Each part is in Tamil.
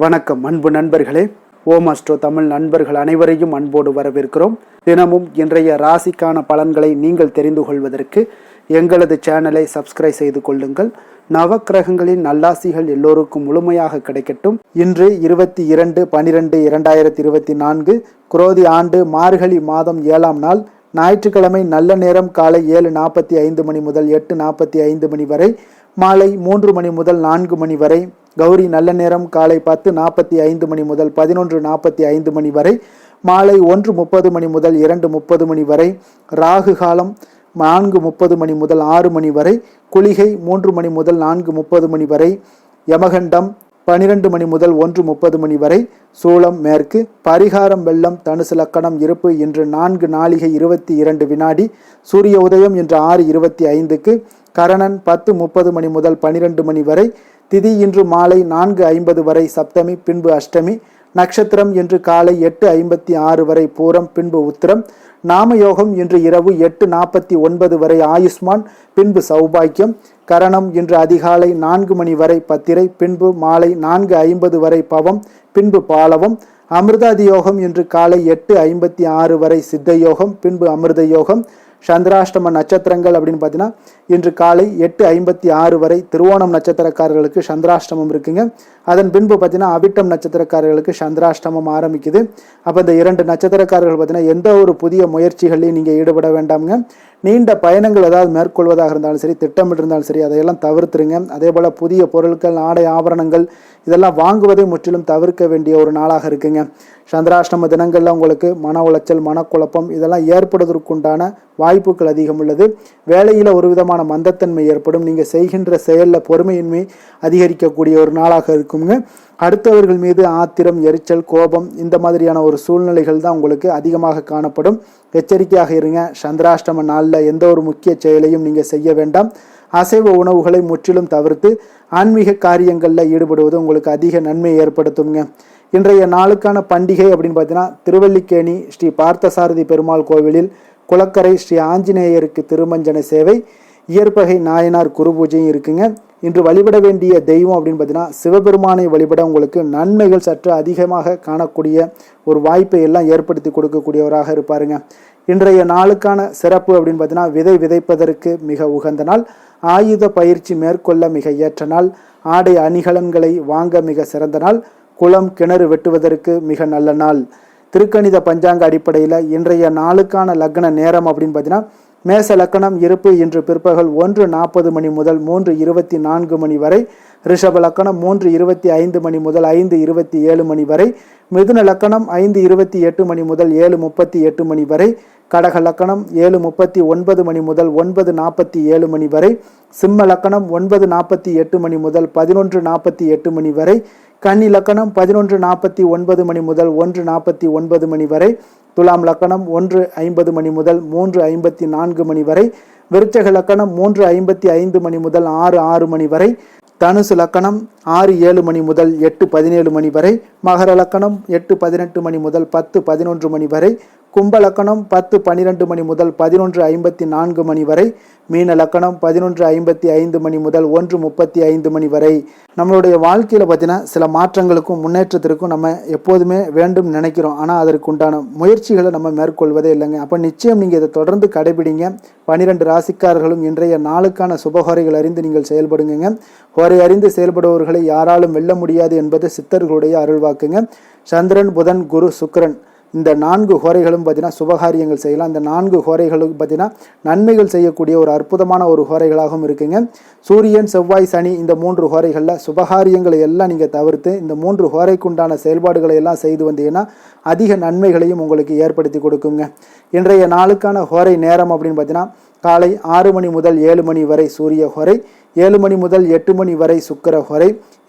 வணக்கம் அன்பு நண்பர்களே. ஓம் அஸ்ட்ரோ தமிழ் நண்பர்கள் அனைவரையும் அன்போடு வரவேற்கிறோம். தினமும் இன்றைய ராசிக்கான பலன்களை நீங்கள் தெரிந்து கொள்வதற்கு எங்களது சேனலை சப்ஸ்கிரைப் செய்து கொள்ளுங்கள். நவக்கிரகங்களின் நல்லாசிகள் எல்லோருக்கும் முழுமையாக கிடைக்கட்டும். இன்று 22/12/2024 குரோதி ஆண்டு மார்கழி மாதம் 7ஆம் நாள் ஞாயிற்றுக்கிழமை. நல்ல நேரம் காலை 7:45 மணி முதல் 8:45 மணி வரை, மாலை 3 மணி முதல் 4 மணி வரை. கௌரி நல்ல நேரம் காலை 10:45 மணி முதல் 11:45 மணி வரை, மாலை 1:30 மணி முதல் 2:30 மணி வரை. ராகு காலம் 4:30 மணி முதல் 6 மணி வரை. குளிகை 3 மணி முதல் 4:30 மணி வரை. யமகண்டம் 12 மணி முதல் 1:30 மணி வரை. சூளம் மேற்கு. பரிகாரம் வெள்ளம். தனுசு லக்கணம். இருப்பு இன்று 4:22 வினாடி. சூரிய உதயம் இன்று 6:25க்கு. கரணன் 10:30 மணி முதல் 12 மணி வரை. திதி இன்று மாலை 4:50 வரை சப்தமி, பின்பு அஷ்டமி. நட்சத்திரம் இன்று காலை 8:56 வரை பூரம், பின்பு உத்திரம். நாமயோகம் இன்று இரவு 8:49 வரை ஆயுஷ்மான், பின்பு சௌபாக்கியம். கரணம் இன்று அதிகாலை 4 மணி வரை பத்திரை, பின்பு மாலை 4:50 வரை பவம், பின்பு பாலவம். அமிர்தாதி யோகம் இன்று காலை 8:56 வரை சித்த யோகம், பின்பு அமிர்த யோகம். சந்திராஷ்டம நட்சத்திரங்கள் அப்படின்னு பார்த்தீங்கன்னா இன்று காலை 8:56 வரை திருவோணம் நட்சத்திரக்காரர்களுக்கு சந்திராஷ்டமம் இருக்குங்க. அதன் பின்பு பார்த்தீங்கன்னா அவிட்டம் நட்சத்திரக்காரர்களுக்கு சந்திராஷ்டமம் ஆரம்பிக்குது. அப்போ இந்த 2 நட்சத்திரக்காரர்கள் பார்த்தீங்கன்னா எந்த ஒரு புதிய முயற்சிகளையும் நீங்கள் ஈடுபட வேண்டாமுங்க. நீண்ட பயணங்கள் ஏதாவது மேற்கொள்வதாக இருந்தாலும் சரி, திட்டமிட்டு இருந்தாலும் சரி, அதையெல்லாம் தவிர்த்துருங்க. அதே போல் புதிய பொருட்கள், ஆடை ஆபரணங்கள் இதெல்லாம் வாங்குவதை முற்றிலும் தவிர்க்க வேண்டிய ஒரு நாளாக இருக்குங்க. சந்திராஷ்டம தினங்களில் உங்களுக்கு மன உளைச்சல், மனக்குழப்பம் இதெல்லாம் ஏற்படுவதற்குண்டான வாய்ப்புகள் அதிகம் உள்ளது. வேலையில் ஒரு விதமான மந்தத்தன்மை ஏற்படும். நீங்கள் செய்கின்ற செயலில் பொறுமையின்மை அதிகரிக்கக்கூடிய ஒரு நாளாக இருக்குங்க. அடுத்தவர்கள் மீது ஆத்திரம், எரிச்சல், கோபம் இந்த மாதிரியான ஒரு சூழ்நிலைகள் தான் உங்களுக்கு அதிகமாக காணப்படும். எச்சரிக்கையாக இருங்க. சந்திராஷ்டம நாளில் எந்த ஒரு முக்கிய செயலையும் நீங்கள் செய்ய வேண்டாம். அசைவ உணவுகளை முற்றிலும் தவிர்த்து ஆன்மீக காரியங்களில் ஈடுபடுவது உங்களுக்கு அதிக நன்மை ஏற்படுத்துங்க. இன்றைய நாளுக்கான பண்டிகை அப்படின்னு பார்த்தீங்கன்னா திருவல்லிக்கேணி ஸ்ரீ பார்த்தசாரதி பெருமாள் கோவிலில் குளக்கரை ஸ்ரீ ஆஞ்சநேயருக்கு திருமஞ்சன சேவை, இயற்பகை நாயனார் குரு பூஜையும் இருக்குங்க. இன்று வழிபட வேண்டிய தெய்வம் அப்படின்னு பார்த்தீங்கன்னா சிவபெருமானை வழிபட உங்களுக்கு நன்மைகள் சற்று அதிகமாக காணக்கூடிய ஒரு வாய்ப்பை எல்லாம் ஏற்படுத்தி கொடுக்கக்கூடியவராக இருப்பாருங்க. இன்றைய நாளுக்கான சிறப்பு அப்படின்னு பார்த்தீங்கன்னா விதை விதைப்பதற்கு மிக உகந்த நாள், ஆயுத பயிற்சி மேற்கொள்ள மிக ஏற்ற நாள், ஆடை அணிகலன்களை வாங்க மிக சிறந்த நாள், குளம் கிணறு வெட்டுவதற்கு மிக நல்ல நாள். திருக்கணித பஞ்சாங்க அடிப்படையில் இன்றைய நாளுக்கான லக்ன நேரம் அப்படின்னு பார்த்தீங்கன்னா மேச லக்கணம். இருப்பு இன்று பிற்பகல் 1:40 மணி முதல் 3:24 மணி வரை. ரிஷப லக்கணம் 3:25 மணி முதல் 5:27 மணி வரை. மிதுன லக்கணம் 5:28 மணி முதல் 7:38 மணி வரை. கடக லக்கணம் 7:39 மணி முதல் 9:47 மணி வரை. சிம்ம லக்கணம் 9:48 மணி முதல் 11:48 மணி வரை. கன்னி லக்கணம் 11:49 மணி முதல் 1:49 மணி வரை. துலாம் லக்கணம் 1:50 மணி முதல் 3:54 மணி வரை. விருச்சக லக்கணம் 3:55 மணி முதல் 6:06 மணி வரை. தனுசு லக்கணம் 6:07 மணி முதல் 8:17 மணி வரை. மகர லக்கணம் 8:18 மணி முதல் 10:11 மணி வரை. கும்ப லக்கணம் 10:12 மணி முதல் 11:54 மணி வரை. மீன லக்கணம் 11:55 மணி முதல் 1:35 மணி வரை. நம்மளுடைய வாழ்க்கையில் பார்த்தீங்கன்னா சில மாற்றங்களுக்கும் முன்னேற்றத்திற்கும் நம்ம எப்போதுமே வேண்டும் நினைக்கிறோம். ஆனால் அதற்கு உண்டான முயற்சிகளை நம்ம மேற்கொள்வதே இல்லைங்க. அப்போ நிச்சயம் நீங்கள் இதை தொடர்ந்து கடைபிடிங்க. 12 ராசிக்காரர்களும் இன்றைய நாளுக்கான சுபஹோரைகள் அறிந்து நீங்கள் செயல்படுங்க. ஹோரை அறிந்து செயல்படுபவர்களை யாராலும் வெல்ல முடியாது என்பது சித்தர்களுடைய அருள்வாக்குங்க. சந்திரன், புதன், குரு, சுக்கிரன் இந்த 4 ஹோரைகளும் பார்த்தீங்கன்னா சுபகாரியங்கள் செய்யலாம். இந்த 4 ஹோரைகளுக்கு பார்த்தீங்கன்னா நன்மைகள் செய்யக்கூடிய ஒரு அற்புதமான ஒரு ஹோரைகளாகவும் இருக்குங்க. சூரியன், செவ்வாய், சனி இந்த 3 ஹோரைகளில் சுபகாரியங்களை எல்லாம் நீங்கள் தவிர்த்து இந்த 3 ஹோரைக்குண்டான செயல்பாடுகளை எல்லாம் செய்து வந்தீங்கன்னா அதிக நன்மைகளையும் உங்களுக்கு ஏற்படுத்தி கொடுக்குங்க. இன்றைய நாளுக்கான ஹோரை நேரம் அப்படின்னு பார்த்தீங்கன்னா காலை 6 மணி முதல் 7 மணி வரை சூரிய ஹோரை, 7 மணி முதல் 8 மணி வரை சுக்கிர ஹோரை,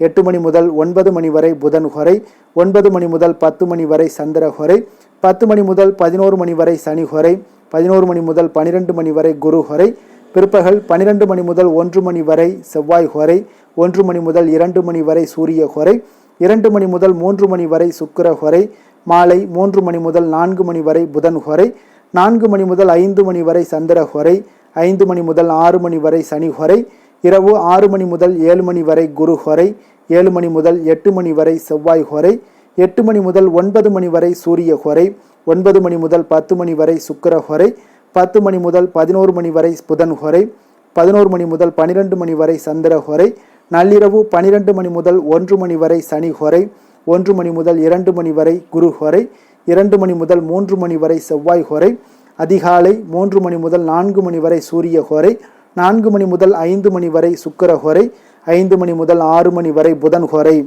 8 மணி முதல் 9 மணி வரை புதன் ஹோரை, 9 மணி முதல் 10 மணி வரை சந்திர ஹோரை, 10 மணி முதல் 11 மணி வரை சனி ஹோரை, 11 மணி முதல் 12 மணி வரை குரு ஹோரை, பிற்பகல் 12 மணி முதல் 1 மணி வரை செவ்வாய் ஹோரை, 1 மணி முதல் 2 மணி வரை சூரிய ஹோரை, 2 மணி முதல் 3 மணி வரை சுக்கிர ஹோரை, மாலை 3 மணி முதல் 4 மணி வரை புதன் ஹோரை, 4 மணி முதல் 5 மணி வரை சந்திர ஹோரை, 5 மணி முதல் 6 மணி வரை சனி ஹொரை, இரவு 6 மணி முதல் 7 மணி வரை குரு ஹொரை, 7 மணி முதல் 8 மணி வரை செவ்வாய் ஹொரை, 8 மணி முதல் 9 மணி வரை சூரிய ஹொரை, 9 மணி முதல் 10 மணி வரை சுக்கிர ஹொரை, 10 மணி முதல் 11 மணி வரை புதன் ஹொரை, 11 மணி முதல் 12 மணி வரை சந்திர ஹொரை, நள்ளிரவு 12 மணி முதல் 1 மணி வரை சனி ஹொரை, 1 மணி முதல் 2 மணி வரை குரு ஹொரை, 2 மணி முதல் 3 மணி வரை செவ்வாய் ஹொரை, அதிகாலை 3 மணி முதல் 4 மணி வரை சூரிய ஹொரை, 4 மணி முதல் 5 மணி வரை சுக்கிர ஹொரை, 5 மணி முதல் 6 மணி வரை புதன் ஹொரை.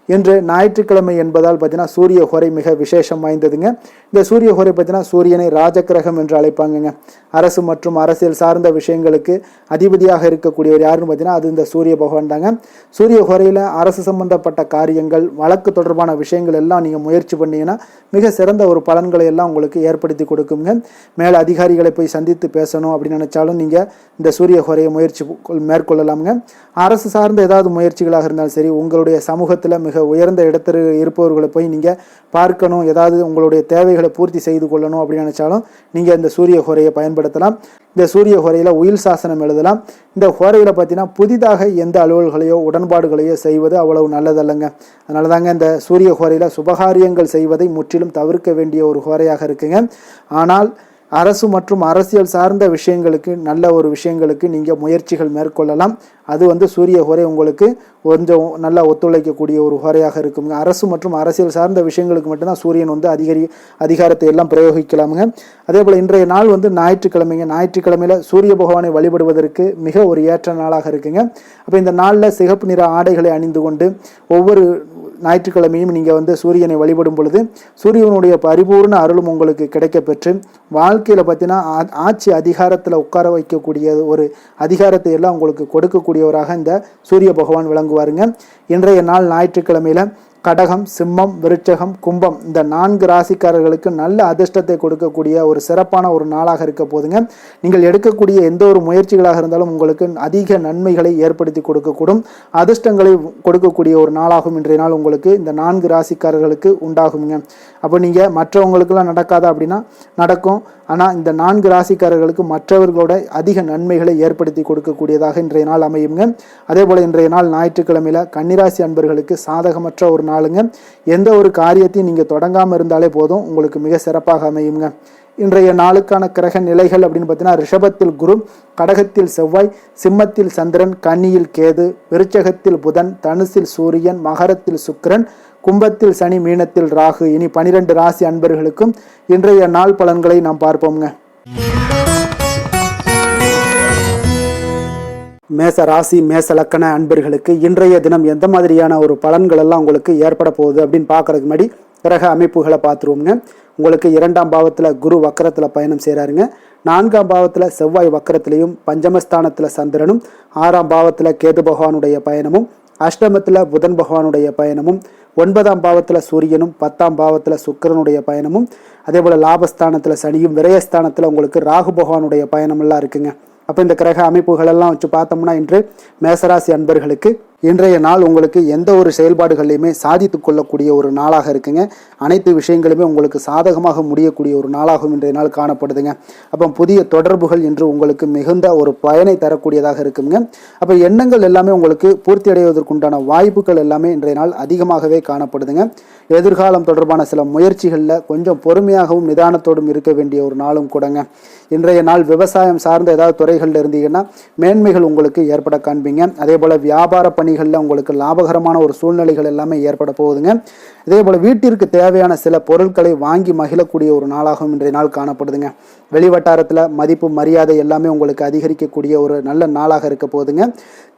இன்று ஞாயிற்றுக்கிழமை என்பதால் பார்த்தீங்கன்னா சூரிய ஹொரை மிக விசேஷம் வாய்ந்ததுங்க. இந்த சூரிய ஹொரை பார்த்தீங்கன்னா சூரியனை ராஜகிரகம் என்று அழைப்பாங்கங்க. அரசு மற்றும் அரசியல் சார்ந்த விஷயங்களுக்கு அதிபதியாக இருக்கக்கூடியவர் யாருன்னு பார்த்தீங்கன்னா அது இந்த சூரிய பகவான் தாங்க. சூரிய ஹொரையில் அரசு சம்பந்தப்பட்ட காரியங்கள், வழக்கு தொடர்பான விஷயங்கள் எல்லாம் நீங்கள் முயற்சி பண்ணீங்கன்னா மிக சிறந்த ஒரு பலன்களை எல்லாம் உங்களுக்கு ஏற்படுத்தி கொடுக்குங்க. மேலே அதிகாரிகளை போய் சந்தித்து பேசணும் அப்படின்னு நினைச்சாலும் நீங்கள் இந்த சூரிய ஹொரையை முயற்சி மேற்கொள்ளலாமுங்க. அரசு சார்ந்த ஏதாவது முயற்சிகளாக இருந்தாலும் சரி, உங்களுடைய சமூகத்தில் மிக உயர்ந்த இடத்தில் இருப்பவர்களை போய் நீங்கள் பார்க்கணும், ஏதாவது உங்களுடைய தேவைகளை பூர்த்தி செய்து கொள்ளணும் அப்படின்னு நினைச்சாலும் நீங்கள் இந்த சூரிய ஹொரையை பயன்படுத்தலாம். இந்த சூரிய ஹொரையில் உயில் சாசனம் எழுதலாம். இந்த ஹொரையில் பார்த்தீங்கன்னா புதிதாக எந்த அலுவல்களையோ உடன்பாடுகளையோ செய்வது அவ்வளவு நல்லதல்லங்க. அதனால தாங்க இந்த சூரிய ஹொரையில் சுபகாரியங்கள் செய்வதை முற்றிலும் தவிர்க்க வேண்டிய ஒரு ஹொரையாக இருக்குங்க. ஆனால் அரசு மற்றும் அரசியல் சார்ந்த விஷயங்களுக்கு, நல்ல ஒரு விஷயங்களுக்கு நீங்கள் முயற்சிகள் மேற்கொள்ளலாம். அது சூரிய ஹொரை உங்களுக்கு கொஞ்சம் நல்லா ஒத்துழைக்கக்கூடிய ஒரு ஹொரையாக இருக்குங்க. அரசு மற்றும் அரசியல் சார்ந்த விஷயங்களுக்கு மட்டும்தான் சூரியன் அதிகாரத்தை எல்லாம் பிரயோகிக்கலாமுங்க. அதே போல் இன்றைய நாள் ஞாயிற்றுக்கிழமைங்க. ஞாயிற்றுக்கிழமையில சூரிய பகவானை வழிபடுவதற்கு மிக ஒரு ஏற்ற நாளாக இருக்குங்க. அப்போ இந்த நாளில் சிகப்பு நிற ஆடைகளை அணிந்து கொண்டு ஒவ்வொரு ஞாயிற்றுக்கிழமையும் நீங்கள் சூரியனை வழிபடும் பொழுது சூரியனுடைய பரிபூர்ண அருளும் உங்களுக்கு கிடைக்க பெற்று வாழ்க்கையில் பார்த்தீங்கன்னா ஆட்சி அதிகாரத்தில் உட்கார வைக்கக்கூடிய ஒரு அதிகாரத்தை எல்லாம் உங்களுக்கு கொடுக்கக்கூடியவராக இந்த சூரிய பகவான் விளங்குவாருங்க. இன்றைய நாள் ஞாயிற்றுக்கிழமையில கடகம், சிம்மம், விருச்சகம், கும்பம் இந்த 4 ராசிக்காரர்களுக்கு நல்ல அதிர்ஷ்டத்தை கொடுக்கக்கூடிய ஒரு சிறப்பான ஒரு நாளாக இருக்க போதுங்க. நீங்கள் எடுக்கக்கூடிய எந்த ஒரு முயற்சிகளாக இருந்தாலும் உங்களுக்கு அதிக நன்மைகளை ஏற்படுத்தி கொடுக்கக்கூடும், அதிர்ஷ்டங்களை கொடுக்கக்கூடிய ஒரு நாளாகும் இன்றைய நாள் உங்களுக்கு இந்த 4 ராசிக்காரர்களுக்கு உண்டாகுங்க. அப்போ நீங்கள் மற்றவங்களுக்கெல்லாம் நடக்காதா அப்படின்னா நடக்கும். ஆனால் இந்த 4 ராசிக்காரர்களுக்கு மற்றவர்களோட அதிக நன்மைகளை ஏற்படுத்தி கொடுக்கக்கூடியதாக இன்றைய நாள் அமையுங்க. அதே போல் இன்றைய நாள் ஞாயிற்றுக்கிழமையில கன்னிராசி அன்பர்களுக்கு சாதகமற்ற ஒரு நாளுங்க. எந்த ஒரு காரியத்தையும் நீங்கள் தொடங்காமல் இருந்தாலே போதும், உங்களுக்கு மிக சிறப்பாக அமையுங்க. இன்றைய நாளுக்கான கிரக நிலைகள் அப்படின்னு பார்த்தீங்கன்னா ரிஷபத்தில் குரு, கடகத்தில் செவ்வாய், சிம்மத்தில் சந்திரன், கன்னியில் கேது, விருச்சகத்தில் புதன், தனுசில் சூரியன், மகரத்தில் சுக்கிரன், கும்பத்தில் சனி, மீனத்தில் ராகு. இனி 12 ராசி அன்பர்களுக்கும் இன்றைய நாள் பலன்களை நாம் பார்ப்போம்ங்க. மேச ராசி, மேச லக்கண அன்பர்களுக்கு இன்றைய தினம் எந்த மாதிரியான ஒரு பலன்கள் எல்லாம் உங்களுக்கு ஏற்பட போகுது அப்படின்னு பார்க்கறதுக்கு முன்னாடி கிரக அமைப்புகளை பார்த்துருவோங்க. உங்களுக்கு 2ஆம் பாவத்தில் குரு வக்கரத்தில் பயணம் செய்கிறாருங்க. 4ஆம் பாவத்தில் செவ்வாய் வக்கரத்திலையும், பஞ்சமஸ்தானத்தில் சந்திரனும், 6ஆம் பாவத்தில் கேது பகவானுடைய பயணமும், அஷ்டமத்தில் புதன் பகவானுடைய பயணமும், 9ஆம் பாவத்தில் சூரியனும், 10ஆம் பாவத்தில் சுக்கிரனுடைய பயணமும், அதே போல் லாபஸ்தானத்தில் சனியும், விரயஸ்தானத்தில் உங்களுக்கு ராகு பகவானுடைய பயணமெல்லாம் இருக்குங்க. அப்போ இந்த கிரக அமைப்புகளெல்லாம் வச்சு பார்த்தோம்னா இன்று மேசராசி அன்பர்களுக்கு இன்றைய நாள் உங்களுக்கு எந்த ஒரு செயல்பாடுகளையுமே சாதித்து கொள்ளக்கூடிய ஒரு நாளாக இருக்குங்க. அனைத்து விஷயங்களுமே உங்களுக்கு சாதகமாக முடியக்கூடிய ஒரு நாளாகவும் இன்றைய நாள் காணப்படுதுங்க. அப்போ புதிய தொடர்புகள் இன்று உங்களுக்கு மிகுந்த ஒரு பயனை தரக்கூடியதாக இருக்குங்க. அப்போ எண்ணங்கள் எல்லாமே உங்களுக்கு பூர்த்தி அடைவதற்குண்டான வாய்ப்புகள் எல்லாமே இன்றைய நாள் அதிகமாகவே காணப்படுதுங்க. எதிர்காலம் தொடர்பான சில முயற்சிகளில் கொஞ்சம் பொறுமையாகவும் நிதானத்தோடும் இருக்க வேண்டிய ஒரு நாளும் கூடங்க. இன்றைய நாள் விவசாயம் சார்ந்த ஏதாவது துறைகளில் இருந்தீங்கன்னா மேன்மைகள் உங்களுக்கு ஏற்பட காண்பீங்க. அதே போல் வியாபார பணிகளில் உங்களுக்கு லாபகரமான ஒரு சூழ்நிலைகள் எல்லாமே ஏற்பட போகுதுங்க. இதே போல் வீட்டிற்கு தேவையான சில பொருட்களை வாங்கி மகிழக்கூடிய ஒரு நாளாகவும் இன்றைய நாள் காணப்படுதுங்க. வெளிவட்டாரத்தில் மதிப்பு மரியாதை எல்லாமே உங்களுக்கு அதிகரிக்கக்கூடிய ஒரு நல்ல நாளாக இருக்க போகுதுங்க.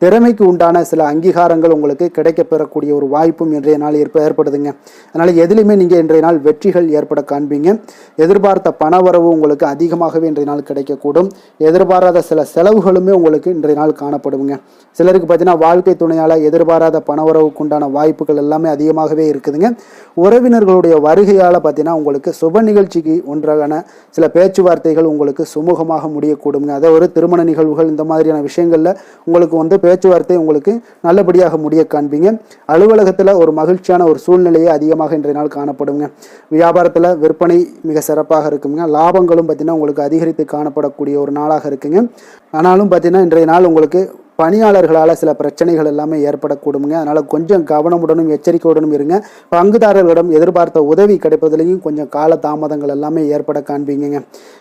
திறமைக்கு உண்டான சில அங்கீகாரங்கள் உங்களுக்கு கிடைக்க பெறக்கூடிய ஒரு வாய்ப்பும் இன்றைய நாள் ஏற்படுதுங்க. அதனால் எதிலுமே நீங்கள் இன்றைய நாள் வெற்றிகள் ஏற்பட காண்பீங்க. எதிர்பார்த்த பணவரவு உங்களுக்கு அதிகமாகவே இன்றைய நாள் கிடைக்கக்கூடும். எதிர்பாராத சில செலவுகளுமே உங்களுக்கு இன்றைய நாள் காணப்படுங்க. சிலருக்கு பார்த்தீங்கன்னா வாழ்க்கை துணையால் எதிர்பாராத பணவரவுக்கு உண்டான வாய்ப்புகள் எல்லாமே அதிகமாகவே இருக்குதுங்க. உறவினர்களுடைய வருகையால் பார்த்தீங்கன்னா உங்களுக்கு சுப நிகழ்ச்சிக்கு ஒன்றான சில பேச்சுவார்த்தைகள் உங்களுக்கு சுமூகமாக முடியக்கூடுங்க. அதாவது ஒரு திருமண நிகழ்வுகள் இந்த மாதிரியான விஷயங்களில் உங்களுக்கு வந்து பேச்சுவார்த்தை உங்களுக்கு நல்லபடியாக முடிய காண்பீங்க. அலுவலகத்தில் ஒரு மகிழ்ச்சியான ஒரு சூழ்நிலையை அதிகமாக இன்றைய நாள் காணப்படுங்க. வியாபாரத்தில் விற்பனை மிக சிறப்பாக இருக்குங்க. லாபங்களும் பார்த்தீங்கன்னா உங்களுக்கு அதிகரித்து காணப்படக்கூடிய ஒரு நாளாக இருக்குங்க. ஆனாலும் பார்த்தீங்கன்னா இன்றைய நாள் உங்களுக்கு பணியாளர்களால் சில பிரச்சனைகள் எல்லாமே ஏற்படக்கூடுங்க. அதனால் கொஞ்சம் கவனமுடனும் எச்சரிக்கையுடனும் இருங்க. பங்குதாரர்களிடம் எதிர்பார்த்த உதவி கிடைப்பதிலையும் கொஞ்சம் கால தாமதங்கள் எல்லாமே ஏற்பட காண்பீங்க.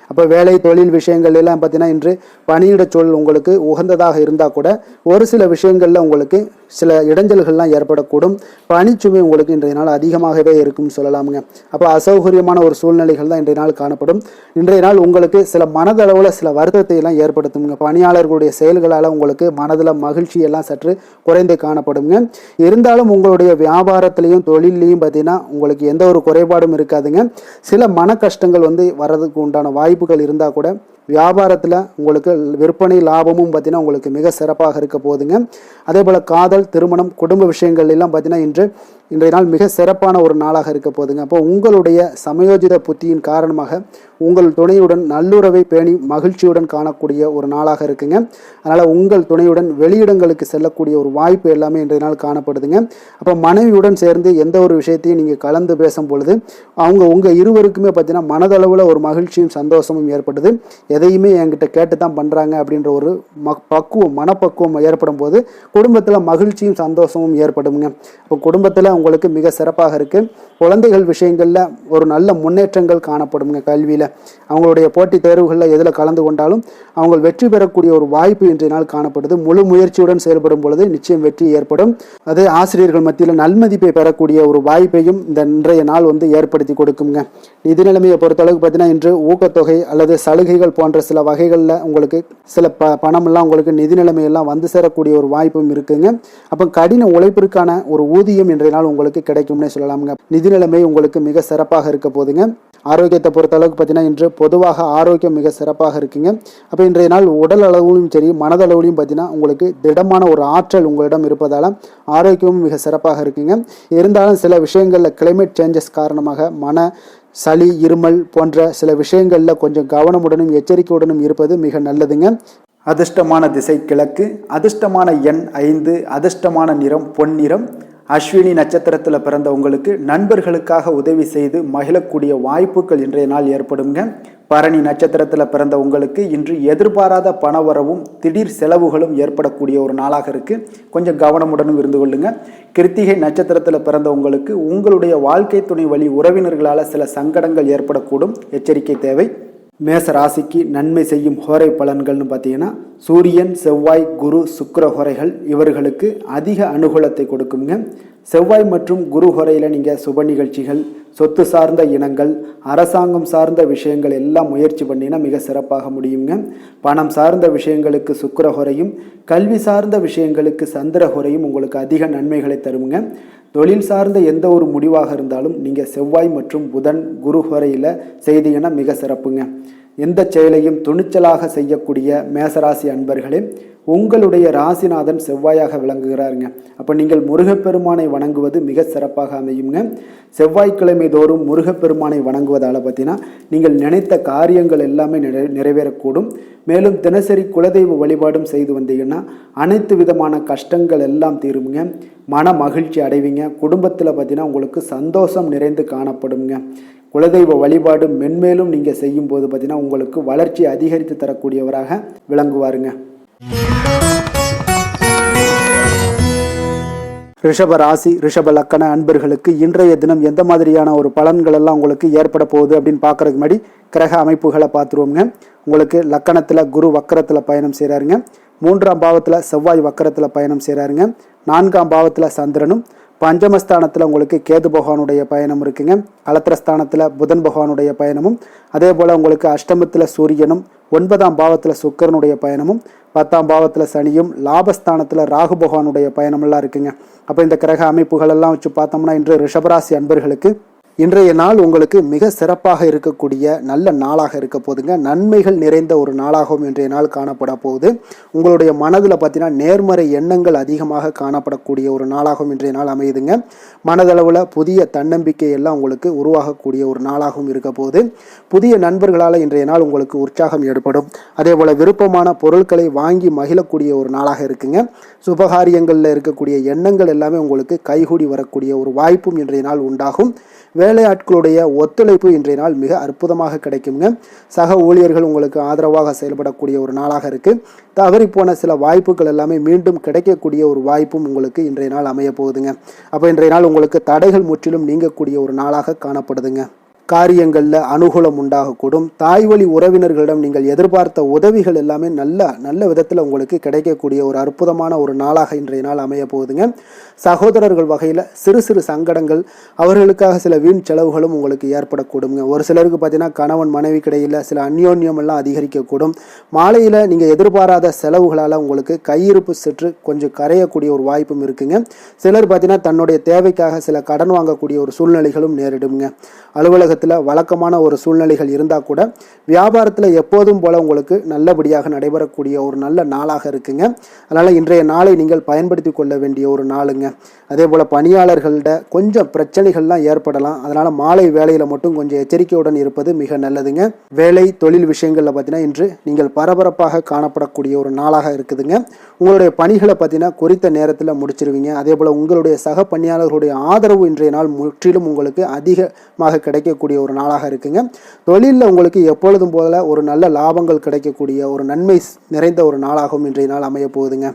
அப்போ வேலை தொழில் விஷயங்கள் எல்லாம் பார்த்தீங்கன்னா இன்று பணியிட சூழல் உங்களுக்கு உகந்ததாக இருந்தால் கூட ஒரு சில விஷயங்களில் உங்களுக்கு சில இடைஞ்சல்கள்லாம் ஏற்படக்கூடும். பணிச்சுமை உங்களுக்கு இன்றைய நாள் அதிகமாகவே இருக்கும்னு சொல்லலாமுங்க. அப்போ அசௌகரியமான ஒரு சூழ்நிலைகள் தான் இன்றைய நாள் காணப்படும். இன்றைய நாள் உங்களுக்கு சில மனதளவில் சில வருத்தத்தை எல்லாம் ஏற்படுத்துங்க. பணியாளர்களுடைய செயல்களால் உங்களுக்கு மனதில் மகிழ்ச்சி எல்லாம் சற்று குறைந்து காணப்படுங்க. இருந்தாலும் உங்களுடைய வியாபாரத்திலையும் தொழிலையும் பார்த்தீங்கன்னா உங்களுக்கு எந்த ஒரு குறைபாடும் இருக்காதுங்க. சில மன கஷ்டங்கள் வந்து வர்றதுக்கு உண்டான வாய்ப்புகள் இருந்தால் கூட வியாபாரத்தில் உங்களுக்கு விற்பனை லாபமும் பார்த்தீங்கன்னா உங்களுக்கு மிக சிறப்பாக இருக்க போகுதுங்க. அதே போல் காதல், திருமணம், குடும்ப விஷயங்கள் எல்லாம் பார்த்தீங்கன்னா இன்றைய நாள் மிக சிறப்பான ஒரு நாளாக இருக்க போகுதுங்க. அப்போ உங்களுடைய சமயோஜித புத்தியின் காரணமாக உங்கள் துணையுடன் நல்லுறவை பேணி மகிழ்ச்சியுடன் காணக்கூடிய ஒரு நாளாக இருக்குங்க. அதனால் உங்கள் துணையுடன் வெளியிடங்களுக்கு செல்லக்கூடிய ஒரு வாய்ப்பு எல்லாமே இன்றைய நாள் காணப்படுதுங்க. அப்போ மனைவியுடன் சேர்ந்து எந்த ஒரு விஷயத்தையும் நீங்கள் கலந்து பேசும் பொழுது உங்கள் இருவருக்குமே பார்த்தீங்கன்னா மனதளவில் ஒரு மகிழ்ச்சியும் சந்தோஷமும் ஏற்படுது. எதையுமே என்கிட்ட கேட்டு தான் பண்ணுறாங்க அப்படின்ற ஒரு மனப்பக்குவம் ஏற்படும் போது குடும்பத்தில் மகிழ்ச்சியும் சந்தோஷமும் ஏற்படுங்க. இப்போ குடும்பத்தில் உங்களுக்கு மிக சிறப்பாக இருக்குது. குழந்தைகள் விஷயங்களில் ஒரு நல்ல முன்னேற்றங்கள் காணப்படுங்க. கல்வியில் அவங்களுடைய போட்டித் தேர்வுகளில் எதில் கலந்து கொண்டாலும் அவங்க வெற்றி பெறக்கூடிய ஒரு வாய்ப்பு இன்றைய நாள் காணப்படுது. முழு முயற்சியுடன் செயல்படும் பொழுது நிச்சயம் வெற்றி ஏற்படும். அது ஆசிரியர்கள் மத்தியில் நல்மதிப்பை பெறக்கூடிய ஒரு வாய்ப்பையும் இந்த இன்றைய நாள் வந்து ஏற்படுத்தி கொடுக்குங்க. நிதி நிலைமையை பொறுத்தளவுக்கு பார்த்தீங்கன்னா இன்று ஊக்கத்தொகை அல்லது சலுகைகள் போன்ற சில வகைகளில் உங்களுக்கு சில பணமெல்லாம் உங்களுக்கு நிதி நிலைமையெல்லாம் வந்து சேரக்கூடிய ஒரு வாய்ப்பும் இருக்குங்க. அப்போ கடின உழைப்பிற்கான ஒரு ஊதியம் இன்றைய நாள் உங்களுக்கு கிடைக்கும்னே சொல்லலாமுங்க. நிதி நிலைமை உங்களுக்கு மிக சிறப்பாக இருக்க போதுங்க. ஆரோக்கியத்தை பொறுத்த அளவுக்கு பார்த்தீங்கன்னா இன்று பொதுவாக ஆரோக்கியம் மிக சிறப்பாக இருக்குங்க. அப்போ இன்றைய நாள் உடல் அளவிலும் சரி மனதளவுலையும் பார்த்தீங்கன்னா உங்களுக்கு திடமான ஒரு ஆற்றல் உங்களிடம் இருப்பதால் ஆரோக்கியமும் மிக சிறப்பாக இருக்குங்க. இருந்தாலும் சில விஷயங்களில் கிளைமேட் சேஞ்சஸ் காரணமாக சளி, இருமல் போன்ற சில விஷயங்களில் கொஞ்சம் கவனமுடனும் எச்சரிக்கையுடனும் இருப்பது மிக நல்லதுங்க. அதிர்ஷ்டமான திசை கிழக்கு, அதிர்ஷ்டமான எண் 5, அதிர்ஷ்டமான நிறம் பொன்னிறம். அஸ்வினி நட்சத்திரத்தில் பிறந்த உங்களுக்கு நண்பர்களுக்காக உதவி செய்து மகிழக்கூடிய வாய்ப்புகள் இன்றைய நாள் ஏற்படுங்க. பரணி நட்சத்திரத்தில் பிறந்த உங்களுக்கு இன்று எதிர்பாராத பணவரவும் திடீர் செலவுகளும் ஏற்படக்கூடிய ஒரு நாளாக இருக்குது. கொஞ்சம் கவனமுடனும் இருந்து கொள்ளுங்க. கிருத்திகை நட்சத்திரத்தில் பிறந்த உங்களுக்கு உங்களுடைய வாழ்க்கை துணை வழி உறவினர்களால் சில சங்கடங்கள் ஏற்படக்கூடும். எச்சரிக்கை தேவை. மேச ராசிக்கு நன்மை செய்யும் ஹோரை பலன்கள்னு பார்த்தீங்கன்னா சூரியன், செவ்வாய், குரு, சுக்கிர ஹோரைகள் இவர்களுக்கு அதிக அனுகூலத்தை கொடுக்குங்க. செவ்வாய் மற்றும் குரு ஹோரையில் நீங்கள் சுப நிகழ்ச்சிகள், சொத்து சார்ந்த இனங்கள், அரசாங்கம் சார்ந்த விஷயங்கள் எல்லாம் முயற்சி பண்ணினா மிக சிறப்பாக முடியுங்க. பணம் சார்ந்த விஷயங்களுக்கு சுக்கிர ஹோரையும், கல்வி சார்ந்த விஷயங்களுக்கு சந்திர ஹோரையும் உங்களுக்கு அதிக நன்மைகளை தருங்க. தொழில் சார்ந்த எந்த ஒரு முடிவாக இருந்தாலும் நீங்கள் செவ்வாய் மற்றும் புதன், குரு ஹோரையில் செய்தீங்கன்னா மிக சிறப்புங்க. எந்த செயலையும் துணிச்சலாக செய்யக்கூடிய மேசராசி அன்பர்களே, உங்களுடைய ராசிநாதன் செவ்வாயாக விளங்குகிறாருங்க. அப்போ நீங்கள் முருகப்பெருமானை வணங்குவது மிக சிறப்பாக அமையுங்க. செவ்வாய்க்கிழமை தோறும் முருகப்பெருமானை வணங்குவதால் பார்த்தீங்கன்னா நீங்கள் நினைத்த காரியங்கள் எல்லாமே நிறைவேறக்கூடும். மேலும் தினசரி குலதெய்வ வழிபாடும் செய்து வந்தீங்கன்னா அனைத்து விதமான கஷ்டங்கள் எல்லாம் தீருங்க. மன மகிழ்ச்சி அடைவீங்க. குடும்பத்தில் பார்த்தீங்கன்னா உங்களுக்கு சந்தோஷம் நிறைந்து காணப்படுங்க. குலதெய்வ வழிபாடு மென்மேலும் நீங்கள் செய்யும்போது பார்த்தீங்கன்னா உங்களுக்கு வளர்ச்சி அதிகரித்து தரக்கூடியவராக விளங்குவாருங்க. ரிஷப ராசி, ரிஷப லக்கண அன்பர்களுக்கு இன்றைய தினம் எந்த மாதிரியான ஒரு பலன்கள் எல்லாம் உங்களுக்கு ஏற்பட போகுது அப்படின்னு பார்க்கறதுக்கு முன்னாடி கிரக அமைப்புகளை பார்த்துருவோங்க. உங்களுக்கு லக்கணத்தில் குரு வக்கரத்தில் பயணம் செய்கிறாருங்க. 3ஆம் பாவத்தில் செவ்வாய் வக்கரத்தில் பயணம் செய்கிறாருங்க. 4ஆம் பாவத்தில் சந்திரனும், பஞ்சமஸ்தானத்தில் உங்களுக்கு கேது பகவானுடைய பயணம் இருக்குங்க. கலத்திரஸ்தானத்தில் புதன் பகவானுடைய பயணமும், அதே போல் உங்களுக்கு அஷ்டமத்தில் சூரியனும், 9ஆம் பாவத்தில் சுக்கிரனுடைய பயணமும், 10ஆம் பாவத்தில் சனியும், லாபஸ்தானத்தில் ராகு பகவானுடைய பயணமெல்லாம் இருக்குங்க. அப்போ இந்த கிரக அமைப்புகள் எல்லாம் வச்சு பார்த்தோம்னா இன்று ரிஷபராசி அன்பர்களுக்கு இன்றைய நாள் உங்களுக்கு மிக சிறப்பாக இருக்கக்கூடிய நல்ல நாளாக இருக்க போதுங்க. நன்மைகள் நிறைந்த ஒரு நாளாகவும் இன்றைய நாள் காணப்பட போகுது. உங்களுடைய மனதில் பார்த்தீங்கன்னா நேர்மறை எண்ணங்கள் அதிகமாக காணப்படக்கூடிய ஒரு நாளாகவும் இன்றைய நாள் அமையுதுங்க. மனதளவில் புதிய தன்னம்பிக்கை எல்லாம் உங்களுக்கு உருவாகக்கூடிய ஒரு நாளாகவும் இருக்க போகுது. புதிய நண்பர்களால் இன்றைய நாள் உங்களுக்கு உற்சாகம் ஏற்படும். அதே போல் விருப்பமான பொருட்களை வாங்கி மகிழக்கூடிய ஒரு நாளாக இருக்குங்க. சுபகாரியங்களில் இருக்கக்கூடிய எண்ணங்கள் எல்லாமே உங்களுக்கு கைகூடி வரக்கூடிய ஒரு வாய்ப்பும் இன்றைய நாள் உண்டாகும். வேலையாட்களுடைய ஒத்துழைப்பு இன்றைய நாள் மிக அற்புதமாக கிடைக்குங்க. சக ஊழியர்கள் உங்களுக்கு ஆதரவாக செயல்படக்கூடிய ஒரு நாளாக இருக்குது. தவறி போன சில வாய்ப்புகள் எல்லாமே மீண்டும் கிடைக்கக்கூடிய ஒரு வாய்ப்பும் உங்களுக்கு இன்றைய நாள் அமைய போகுதுங்க. அப்போ இன்றைய நாள் உங்களுக்கு தடைகள் முற்றிலும் நீங்கக்கூடிய ஒரு நாளாக காணப்படுதுங்க. காரியங்களில் அனுகூலம் உண்டாகக்கூடும். தாய் வழி உறவினர்களிடம் நீங்கள் எதிர்பார்த்த உதவிகள் எல்லாமே நல்ல விதத்தில் உங்களுக்கு கிடைக்கக்கூடிய ஒரு அற்புதமான ஒரு நாளாக இன்றைய நாள் அமைய போகுதுங்க. சகோதரர்கள் வகையில் சிறு சிறு சங்கடங்கள், அவர்களுக்காக சில வீண் செலவுகளும் உங்களுக்கு ஏற்படக்கூடுங்க. ஒரு சிலருக்கு பார்த்தீங்கன்னா கணவன் மனைவி கிடையில் சில அந்யோன்யம் எல்லாம் அதிகரிக்கக்கூடும். மாலையில் நீங்கள் எதிர்பாராத செலவுகளால் உங்களுக்கு கையிருப்பு சற்று கொஞ்சம் கரையக்கூடிய ஒரு வாய்ப்பும் இருக்குங்க. சிலர் பார்த்தீங்கன்னா தன்னுடைய தேவைக்காக சில கடன் வாங்கக்கூடிய ஒரு சூழ்நிலைகளும் நேரிடுங்க. அலுவலகத்தில் வழக்கமான ஒரு சூழ்நிலைகள் இருந்தால் கூட வியாபாரத்தில் எப்போதும் போல உங்களுக்கு நல்லபடியாக நடைபெறக்கூடிய ஒரு நல்ல நாளாக இருக்குங்க. அதனால் இன்றைய நாளை நீங்கள் பயன்படுத்தி கொள்ள வேண்டிய ஒரு நாளுங்க. அதே போல் பணியாளர்கள்ட கொஞ்சம் பிரச்சனைகள்லாம் ஏற்படலாம். அதனால் மாலை வேலையில் மட்டும் கொஞ்சம் எச்சரிக்கையுடன் இருப்பது மிக நல்லதுங்க. வேலை தொழில் விஷயங்களில் பார்த்தீங்கன்னா இன்று நீங்கள் பரபரப்பாக காணப்படக்கூடிய ஒரு நாளாக இருக்குதுங்க. உங்களுடைய பணிகளை பார்த்தீங்கன்னா குறித்த நேரத்தில் முடிச்சிருவீங்க. அதே போல் உங்களுடைய சக பணியாளர்களுடைய ஆதரவு இன்றைய நாள் முற்றிலும் உங்களுக்கு அதிகமாக கிடைக்கக்கூடிய ஒரு நாளாக இருக்குங்க. தொழிலில் உங்களுக்கு எப்பொழுதும் போல ஒரு நல்ல லாபங்கள் கிடைக்கக்கூடிய ஒரு நன்மை நிறைந்த ஒரு நாளாகவும் இன்றைய நாள் அமைய போகுதுங்க.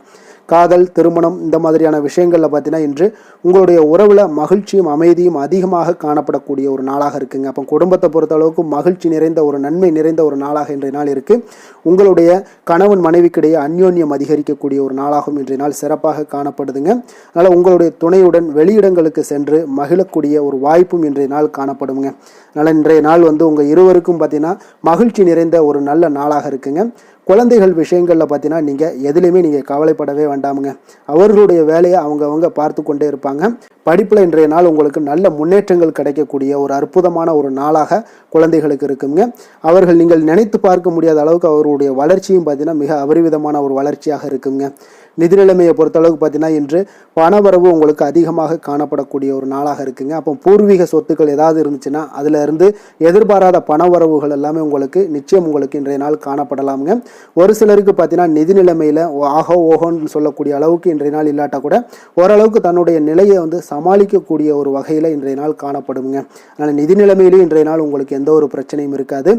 காதல், திருமணம் இந்த மாதிரியான விஷயங்களில் பார்த்தீங்கன்னா இன்று உங்களுடைய உறவில் மகிழ்ச்சியும் அமைதியும் அதிகமாக காணப்படக்கூடிய ஒரு நாளாக இருக்குங்க. அப்போ குடும்பத்தை பொறுத்த அளவுக்கு மகிழ்ச்சி நிறைந்த ஒரு நன்மை நிறைந்த ஒரு நாளாக இன்றைய நாள் இருக்குது. உங்களுடைய கணவன் மனைவிக்கிடையே அந்யோன்யம் அதிகரிக்கக்கூடிய ஒரு நாளாகவும் இன்றைய நாள் சிறப்பாக காணப்படுதுங்க. அதனால் உங்களுடைய துணையுடன் வெளியிடங்களுக்கு சென்று மகிழக்கூடிய ஒரு வாய்ப்பும் இன்றைய நாள் காணப்படுங்க. அதனால் இன்றைய நாள் உங்கள் இருவருக்கும் பார்த்தீங்கன்னா மகிழ்ச்சி நிறைந்த ஒரு நல்ல நாளாக இருக்குங்க. குழந்தைகள் விஷயங்களில் பார்த்தீங்கன்னா நீங்கள் எதுலேயுமே நீங்கள் கவலைப்படவே வேண்டாமுங்க. அவர்களுடைய வேலையை அவங்க பார்த்து கொண்டே இருப்பாங்க. படிப்பில் இன்றைய நாள் உங்களுக்கு நல்ல முன்னேற்றங்கள் கிடைக்கக்கூடிய ஒரு அற்புதமான ஒரு நாளாக குழந்தைகளுக்கு இருக்குங்க. அவர்கள் நீங்கள் நினைத்து பார்க்க முடியாத அளவுக்கு அவருடைய வளர்ச்சியும் பார்த்தீங்கன்னா மிக அபரிவிதமான ஒரு வளர்ச்சியாக இருக்குங்க. நிதி நிலைமையை பொறுத்தளவுக்கு பார்த்தீங்கன்னா இன்று பணவரவு உங்களுக்கு அதிகமாக காணப்படக்கூடிய ஒரு நாளாக இருக்குங்க. அப்போ பூர்வீக சொத்துக்கள் ஏதாவது இருந்துச்சுன்னா அதில் இருந்து எதிர்பாராத பணவரவுகள் எல்லாமே உங்களுக்கு நிச்சயம் உங்களுக்கு இன்றைய நாள் காணப்படலாமுங்க. ஒரு சிலருக்கு பார்த்தீங்கன்னா நிதி நிலைமையில் ஓஹோன்னு சொல்லக்கூடிய அளவுக்கு இன்றைய நாள் இல்லாட்டா கூட ஓரளவுக்கு தன்னுடைய நிலையை சமாளிக்கக்கூடிய ஒரு வகையில் இன்றைய நாள் காணப்படுங்க. அதனால் நிதி நிலைமையிலும் இன்றைய நாள் உங்களுக்கு எந்த ஒரு பிரச்சனையும் இருக்காது.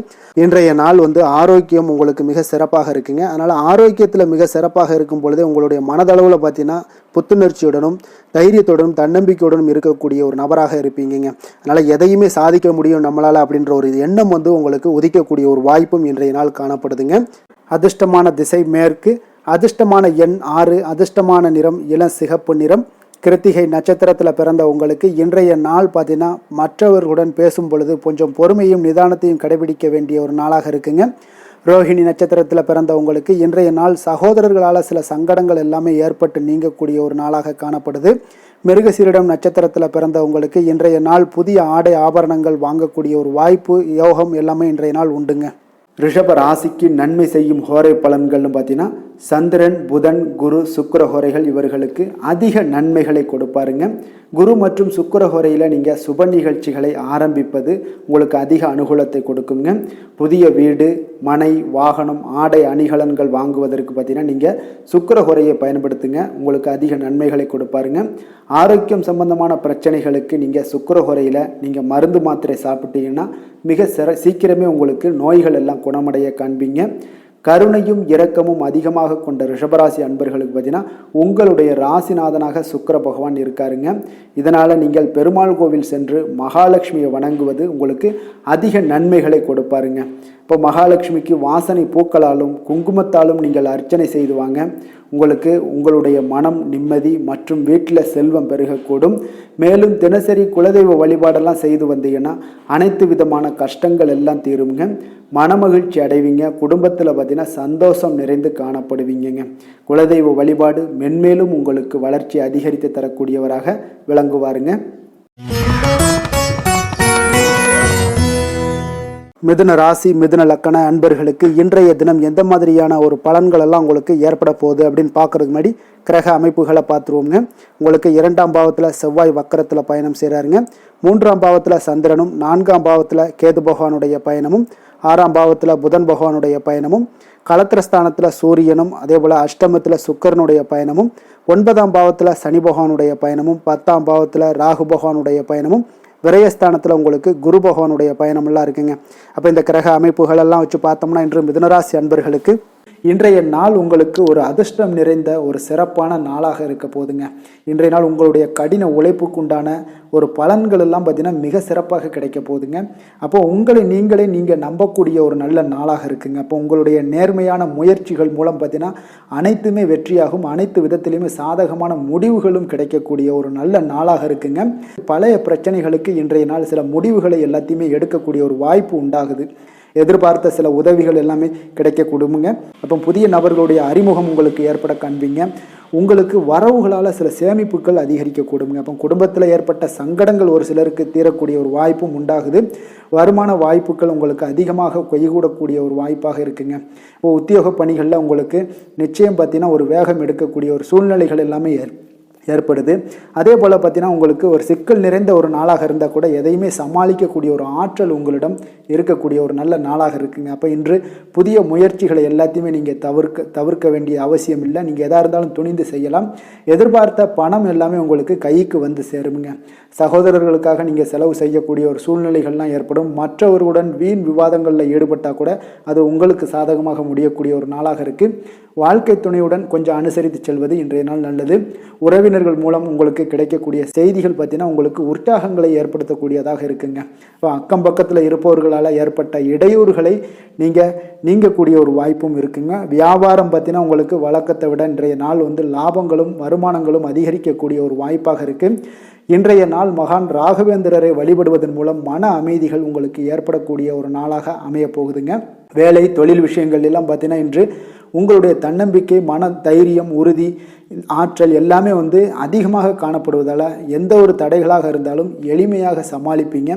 இன்றைய நாள் ஆரோக்கியம் உங்களுக்கு மிக சிறப்பாக இருக்குங்க. அதனால் ஆரோக்கியத்தில் மிக சிறப்பாக இருக்கும் பொழுதே உங்களுடைய மனதளவில் பார்த்தீங்கன்னா புத்துணர்ச்சியுடனும் தைரியத்துடனும் தன்னம்பிக்கையுடனும் இருக்கக்கூடிய ஒரு நபராக இருப்பீங்க. அதனால் எதையுமே சாதிக்க முடியும் நம்மளால் அப்படின்ற ஒரு எண்ணம் உங்களுக்கு உதிக்கக்கூடிய ஒரு வாய்ப்பும் இன்றைய நாள் காணப்படுதுங்க. அதிர்ஷ்டமான திசை மேற்கு, அதிர்ஷ்டமான எண் 6, அதிர்ஷ்டமான நிறம் இளம் சிகப்பு நிறம். கிருத்திகை நட்சத்திரத்தில் பிறந்த உங்களுக்கு இன்றைய நாள் பார்த்தீங்கன்னா மற்றவர்களுடன் பேசும் பொழுது கொஞ்சம் பொறுமையும் நிதானத்தையும் கடைபிடிக்க வேண்டிய ஒரு நாளாக இருக்குங்க. ரோஹிணி நட்சத்திரத்தில் பிறந்த உங்களுக்கு இன்றைய நாள் சகோதரர்களால் சில சங்கடங்கள் எல்லாமே ஏற்பட்டு நீங்கக்கூடிய ஒரு நாளாக காணப்படுது. மிருகசீரிடம் நட்சத்திரத்தில் பிறந்த உங்களுக்கு இன்றைய நாள் புதிய ஆடை ஆபரணங்கள் வாங்கக்கூடிய ஒரு வாய்ப்பு யோகம் எல்லாமே இன்றைய நாள் உண்டுங்க. ரிஷப ராசிக்கு நன்மை செய்யும் ஹோரை பலன்கள்னு பார்த்தீங்கன்னா சந்திரன், புதன், குரு, சுக்கிர ஹோரைகள் இவர்களுக்கு அதிக நன்மைகளை கொடுப்பாருங்க. குரு மற்றும் சுக்கிர ஹோரையில் நீங்கள் சுப நிகழ்ச்சிகளை ஆரம்பிப்பது உங்களுக்கு அதிக அனுகூலத்தை கொடுக்குங்க. புதிய வீடு, மனை, வாகனம், ஆடை அணிகலன்கள் வாங்குவதற்கு பார்த்தீங்கன்னா நீங்கள் சுக்கிர ஹோரையை பயன்படுத்துங்க. உங்களுக்கு அதிக நன்மைகளை கொடுப்பாருங்க. ஆரோக்கியம் சம்பந்தமான பிரச்சனைகளுக்கு நீங்கள் சுக்கிர ஹோரையில் நீங்கள் மருந்து மாத்திரை சாப்பிட்டீங்கன்னா மிக சீக்கிரமே உங்களுக்கு நோய்கள் எல்லாம் குணமடைய காண்பீங்க. கருணையும் இரக்கமும் அதிகமாக கொண்ட ரிஷபராசி அன்பர்களுக்கு பார்த்தீங்கன்னா உங்களுடைய ராசிநாதனாக சுக்கிர பகவான் இருக்காருங்க. இதனால் நீங்கள் பெருமாள் கோவில் சென்று மகாலட்சுமியை வணங்குவது உங்களுக்கு அதிக நன்மைகளை கொடுப்பாருங்க. இப்போ மகாலட்சுமிக்கு வாசனை பூக்களாலும் குங்குமத்தாலும் நீங்கள் அர்ச்சனை செய்துவாங்க. உங்களுக்கு உங்களுடைய மனம் நிம்மதி மற்றும் வீட்டில் செல்வம் பெருகக்கூடும். மேலும் தினசரி குலதெய்வ வழிபாடெல்லாம் செய்து வந்தீங்கன்னா அனைத்து விதமான கஷ்டங்கள் எல்லாம் தீருங்க. மனமகிழ்ச்சி அடைவீங்க. குடும்பத்தில் பார்த்தீங்கன்னா சந்தோஷம் நிறைந்து காணப்படுவீங்க. குலதெய்வ வழிபாடு மென்மேலும் உங்களுக்கு வளர்ச்சி அதிகரித்து தரக்கூடியவராக விளங்குவாருங்க. மிதுன ராசி மிதுன லக்கண அன்பர்களுக்கு இன்றைய தினம் எந்த மாதிரியான ஒரு பலன்கள் எல்லாம் உங்களுக்கு ஏற்பட போகுது அப்படின்னு பார்க்கறதுக்கு முன்னாடி கிரக அமைப்புகளை பார்த்துருவோங்க. உங்களுக்கு 2ஆம் பாவத்தில் செவ்வாய் வக்கரத்தில் பயணம் செய்கிறாருங்க. 3ஆம் பாவத்தில் சந்திரனும், 4ஆம் பாவத்தில் கேது பகவானுடைய பயணமும், 6ஆம் பாவத்தில் புதன் பகவானுடைய பயணமும், களத்திரஸ்தானத்தில் சூரியனும், அதே போல் அஷ்டமத்தில் சுக்கரனுடைய பயணமும், 9ஆம் பாவத்தில் சனி பகவானுடைய பயணமும், 10ஆம் பாவத்தில் ராகு பகவானுடைய பயணமும், விரயஸ்தானத்தில் உங்களுக்கு குரு பகவானுடைய பயணமெல்லாம் இருக்குங்க. அப்போ இந்த கிரக அமைப்புகளெல்லாம் வச்சு பார்த்தோம்னா இன்று மிதுனராசி அன்பர்களுக்கு இன்றைய நாள் உங்களுக்கு ஒரு அதிர்ஷ்டம் நிறைந்த ஒரு சிறப்பான நாளாக இருக்க போதுங்க. இன்றைய நாள் உங்களுடைய கடின உழைப்புக்கு உண்டான ஒரு பலன்கள் எல்லாம் பார்த்தீங்கன்னா மிக சிறப்பாக கிடைக்க போகுதுங்க. அப்போ உங்களை நீங்கள் நம்பக்கூடிய ஒரு நல்ல நாளாக இருக்குங்க. அப்போ உங்களுடைய நேர்மையான முயற்சிகள் மூலம் பார்த்தீங்கன்னா அனைத்துமே வெற்றியாகும், அனைத்து விதத்திலையுமே சாதகமான முடிவுகளும் கிடைக்கக்கூடிய ஒரு நல்ல நாளாக இருக்குங்க. பழைய பிரச்சனைகளுக்கு இன்றைய நாள் சில முடிவுகளை எல்லாத்தையுமே எடுக்கக்கூடிய ஒரு வாய்ப்பு உண்டாகுது. எதிர்பார்த்த சில உதவிகள் எல்லாமே கிடைக்கக்கூடுமுங்க. அப்போ புதிய நபர்களுடைய அறிமுகம் உங்களுக்கு ஏற்பட காண்பீங்க. உங்களுக்கு வரவுகளால் சில சேமிப்புகள் அதிகரிக்கக்கூடுங்க. அப்போ குடும்பத்தில் ஏற்பட்ட சங்கடங்கள் ஒரு சிலருக்கு தீரக்கூடிய ஒரு வாய்ப்பும் உண்டாகுது. வருமான வாய்ப்புகள் உங்களுக்கு அதிகமாக கைகூடக்கூடிய ஒரு வாய்ப்பாக இருக்குங்க. இப்போ உத்தியோக பணிகளில் உங்களுக்கு நிச்சயம் பார்த்தீங்கன்னா ஒரு வேகம் எடுக்கக்கூடிய ஒரு சூழ்நிலைகள் எல்லாமே ஏற்படுது. அதே போல் பார்த்தீங்கன்னா உங்களுக்கு ஒரு சிக்கல் நிறைந்த ஒரு நாளாக இருந்தால் கூட எதையுமே சமாளிக்கக்கூடிய ஒரு ஆற்றல் உங்களிடம் இருக்கக்கூடிய ஒரு நல்ல நாளாக இருக்குங்க. அப்போ இன்று புதிய முயற்சிகளை எல்லாத்தையுமே நீங்கள் தவிர்க்க வேண்டிய அவசியம் இல்லை. நீங்கள் எதாக இருந்தாலும் துணிந்து செய்யலாம். எதிர்பார்த்த பணம் எல்லாமே உங்களுக்கு கைக்கு வந்து சேருங்க. சகோதரர்களுக்காக நீங்கள் செலவு செய்யக்கூடிய ஒரு சூழ்நிலைகள்லாம் ஏற்படும். மற்றவர்களுடன் வீண் விவாதங்களில் ஈடுபட்டால் கூட அது உங்களுக்கு சாதகமாக முடியக்கூடிய ஒரு நாளாக இருக்குது. வாழ்க்கை துணையுடன் கொஞ்சம் அனுசரித்து செல்வது இன்றைய நாள் நல்லது. உறவினர்கள் மூலம் உங்களுக்கு கிடைக்கக்கூடிய செய்திகள் பார்த்தீங்கன்னா உங்களுக்கு உற்சாகங்களை ஏற்படுத்தக்கூடியதாக இருக்குங்க. இப்போ அக்கம் பக்கத்தில் இருப்பவர்களால் ஏற்பட்ட இடையூறுகளை நீங்கக்கூடிய ஒரு வாய்ப்பும் இருக்குங்க. வியாபாரம் பார்த்தீங்கன்னா உங்களுக்கு வழக்கத்தை விட இன்றைய நாள் லாபங்களும் வருமானங்களும் அதிகரிக்கக்கூடிய ஒரு வாய்ப்பாக இருக்குது. இன்றைய நாள் மகான் ராகவேந்திரரை வழிபடுவதன் மூலம் மன அமைதிகள் உங்களுக்கு ஏற்படக்கூடிய ஒரு நாளாக அமைய போகுதுங்க. வேலை தொழில் விஷயங்கள் எல்லாம் பார்த்தீங்கன்னா இன்று உங்களுடைய தன்னம்பிக்கை, மன தைரியம், உறுதி, ஆற்றல் எல்லாமே அதிகமாக காணப்படுவதால் எந்த ஒரு தடைகளாக இருந்தாலும் எளிமையாக சமாளிப்பீங்க.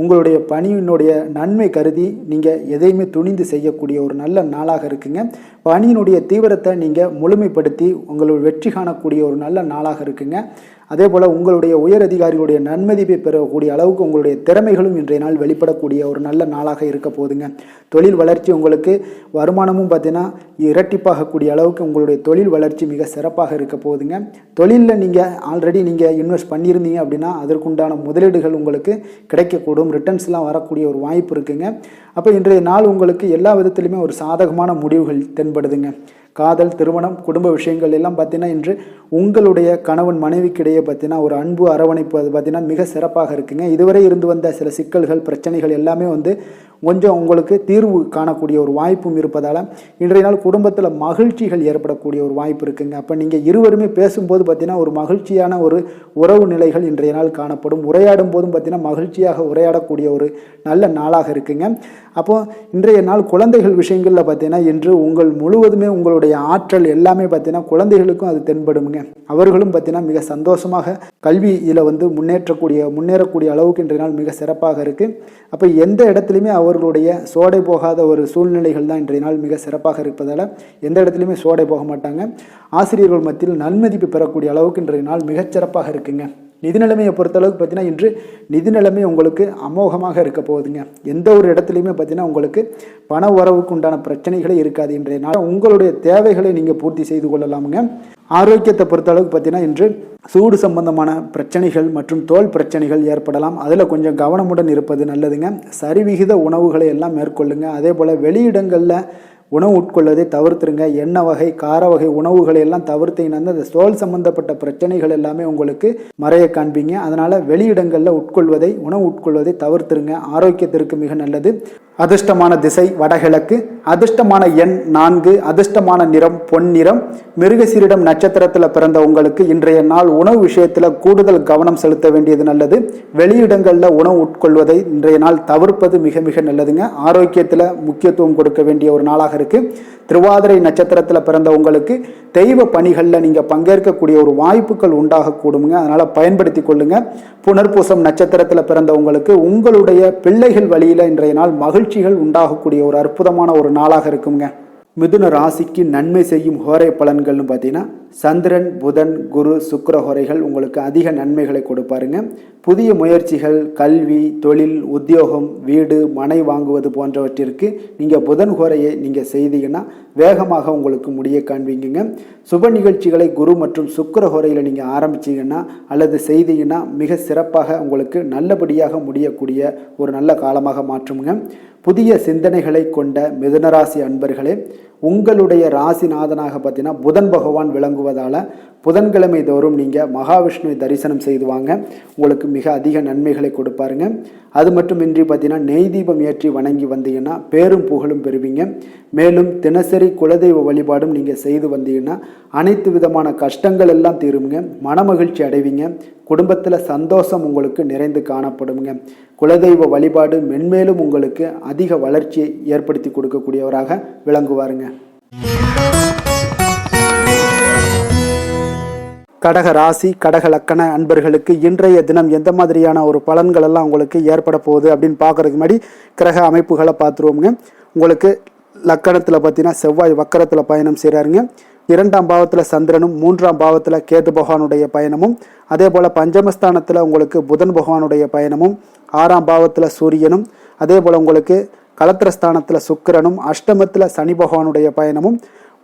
உங்களுடைய பணியினுடைய நன்மை கருதி நீங்கள் எதையுமே துணிந்து செய்யக்கூடிய ஒரு நல்ல நாளாக இருக்குங்க. பணியினுடைய தீவிரத்தை நீங்கள் முழுமைப்படுத்தி உங்களுடைய வெற்றி காணக்கூடிய ஒரு நல்ல நாளாக இருக்குங்க. அதே போல் உங்களுடைய உயர் அதிகாரிகளுடைய நன்மதிப்பை பெறக்கூடிய அளவுக்கு உங்களுடைய திறமைகளும் இன்றைய நாள் வெளிப்படக்கூடிய ஒரு நல்ல நாளாக இருக்க போதுங்க. தொழில் வளர்ச்சி உங்களுக்கு வருமானமும் பார்த்தீங்கன்னா இரட்டிப்பாகக்கூடிய அளவுக்கு உங்களுடைய தொழில் வளர்ச்சி மிக சிறப்பாக இருக்க போகுதுங்க. தொழிலில் நீங்கள் ஆல்ரெடி இன்வெஸ்ட் பண்ணியிருந்தீங்க அப்படின்னா அதற்குண்டான முதலீடுகள் உங்களுக்கு கிடைக்கக்கூடும். ரிட்டர்ன்ஸ்லாம் வரக்கூடிய ஒரு வாய்ப்பு இருக்குங்க. அப்போ இன்றைய நாள் உங்களுக்கு எல்லா விதத்திலுமே ஒரு சாதகமான முடிவுகள் தென்படுதுங்க. காதல், திருமணம், குடும்ப விஷயங்கள் எல்லாம் பார்த்தீங்கன்னா இன்று உங்களுடைய கணவன் மனைவிக்கிடையே பார்த்தீங்கன்னா ஒரு அன்பு அரவணைப்பு அது பார்த்தீங்கன்னா மிக சிறப்பாக இருக்குங்க. இதுவரை இருந்து வந்த சில சிக்கல்கள் பிரச்சனைகள் எல்லாமே கொஞ்சம் உங்களுக்கு தீர்வு காணக்கூடிய ஒரு வாய்ப்பும் இருப்பதால் இன்றைய நாள் குடும்பத்தில் மகிழ்ச்சிகள் ஏற்படக்கூடிய ஒரு வாய்ப்பு இருக்குங்க. அப்போ நீங்கள் இருவருமே பேசும்போது பார்த்தீங்கன்னா ஒரு மகிழ்ச்சியான ஒரு உறவு நிலைகள் இன்றைய நாள் காணப்படும். உரையாடும் போதும் பார்த்தீங்கன்னா மகிழ்ச்சியாக உரையாடக்கூடிய ஒரு நல்ல நாளாக இருக்குங்க. அப்போ இன்றைய நாள் குழந்தைகள் விஷயங்களில் பார்த்தீங்கன்னா இன்று முழுவதுமே உங்களுடைய ஆற்றல் எல்லாமே பார்த்தீங்கன்னா குழந்தைகளுக்கும் அது தென்படுங்க. அவர்களும் பார்த்தீங்கன்னா மிக சந்தோஷமாக கல்வியில் முன்னேறக்கூடிய அளவுக்கு இன்றைய நாள் மிக சிறப்பாக இருக்குது. அப்போ எந்த இடத்துலையுமே அவர்களுடைய சோடை போகாத ஒரு சூழ்நிலைகள் தான் இன்றைய நாள் மிக சிறப்பாக இருப்பதால் எந்த இடத்துலையுமே சோடை போக மாட்டாங்க. ஆசிரியர்கள் மத்தியில் நன்மதிப்பு பெறக்கூடிய அளவுக்கு இன்றைய நாள் மிகச்சிறப்பாக இருக்குங்க. நிதி நிலைமையை பொறுத்தளவுக்கு பார்த்தீங்கன்னா இன்று நிதி நிலைமை உங்களுக்கு அமோகமாக இருக்க போகுதுங்க. எந்த ஒரு இடத்துலையுமே பார்த்தீங்கன்னா உங்களுக்கு பண வரவுக்கு உண்டான பிரச்சனைகளே இருக்காது. இன்றைய நாள் உங்களுடைய தேவைகளை நீங்கள் பூர்த்தி செய்து கொள்ளலாமுங்க. ஆரோக்கியத்தை பொறுத்தளவுக்கு பார்த்தீங்கன்னா இன்று சூடு சம்பந்தமான பிரச்சனைகள் மற்றும் தோல் பிரச்சனைகள் ஏற்படலாம். அதில் கொஞ்சம் கவனமுடன் இருப்பது நல்லதுங்க. சரிவிகித உணவுகளை எல்லாம் மேற்கொள்ளுங்க. அதே போல் வெளியிடங்களில் உணவு உட்கொள்வதை தவிர்த்துருங்க. எண்ணெய் வகை, கார வகை உணவுகளை எல்லாம் தவிர்த்தீங்கன்னா அந்த தோல் சம்பந்தப்பட்ட பிரச்சனைகள் எல்லாமே உங்களுக்கு மறைய காண்பீங்க. அதனால் வெளியிடங்களில் உணவு உட்கொள்வதை தவிர்த்துருங்க. ஆரோக்கியத்திற்கு மிக நல்லது. அதிர்ஷ்டமான திசை வடகிழக்கு, அதிர்ஷ்டமான எண் 4, அதிர்ஷ்டமான நிறம் பொன்னிறம். மிருகசீரிடம் நட்சத்திரத்தில் பிறந்த உங்களுக்கு இன்றைய நாள் உணவு விஷயத்தில் கூடுதல் கவனம் செலுத்த வேண்டியது நல்லது. வெளியிடங்களில் உணவு உட்கொள்வதை இன்றைய நாள் தவிர்ப்பது மிக மிக நல்லதுங்க. ஆரோக்கியத்தில் முக்கியத்துவம் கொடுக்க வேண்டிய ஒரு நாளாக இருக்கு. திருவாதிரை நட்சத்திரத்தில் பிறந்த உங்களுக்கு தெய்வ பணிகளில் நீங்கள் பங்கேற்கக்கூடிய ஒரு வாய்ப்புகள் உண்டாகக்கூடுங்க. அதனால் பயன்படுத்தி கொள்ளுங்க. புனர்பூசம் நட்சத்திரத்தில் பிறந்த உங்களுக்கு உங்களுடைய பிள்ளைகள் வழியில் இன்றைய நாள் மகிழ்ச்சிகள் உண்டாகக்கூடிய ஒரு அற்புதமான ஒரு நாளாக இருக்குங்க. மிதுன ராசிக்கு நன்மை செய்யும் ஹோரை பலன்கள்னு பார்த்தீங்கன்னா சந்திரன், புதன், குரு, சுக்கிர ஹோரைகள் உங்களுக்கு அதிக நன்மைகளை கொடுப்பாருங்க. புதிய முயற்சிகள், கல்வி, தொழில், உத்தியோகம், வீடு, மனை வாங்குவது போன்றவற்றிற்கு நீங்கள் புதன் ஹோரையை நீங்கள் செய்தீங்கன்னா வேகமாக உங்களுக்கு முடிய காண்பீங்க. சுப நிகழ்ச்சிகளை குரு மற்றும் சுக்கிர ஹோரையில் நீங்கள் ஆரம்பிச்சிங்கன்னா அல்லது செய்தீங்கன்னா மிக சிறப்பாக உங்களுக்கு நல்லபடியாக முடியக்கூடிய ஒரு நல்ல காலமாக மாற்றுங்க. புதிய சிந்தனைகளை கொண்ட மிதுனராசி அன்பர்களே, உங்களுடைய ராசிநாதனாக பார்த்தீங்கன்னா புதன் பகவான் விளங்குவதால் புதன்கிழமை தோறும் நீங்கள் மகாவிஷ்ணுவை தரிசனம் செய்து வாங்க. உங்களுக்கு மிக அதிக நன்மைகளை கொடுப்பாருங்க. அது மட்டுமின்றி பார்த்தீங்கன்னா நெய் தீபம் ஏற்றி வணங்கி வந்தீங்கன்னா பேரும் புகழும் பெறுவீங்க. மேலும் தினசரி குலதெய்வ வழிபாடும் நீங்கள் செய்து வந்தீங்கன்னா அனைத்து விதமான கஷ்டங்கள் எல்லாம் தீருங்க. மனமகிழ்ச்சி அடைவீங்க. குடும்பத்தில் சந்தோஷம் உங்களுக்கு நிறைந்து காணப்படுங்க. குலதெய்வ வழிபாடு மென்மேலும் உங்களுக்கு அதிக வளர்ச்சியை ஏற்படுத்தி கொடுக்கக்கூடியவராக விளங்குவாருங்க. கடக ராசி, கடக லக்கண அன்பர்களுக்கு இன்றைய தினம் எந்த மாதிரியான ஒரு பலன்கள் எல்லாம் உங்களுக்கு ஏற்பட போகுது அப்படின்னு பார்க்கறதுக்கு முன்னாடி கிரக அமைப்புகளை பார்த்துருவோங்க. உங்களுக்கு லக்கணத்தில் பார்த்தீங்கன்னா செவ்வாய் வக்கரத்தில் பயணம் செய்கிறாருங்க. 2ஆம் பாவத்தில் சந்திரனும் 3ஆம் பாவத்தில் கேது பகவானுடைய பயணமும், அதே போல் பஞ்சமஸ்தானத்தில் உங்களுக்கு புதன் பகவானுடைய பயணமும், 6ஆம் பாவத்தில் சூரியனும், அதே போல் உங்களுக்கு கலத்திரஸ்தானத்தில் சுக்கிரனும், அஷ்டமத்தில் சனி பகவானுடைய பயணமும்,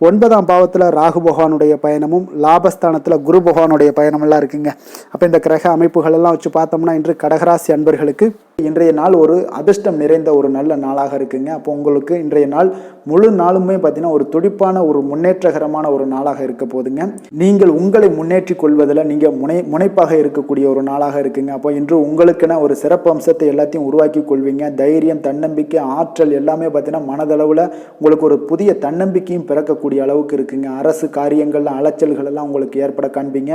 9ஆம் பாவத்தில் ராகு பகவானுடைய பயணமும், லாபஸ்தானத்தில் குரு பகவானுடைய பயணமெல்லாம் இருக்குங்க. அப்போ இந்த கிரக அமைப்புகள் எல்லாம் வச்சு பார்த்தோம்னா இன்று கடகராசி அன்பர்களுக்கு இன்றைய நாள் ஒரு அதிர்ஷ்டம் நிறைந்த ஒரு நல்ல நாளாக இருக்குங்க. அப்போ உங்களுக்கு இன்றைய நாள் முழு நாளுமே பார்த்தீங்கன்னா ஒரு துடிப்பான ஒரு முன்னேற்றகரமான ஒரு நாளாக இருக்க போதுங்க. நீங்கள் உங்களை முன்னேற்றி கொள்வதில் நீங்கள் முனைப்பாக இருக்கக்கூடிய ஒரு நாளாக இருக்குங்க. அப்போ இன்று உங்களுக்குன்னு ஒரு சிறப்பு அம்சத்தை எல்லாத்தையும் உருவாக்கி கொள்வீங்க. தைரியம், தன்னம்பிக்கை, ஆற்றல் எல்லாமே பார்த்தீங்கன்னா மனதளவில் உங்களுக்கு ஒரு புதிய தன்னம்பிக்கையும் பிறக்கக்கூடிய அளவுக்கு இருக்குங்க. அரசு காரியங்கள்ல அலைச்சல்கள் எல்லாம் உங்களுக்கு ஏற்பட காண்பீங்க.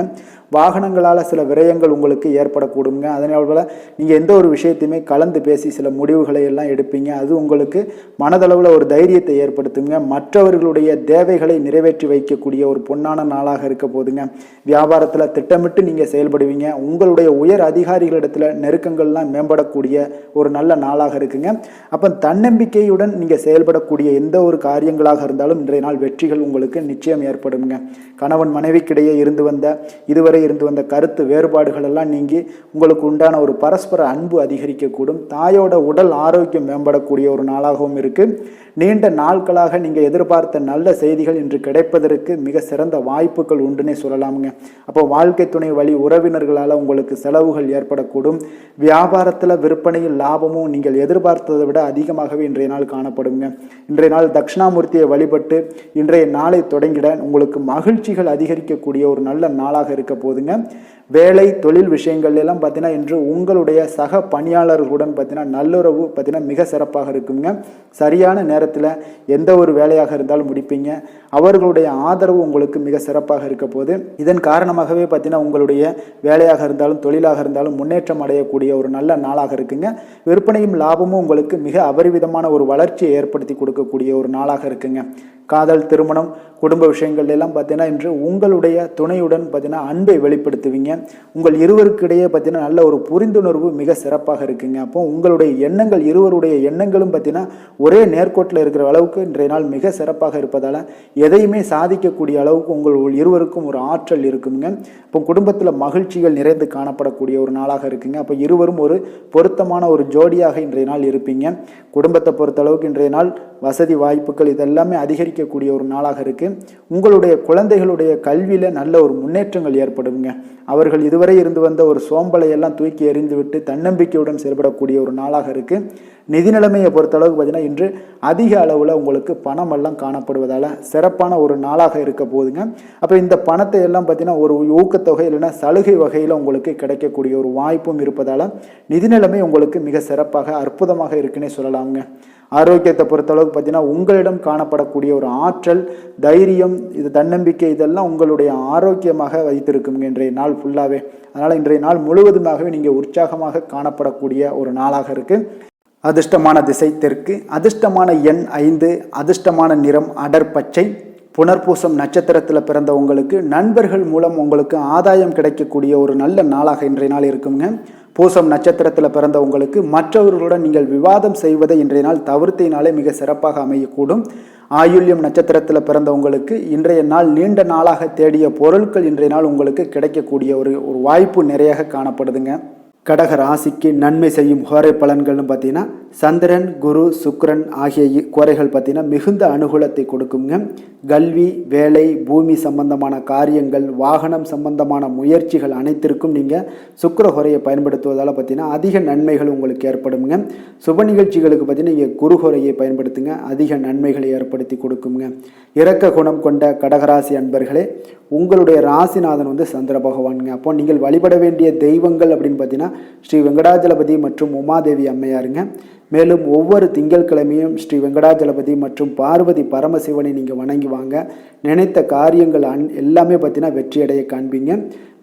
வாகனங்களால் சில விரயங்கள் உங்களுக்கு ஏற்படக்கூடுங்க. அதனால நீங்கள் எந்த ஒரு விஷயத்தையுமே கலந்து பேசி சில முடிவுகளை எல்லாம் எடுப்பீங்க. அது உங்களுக்கு மனதளவில் ஒரு தைரியத்தை ஏற்படுத்துங்க. மற்றவர்களுடைய தேவைகளை நிறைவேற்றி வைக்கக்கூடிய ஒரு பொன்னான நாளாக இருக்க போதுங்க. வியாபாரத்தில் திட்டமிட்டு நீங்கள் செயல்படுவீங்க. உங்களுடைய உயர் அதிகாரிகளிடத்தில் நெருக்கங்கள்லாம் மேம்படக்கூடிய ஒரு நல்ல நாளாக இருக்குங்க. அப்போ தன்னம்பிக்கையுடன் நீங்கள் செயல்படக்கூடிய எந்த ஒரு காரியங்களாக இருந்தாலும் இன்றைய நாள் வெற்றிகள் உங்களுக்கு நிச்சயம் ஏற்படுங்க. கணவன் மனைவிக்கிடையே இதுவரை இருந்து வந்த கருத்து வேறுபாடுகள் எல்லாம் நீங்கி உங்களுக்கு உண்டான ஒரு பரஸ்பர அன்பு அதிகரிக்கக்கூடும். தாயோட உடல் ஆரோக்கியம் மேம்படக்கூடிய ஒரு நாளாகவும் இருக்கு. நீண்ட நாட்களாக நீங்கள் எதிர்பார்த்த நல்ல செய்திகள் இன்று கிடைப்பதற்கு மிக சிறந்த வாய்ப்புகள் உண்டுன்னே சொல்லலாமுங்க. அப்போ வாழ்க்கை துணை வழி உறவினர்களால் உங்களுக்கு செலவுகள் ஏற்படக்கூடும். வியாபாரத்தில் விற்பனையில் லாபமும் நீங்கள் எதிர்பார்த்ததை விட அதிகமாகவே இன்றைய நாள் காணப்படுங்க. இன்றைய நாள் தட்சிணாமூர்த்தியை வழிபட்டு இன்றைய நாளை தொடங்கிட உங்களுக்கு மகிழ்ச்சிகள் அதிகரிக்கக்கூடிய ஒரு நல்ல நாளாக இருக்க போதுங்க. வேலை தொழில் விஷயங்கள் எல்லாம் பார்த்தீங்கன்னா இன்று உங்களுடைய சக பணியாளர்களுடன் பார்த்தீங்கன்னா நல்லுறவு பார்த்தீங்கன்னா மிக சிறப்பாக இருக்குங்க. சரியான நேரத்தில் எந்த ஒரு வேலையாக இருந்தாலும் முடிப்பீங்க. அவர்களுடைய ஆதரவு உங்களுக்கு மிக சிறப்பாக இருக்க போது இதன் காரணமாகவே பார்த்தீங்கன்னா உங்களுடைய வேலையாக இருந்தாலும் தொழிலாக இருந்தாலும் முன்னேற்றம் அடையக்கூடிய ஒரு நல்ல நாளாக இருக்குங்க. விற்பனையும் லாபமும் உங்களுக்கு மிக அபரிவிதமான ஒரு வளர்ச்சியை ஏற்படுத்தி கொடுக்கக்கூடிய ஒரு நாளாக இருக்குங்க. காதல், திருமணம், குடும்ப விஷயங்கள் எல்லாம் பார்த்தீங்கன்னா இன்று உங்களுடைய துணையுடன் பார்த்தீங்கன்னா அன்பை வெளிப்படுத்துவீங்க. உங்கள் இருவருக்கிடையே பார்த்தீங்கன்னா நல்ல ஒரு புரிந்துணர்வு மிக சிறப்பாக இருக்குங்க. அப்போ உங்களுடைய எண்ணங்கள், இருவருடைய எண்ணங்களும் பார்த்தீங்கன்னா ஒரே நேர்கோட்டில் இருக்கிற அளவுக்கு இன்றைய நாள் மிக சிறப்பாக இருப்பதால் எதையுமே சாதிக்கக்கூடிய அளவுக்கு உங்கள் இருவருக்கும் ஒரு ஆற்றல் இருக்குங்க. இப்போ குடும்பத்தில் மகிழ்ச்சிகள் நிறைந்து காணப்படக்கூடிய ஒரு நாளாக இருக்குங்க. அப்போ இருவரும் ஒரு பொருத்தமான ஒரு ஜோடியாக இன்றைய நாள் இருப்பீங்க. குடும்பத்தை பொறுத்த அளவுக்கு இன்றைய நாள் வசதி வாய்ப்புகள் இதெல்லாமே அதிகரிக்கக்கூடிய ஒரு நாளாக இருக்கு. உங்களுடைய குழந்தைகளுடைய கல்வியில நல்ல ஒரு முன்னேற்றங்கள் ஏற்படுங்க. அவர்கள் இதுவரை இருந்து வந்த ஒரு சோம்பலை எல்லாம் தூக்கி எறிந்துவிட்டு தன்னம்பிக்கையுடன் செயல்படக்கூடிய ஒரு நாளாக இருக்கு. நிதி நிலைமையை பொறுத்தளவுக்கு பார்த்தீங்கன்னா இன்று அதிக அளவில் உங்களுக்கு பணம் எல்லாம் காணப்படுவதால் சிறப்பான ஒரு நாளாக இருக்க போதுங்க. அப்போ இந்த பணத்தை எல்லாம் பார்த்தீங்கன்னா ஒரு ஊக்கத்தொகை இல்லைன்னா சலுகை வகையில் உங்களுக்கு கிடைக்கக்கூடிய ஒரு வாய்ப்பும் இருப்பதால் நிதி நிலைமை உங்களுக்கு மிக சிறப்பாக அற்புதமாக இருக்குன்னே சொல்லலாமுங்க. ஆரோக்கியத்தை பொறுத்தளவுக்கு பார்த்தீங்கன்னா உங்களிடம் காணப்படக்கூடிய ஒரு ஆற்றல், தைரியம், இது தன்னம்பிக்கை இதெல்லாம் உங்களுடைய ஆரோக்கியமாக வைத்திருக்குங்க இன்றைய நாள் ஃபுல்லாகவே. அதனால் இன்றைய நாள் முழுவதுமாகவே நீங்கள் உற்சாகமாக காணப்படக்கூடிய ஒரு நாளாக இருக்குது. அதிர்ஷ்டமான திசை தெற்கு, அதிர்ஷ்டமான எண் 5, அதிர்ஷ்டமான நிறம் அடர் பச்சை. புனர்பூசம் நட்சத்திரத்தில் பிறந்த உங்களுக்கு நண்பர்கள் மூலம் உங்களுக்கு ஆதாயம் கிடைக்கக்கூடிய ஒரு நல்ல நாளாக இன்றைய நாள் இருக்குங்க. பூசம் நட்சத்திரத்தில் பிறந்த உங்களுக்கு மற்றவர்களுடன் நீங்கள் விவாதம் செய்வதை இன்றைய நாள் தவிர்த்தினாலே மிக சிறப்பாக அமையக்கூடும். ஆயுள்யம் நட்சத்திரத்தில் பிறந்த உங்களுக்கு இன்றைய நாள் நீண்ட நாளாக தேடிய பொருட்கள் இன்றைய நாள் உங்களுக்கு கிடைக்கக்கூடிய ஒரு வாய்ப்பு நிறைய காணப்படுதுங்க. கடக ராசிக்கு நன்மை செய்யும் கோரை பலன்கள்னு பார்த்தீங்கன்னா சந்திரன், குரு, சுக்கிரன் ஆகிய கோரைகள் பார்த்தீங்கன்னா மிகுந்த அனுகூலத்தை கொடுக்குங்க. கல்வி, வேலை, பூமி சம்பந்தமான காரியங்கள், வாகனம் சம்பந்தமான முயற்சிகள் அனைத்திற்கும் நீங்கள் சுக்கிர கோரையை பயன்படுத்துவதால் பார்த்தீங்கன்னா அதிக நன்மைகள் உங்களுக்கு ஏற்படுங்க. சுப நிகழ்ச்சிகளுக்கு பார்த்தீங்கன்னா நீங்கள் குரு கோரையை பயன்படுத்துங்க, அதிக நன்மைகளை ஏற்படுத்தி கொடுக்குங்க. இரக்க குணம் கொண்ட கடகராசி அன்பர்களே, உங்களுடைய ராசிநாதன் சந்திர பகவானுங்க. அப்போ நீங்கள் வழிபட வேண்டிய தெய்வங்கள் அப்படின்னு பார்த்தீங்கன்னா ஸ்ரீ வெங்கடாஜலபதி மற்றும் உமாதேவி அம்மையாருங்க. மேலும் ஒவ்வொரு திங்கட்கிழமையும் ஸ்ரீ வெங்கடாஜலபதி மற்றும் பார்வதி பரமசிவனை நீங்கள் வணங்கி வாங்க. நினைத்த காரியங்கள் எல்லாமே பார்த்தீங்கன்னா வெற்றியடைய காண்பீங்க.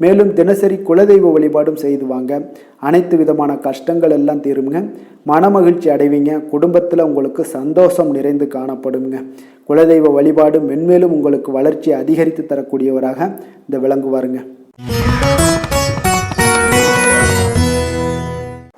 மேலும் தினசரி குலதெய்வ வழிபாடும் செய்து வாங்க. அனைத்து விதமான கஷ்டங்கள் எல்லாம் தீருங்க. மனமகிழ்ச்சி அடைவீங்க. குடும்பத்தில் உங்களுக்கு சந்தோஷம் நிறைந்து காணப்படுங்க. குலதெய்வ வழிபாடு மென்மேலும் உங்களுக்கு வளர்ச்சியை அதிகரித்து தரக்கூடியவராக இந்த விளங்குவாருங்க.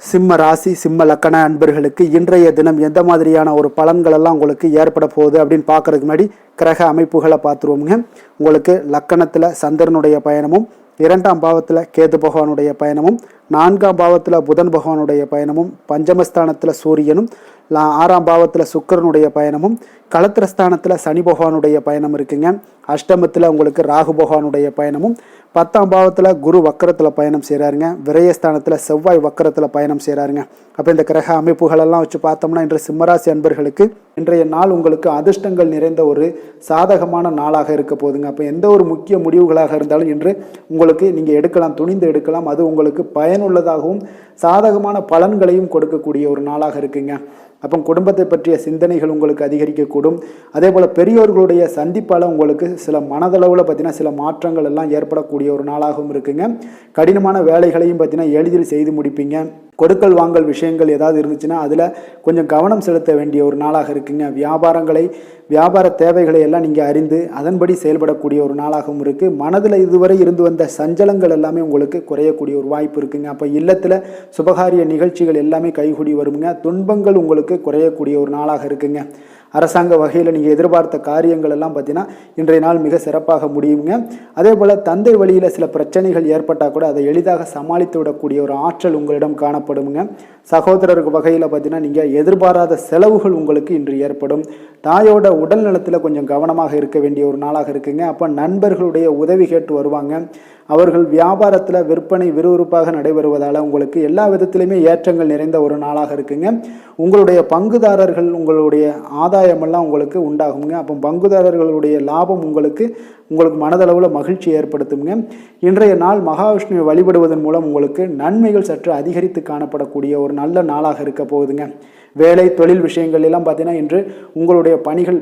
சிம்ம ராசி, சிம்ம லக்கண அன்பர்களுக்கு இன்றைய தினம் எந்த மாதிரியான ஒரு பலன்கள் எல்லாம் உங்களுக்கு ஏற்பட போகுது அப்படின்னு பார்க்கறதுக்கு முன்னாடி கிரக அமைப்புகளை பார்த்துருவோமுங்க. உங்களுக்கு லக்கணத்தில் சந்திரனுடைய பயணமும், 2ஆம் பாவத்தில் கேது பகவானுடைய பயணமும், 4ஆம் பாவத்தில் புதன் பகவானுடைய பயணமும், பஞ்சமஸ்தானத்தில் சூரியனும், 6ஆம் பாவத்தில் சுக்கிரனுடைய பயணமும், களத்திரஸ்தானத்தில் சனி பகவானுடைய பயணம் இருக்குங்க. அஷ்டமத்தில் உங்களுக்கு ராகு பகவானுடைய பயணமும், 10ஆம் பாவத்தில் குரு வக்கரத்தில் பயணம் செய்கிறாருங்க. விரயஸ்தானத்தில் செவ்வாய் வக்கரத்தில் பயணம் செய்கிறாருங்க. அப்போ இந்த கிரக அமைப்புகளெல்லாம் வச்சு பார்த்தோம்னா இன்று சிம்மராசி அன்பர்களுக்கு இன்றைய நாள் உங்களுக்கு அதிர்ஷ்டங்கள் நிறைந்த ஒரு சாதகமான நாளாக இருக்க போகுதுங்க. அப்போ எந்த ஒரு முக்கிய முடிவுகளாக இருந்தாலும் இன்று உங்களுக்கு நீங்கள் எடுக்கலாம், துணிந்து எடுக்கலாம். அது உங்களுக்கு பயனுள்ளதாகவும் சாதகமான பலன்களையும் கொடுக்கக்கூடிய ஒரு நாளாக இருக்குங்க. அப்போ குடும்பத்தை பற்றிய சிந்தனைகள் உங்களுக்கு அதிகரிக்கக்கூடும். அதே போல் பெரியோர்களுடைய சந்திப்பால் உங்களுக்கு சில மனதளவில் பார்த்தீங்கன்னா சில மாற்றங்கள் எல்லாம் ஏற்படக்கூடிய ஒரு நாளாகவும் இருக்குங்க. கடினமான வேலைகளையும் பார்த்தீங்கன்னா எளிதில் செய்து முடிப்பீங்க. கொடுக்கல் வாங்கல் விஷயங்கள் ஏதாவது இருந்துச்சுன்னா அதில் கொஞ்சம் கவனம் செலுத்த வேண்டிய ஒரு நாளாக இருக்குங்க. வியாபார தேவைகளை எல்லாம் நீங்கள் அறிந்து அதன்படி செயல்படக்கூடிய ஒரு நாளாகவும் இருக்குது. மனதில் இதுவரை இருந்து வந்த சஞ்சலங்கள் எல்லாமே உங்களுக்கு குறையக்கூடிய ஒரு வாய்ப்பு இருக்குங்க. அப்போ இல்லத்தில் சுபகாரிய நிகழ்ச்சிகள் எல்லாமே கைகூடி வருங்க. துன்பங்கள் உங்களுக்கு குறையக்கூடிய ஒரு நாளாக இருக்குங்க. அரசாங்க வகையில் நீங்கள் எதிர்பார்த்த காரியங்கள் எல்லாம் பார்த்தீங்கன்னா இன்றைய நாள் மிக சிறப்பாக முடியுங்க. அதே போல் தந்தை வழியில் சில பிரச்சனைகள் ஏற்பட்டால் கூட அதை எளிதாக சமாளித்து விடக்கூடிய ஒரு ஆற்றல் உங்களிடம் காணப்படுங்க. சகோதரருக்கு வகையில் பார்த்தீங்கன்னா நீங்கள் எதிர்பாராத செலவுகள் உங்களுக்கு இன்று ஏற்படும். தாயோட உடல் நலத்தில் கொஞ்சம் கவனமாக இருக்க வேண்டிய ஒரு நாளாக இருக்குங்க. அப்போ நண்பர்களுடைய உதவி கேட்டு வருவாங்க. அவர்கள் வியாபாரத்தில் விற்பனை விறுவிறுப்பாக நடைபெறுவதால் உங்களுக்கு எல்லா விதத்திலையுமே ஏற்றங்கள் நிறைந்த ஒரு நாளாக இருக்குங்க. உங்களுடைய பங்குதாரர்கள் உங்களுடைய ஆதாயமெல்லாம் உங்களுக்கு உண்டாகுங்க. அப்போ பங்குதாரர்களுடைய லாபம் உங்களுக்கு மனதளவில் மகிழ்ச்சி ஏற்படுத்துங்க. இன்றைய நாள் மகாவிஷ்ணுவை வழிபடுவதன் மூலம் உங்களுக்கு நன்மைகள் சற்று அதிகரித்து காணப்படக்கூடிய ஒரு நல்ல நாளாக இருக்க போகுதுங்க. வேலை தொழில் விஷயங்கள் எல்லாம் பார்த்தீங்கன்னா இன்று உங்களுடைய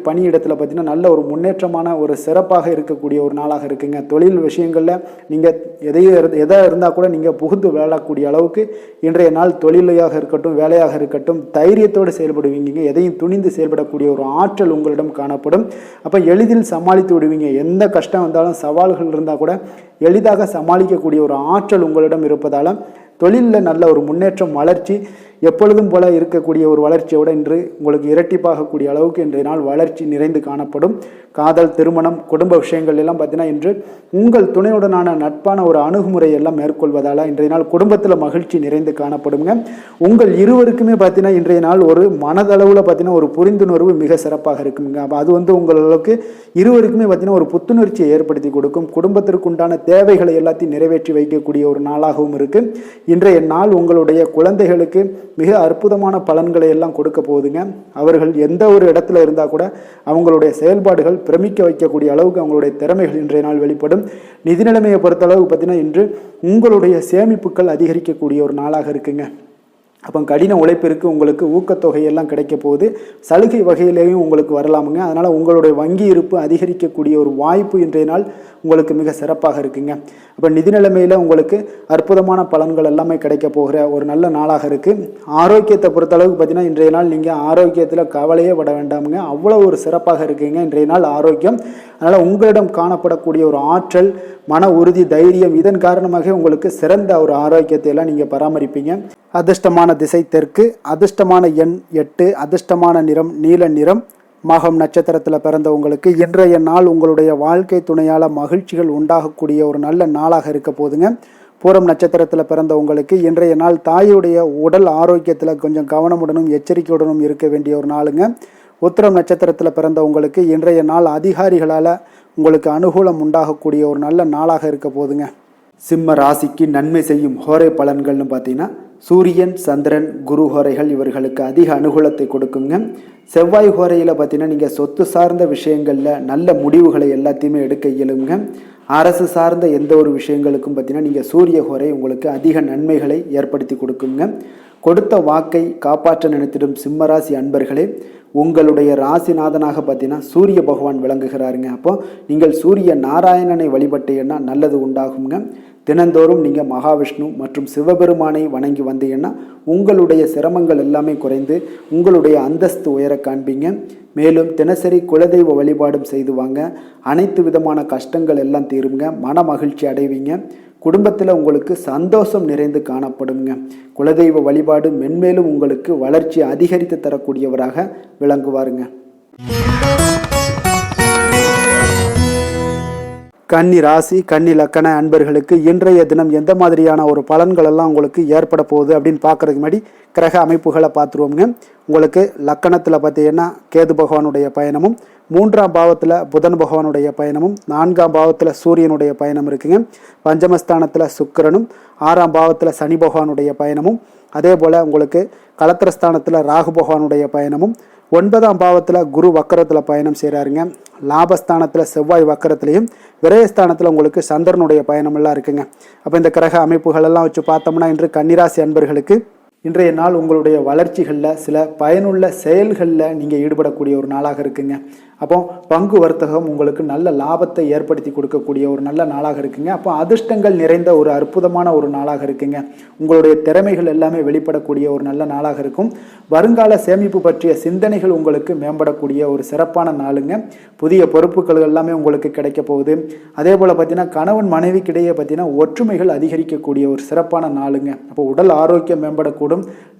பணியிடத்தில் பார்த்தீங்கன்னா நல்ல ஒரு முன்னேற்றமான ஒரு சிறப்பாக இருக்கக்கூடிய ஒரு நாளாக இருக்குங்க. தொழில் விஷயங்களில் நீங்கள் எதாக இருந்தால் கூட நீங்கள் புகுந்து விளையாடக்கூடிய அளவுக்கு இன்றைய நாள் தொழிலையாக இருக்கட்டும் வேலையாக இருக்கட்டும் தைரியத்தோடு செயல்படுவீங்க. எதையும் துணிந்து செயல்படக்கூடிய ஒரு ஆற்றல் உங்களிடம் காணப்படும். அப்போ எளிதில் சமாளித்து விடுவீங்க. எந்த கஷ்டம் வந்தாலும் சவால்கள் இருந்தால் கூட எளிதாக சமாளிக்கக்கூடிய ஒரு ஆற்றல் உங்களிடம் இருப்பதால் தொழிலில் நல்ல ஒரு முன்னேற்றம் வளர்ச்சி எப்பொழுதும் போல இருக்கக்கூடிய ஒரு வளர்ச்சியோடு இன்று உங்களுக்கு இரட்டிப்பாகக்கூடிய அளவுக்கு இன்றைய நாள் வளர்ச்சி நிறைந்து காணப்படும். காதல், திருமணம், குடும்ப விஷயங்கள் எல்லாம் பார்த்தீங்கன்னா இன்று உங்கள் துணையுடனான நட்பான ஒரு அணுகுமுறை எல்லாம் மேற்கொள்வதால் இன்றைய நாள் குடும்பத்தில் மகிழ்ச்சி நிறைந்து காணப்படுங்க. உங்கள் இருவருக்குமே பார்த்தீங்கன்னா இன்றைய நாள் ஒரு மனதளவில் பார்த்தீங்கன்னா ஒரு புரிந்துணர்வு மிக சிறப்பாக இருக்குங்க. அப்போ அது உங்களுக்கு இருவருக்குமே பார்த்தீங்கன்னா ஒரு புத்துணர்ச்சியை ஏற்படுத்தி கொடுக்கும். குடும்பத்திற்கு உண்டான தேவைகளை எல்லாத்தையும் நிறைவேற்றி வைக்கக்கூடிய ஒரு நாளாகவும் இருக்குது. இன்றைய நாள் உங்களுடைய குழந்தைகளுக்கு மிக அற்புதமான பலன்களை எல்லாம் கொடுக்க போகுதுங்க. அவர்கள் எந்த ஒரு இடத்துல இருந்தால் கூட அவங்களுடைய செயல்பாடுகள் பிரமிக்க வைக்கக்கூடிய அளவுக்கு அவங்களுடைய திறமைகள் இன்றைய நாள் வெளிப்படும். நிதி நிலைமையை பொறுத்தளவுக்கு பார்த்தீங்கன்னா இன்று உங்களுடைய சேமிப்புகள் அதிகரிக்கக்கூடிய ஒரு நாளாக இருக்குங்க. அப்போ கடின உழைப்பிற்கு உங்களுக்கு ஊக்கத்தொகையெல்லாம் கிடைக்க போகுது. சலுகை வகையிலேயும் உங்களுக்கு வரலாமுங்க. அதனால் உங்களுடைய வங்கி இருப்பு அதிகரிக்கக்கூடிய ஒரு வாய்ப்பு இன்றைய நாள் உங்களுக்கு மிக சிறப்பாக இருக்குங்க. அப்போ நிதி நிலைமையில் உங்களுக்கு அற்புதமான பலன்கள் எல்லாமே கிடைக்க போகிற ஒரு நல்ல நாளாக இருக்குது. ஆரோக்கியத்தை பொறுத்தளவுக்கு பார்த்தீங்கன்னா இன்றைய நாள் நீங்கள் ஆரோக்கியத்தில் கவலையே பட வேண்டாமுங்க, அவ்வளோ ஒரு சிறப்பாக இருக்குங்க இன்றைய நாள் ஆரோக்கியம். அதனால் உங்களிடம் காணப்படக்கூடிய ஒரு ஆற்றல், மன உறுதி, தைரியம், இதன் காரணமாக உங்களுக்கு சிறந்த ஒரு ஆரோக்கியத்தை எல்லாம் நீங்கள் பராமரிப்பீங்க. அதிர்ஷ்டமான திசை தெற்கு, அதிர்ஷ்டமான எண் 8, அதிர்ஷ்டமான நிறம் நீல நிறம். மகம் நட்சத்திரத்தில் பிறந்தவங்களுக்கு இன்றைய நாள் உங்களுடைய வாழ்க்கை துணையால் மகிழ்ச்சிகள் உண்டாகக்கூடிய ஒரு நல்ல நாளாக இருக்க போதுங்க. பூரம் நட்சத்திரத்தில் பிறந்தவங்களுக்கு இன்றைய நாள் தாயுடைய உடல் ஆரோக்கியத்தில் கொஞ்சம் கவனமுடனும் எச்சரிக்கையுடனும் இருக்க வேண்டிய ஒரு நாளுங்க. உத்திரம் நட்சத்திரத்தில் பிறந்தவங்களுக்கு இன்றைய நாள் அதிகாரிகளால் உங்களுக்கு அனுகூலம் உண்டாகக்கூடிய ஒரு நல்ல நாளாக இருக்க போதுங்க. சிம்ம ராசிக்கு நன்மை செய்யும் ஹோரை பலன்கள்னு பார்த்தீங்கன்னா சூரியன், சந்திரன், குரு ஹோரைகள் இவர்களுக்கு அதிக அனுகூலத்தை கொடுக்குங்க. செவ்வாய் ஹோரையில் பார்த்தீங்கன்னா நீங்கள் சொத்து சார்ந்த விஷயங்களில் நல்ல முடிவுகளை எல்லாத்தையுமே எடுக்க இயலுங்க. அரசு சார்ந்த எந்த ஒரு விஷயங்களுக்கும் பார்த்தீங்கன்னா நீங்கள் சூரிய ஹோரை உங்களுக்கு அதிக நன்மைகளை ஏற்படுத்தி கொடுக்குங்க. கொடுத்த வாக்கை காப்பாற்ற நினைத்திடும் சிம்மராசி அன்பர்களே, உங்களுடைய ராசிநாதனாக பார்த்தீங்கன்னா சூரிய பகவான் விளங்குகிறாருங்க. அப்போ நீங்கள் சூரிய நாராயணனை வழிபட்டீங்கன்னா நல்லது உண்டாகுங்க. தினந்தோறும் நீங்கள் மகாவிஷ்ணு மற்றும் சிவபெருமானை வணங்கி வந்தீங்கன்னா உங்களுடைய சிரமங்கள் எல்லாமே குறைந்து உங்களுடைய அந்தஸ்து உயர காண்பீங்க. மேலும் தினசரி குலதெய்வ வழிபாடும் செய்து வாங்க, அனைத்து விதமான கஷ்டங்கள் எல்லாம் தீருங்க, மன மகிழ்ச்சி அடைவீங்க. குடும்பத்தில் உங்களுக்கு சந்தோஷம் நிறைந்து காணப்படுங்க. குலதெய்வ வழிபாடு மென்மேலும் உங்களுக்கு வளர்ச்சி அதிகரித்து தரக்கூடியவராக விளங்குவாருங்க. கன்னி ராசி, கன்னி லக்கண அன்பர்களுக்கு இன்றைய தினம் எந்த மாதிரியான ஒரு பலன்கள் எல்லாம் உங்களுக்கு ஏற்பட போகுது அப்படின்னு பார்க்கறதுக்கு முன்னாடி கிரக அமைப்புகளை பார்த்துருவோங்க. உங்களுக்கு லக்கணத்தில் பார்த்தீங்கன்னா கேது பகவானுடைய பயணமும், 3ஆம் பாவத்தில் புதன் பகவானுடைய பயணமும், 4ஆம் பாவத்தில் சூரியனுடைய பயணம் இருக்குங்க. பஞ்சமஸ்தானத்தில் சுக்கிரனும், 6ஆம் பாவத்தில் சனி பகவானுடைய பயணமும், அதே போல் உங்களுக்கு கலத்திரஸ்தானத்தில் ராகு பகவானுடைய பயணமும், 9ஆம் பாவத்தில் குரு வக்கரத்தில் பயணம் செய்கிறாருங்க. லாபஸ்தானத்தில் செவ்வாய் வக்கரத்திலையும், விரயஸ்தானத்தில் உங்களுக்கு சந்திரனுடைய பயணமெல்லாம் இருக்குங்க. அப்போ இந்த கிரக அமைப்புகள் எல்லாம் வச்சு பார்த்தோம்னா இன்று கன்னிராசி அன்பர்களுக்கு இன்றைய நாள் உங்களுடைய வளர்ச்சிகளில் சில பயனுள்ள செயல்களில் நீங்கள் ஈடுபடக்கூடிய ஒரு நாளாக இருக்குங்க. அப்போ பங்கு வர்த்தகம் உங்களுக்கு நல்ல லாபத்தை ஏற்படுத்தி கொடுக்கக்கூடிய ஒரு நல்ல நாளாக இருக்குங்க. அப்போ அதிர்ஷ்டங்கள் நிறைந்த ஒரு அற்புதமான ஒரு நாளாக இருக்குங்க. உங்களுடைய திறமைகள் எல்லாமே வெளிப்படக்கூடிய ஒரு நல்ல நாளாக இருக்கும். வருங்கால சேமிப்பு பற்றிய சிந்தனைகள் உங்களுக்கு மேம்படக்கூடிய ஒரு சிறப்பான நாளுங்க. புதிய பொறுப்புகள் எல்லாமே உங்களுக்கு கிடைக்க போகுது. அதே போல் பார்த்தீங்கன்னா கணவன் மனைவிக்கிடையே பார்த்தீங்கன்னா ஒற்றுமைகள் அதிகரிக்கக்கூடிய ஒரு சிறப்பான நாளுங்க. அப்போ உடல் ஆரோக்கியம் மேம்படக்கூடும்.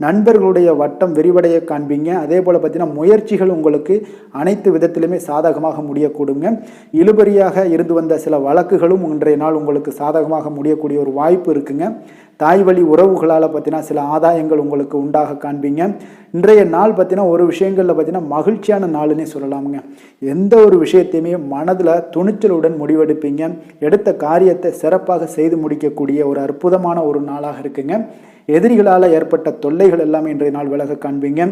நண்பர்களுடைய வட்டம் விரிவடைய காண்பீங்க. அதே போல் பார்த்தீங்கன்னா முயற்சிகள் உங்களுக்கு அனைத்து விதத்திலுமே சாதகமாக முடியக்கூடுங்க. இழுபறியாக இருந்து வந்த சில வழக்குகளும் இன்றைய நாள் உங்களுக்கு சாதகமாக முடியக்கூடிய ஒரு வாய்ப்பு இருக்குங்க. தாய் வழி உறவுகளால் பார்த்தீங்கன்னா சில ஆதாயங்கள் உங்களுக்கு உண்டாக காண்பீங்க. இன்றைய நாள் பார்த்தீங்கன்னா ஒரு விஷயங்களில் பார்த்தீங்கன்னா மகிழ்ச்சியான நாளுன்னே சொல்லலாமுங்க. எந்த ஒரு விஷயத்தையுமே மனதில் துணிச்சலுடன் முடிவெடுப்பீங்க. எடுத்த காரியத்தை சிறப்பாக செய்து முடிக்கக்கூடிய ஒரு அற்புதமான ஒரு நாளாக இருக்குங்க. எதிரிகளால் ஏற்பட்ட தொல்லைகள் எல்லாமே இன்றைய நாள் விலக காண்பீங்க.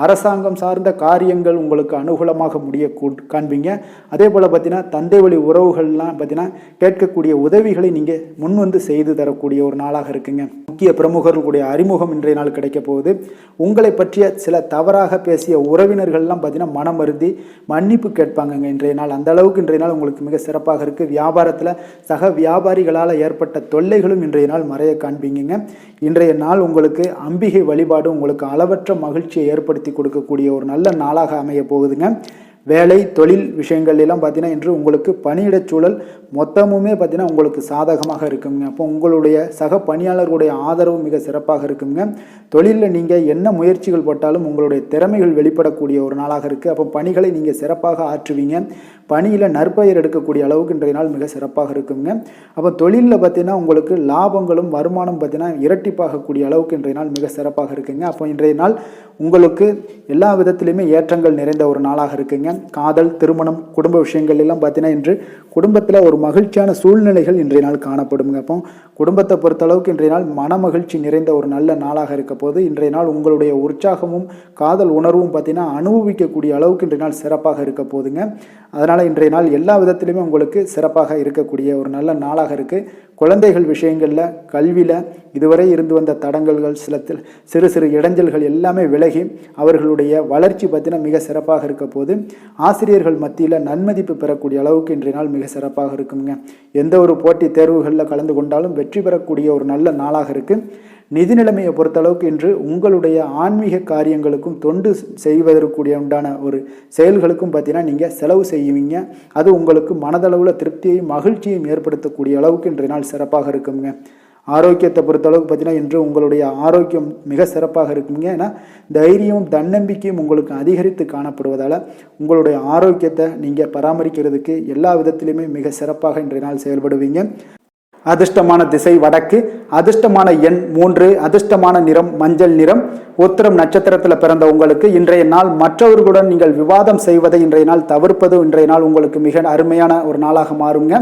அரசாங்கம் சார்ந்த காரியங்கள் உங்களுக்கு அனுகூலமாக முடிய காண்பீங்க. அதே போல் பார்த்தீங்கன்னா தந்தை வழி உறவுகள்லாம் பார்த்தீங்கன்னா கேட்கக்கூடிய உதவிகளை நீங்கள் முன்வந்து செய்து தரக்கூடிய ஒரு நாளாக இருக்குங்க. முக்கிய பிரமுகர்களுடைய அறிமுகம் இன்றைய நாள் கிடைக்க போகுது. உங்களை பற்றிய சில தவறாக பேசிய உறவினர்கள்லாம் பார்த்தீங்கன்னா மனம் வருந்தி மன்னிப்பு கேட்பாங்கங்க இன்றைய நாள். அந்த அளவுக்கு இன்றைய நாள் உங்களுக்கு மிக சிறப்பாக இருக்குது. வியாபாரத்தில் சக வியாபாரிகளால் ஏற்பட்ட தொல்லைகளும் இன்றைய நாள் மறைய காண்பீங்க. இன்றைய நாள் உங்களுக்கு அம்பிகை வழிபாடு உங்களுக்கு அளவற்ற மகிழ்ச்சியை ஏற்படுத்தி கொடுக்கக்கூடிய ஒரு நல்ல நாளாக அமைய போகுதுங்க. வேலை தொழில் விஷயங்கள் எல்லாம் பார்த்தீங்கன்னா இன்று உங்களுக்கு பணியிடச் சூழல் மொத்தமுமே பார்த்தீங்கன்னா உங்களுக்கு சாதகமாக இருக்குங்க. அப்போ உங்களுடைய சக பணியாளர்களுடைய ஆதரவு மிக சிறப்பாக இருக்குங்க. தொழிலில் நீங்கள் என்ன முயற்சிகள் போட்டாலும் உங்களுடைய திறமைகள் வெளிப்படக்கூடிய ஒரு நாளாக இருக்குது. அப்போ பணிகளை நீங்கள் சிறப்பாக ஆற்றுவீங்க. பணியில் நற்பெயர் எடுக்கக்கூடிய அளவுக்கு இன்றைய நாள் மிக சிறப்பாக இருக்குங்க. அப்போ தொழிலில் பார்த்தீங்கன்னா உங்களுக்கு லாபங்களும் வருமானம் பார்த்தீங்கன்னா இரட்டிப்பாகக்கூடிய அளவுக்கு இன்றைய நாள் மிக சிறப்பாக இருக்குங்க. அப்போ இன்றைய நாள் உங்களுக்கு எல்லா விதத்திலையுமே ஏற்றங்கள் நிறைந்த ஒரு நாளாக இருக்குங்க. காதல், திருமணம், குடும்ப விஷயங்கள் எல்லாம் பார்த்தீங்கன்னா இன்று குடும்பத்தில் ஒரு மகிழ்ச்சியான சூழ்நிலைகள் இன்றைய நாள் காணப்படுங்க. அப்போ குடும்பத்தை பொறுத்தளவுக்கு இன்றைய நாள் மன மகிழ்ச்சி நிறைந்த ஒரு நல்ல நாளாக இருக்க போது இன்றைய நாள் உங்களுடைய உற்சாகமும் காதல் உணர்வும் பார்த்தீங்கன்னா அனுபவிக்கக்கூடிய அளவுக்கு இன்றைய நாள் சிறப்பாக இருக்க போதுங்க. அதனால் அதனால் இன்றைய நாள் எல்லா விதத்திலுமே உங்களுக்கு சிறப்பாக இருக்கக்கூடிய ஒரு நல்ல நாளாக இருக்குது. குழந்தைகள் விஷயங்களில், கல்வியில் இதுவரை இருந்து வந்த தடங்கல்கள், சிறு சிறு இடைஞ்சல்கள் எல்லாமே விலகி அவர்களுடைய வளர்ச்சி பார்த்தீங்கன்னா மிக சிறப்பாக இருக்க போது. ஆசிரியர்கள் மத்தியில் நன்மதிப்பு பெறக்கூடிய அளவுக்கு இன்றைய நாள் மிக சிறப்பாக இருக்குங்க. எந்த ஒரு போட்டி தேர்வுகளில் கலந்து கொண்டாலும் வெற்றி பெறக்கூடிய ஒரு நல்ல நாளாக இருக்குது. நிதி நிலைமையை பொறுத்தளவுக்கு இன்று உங்களுடைய ஆன்மீக காரியங்களுக்கும் தொண்டு செய்வதற்குரிய உண்டான ஒரு செயல்களுக்கும் பார்த்தீங்கன்னா நீங்கள் செலவு செய்வீங்க. அது உங்களுக்கு மனதளவில் திருப்தியையும் மகிழ்ச்சியையும் ஏற்படுத்தக்கூடிய அளவுக்கு இன்றைய நாள் சிறப்பாக இருக்குங்க. ஆரோக்கியத்தை பொறுத்தளவுக்கு பார்த்தீங்கன்னா இன்று உங்களுடைய ஆரோக்கியம் மிக சிறப்பாக இருக்குங்க. ஏன்னா தைரியமும் தன்னம்பிக்கையும் உங்களுக்கு அதிகரித்து காணப்படுவதால் உங்களுடைய ஆரோக்கியத்தை நீங்கள் பராமரிக்கிறதுக்கு எல்லா விதத்திலுமே மிக சிறப்பாக இன்றைய நாள் செயல்படுவீங்க. அதிர்ஷ்டமான திசை வடக்கு, அதிர்ஷ்டமான எண் 3, அதிர்ஷ்டமான நிறம் மஞ்சள் நிறம். உத்திரம் நட்சத்திரத்தில் பிறந்த உங்களுக்கு இன்றைய நாள் மற்றவர்களுடன் நீங்கள் விவாதம் செய்வதை இன்றைய நாள் தவிர்ப்பது இன்றைய நாள் உங்களுக்கு மிக அருமையான ஒரு நாளாக மாறுங்க.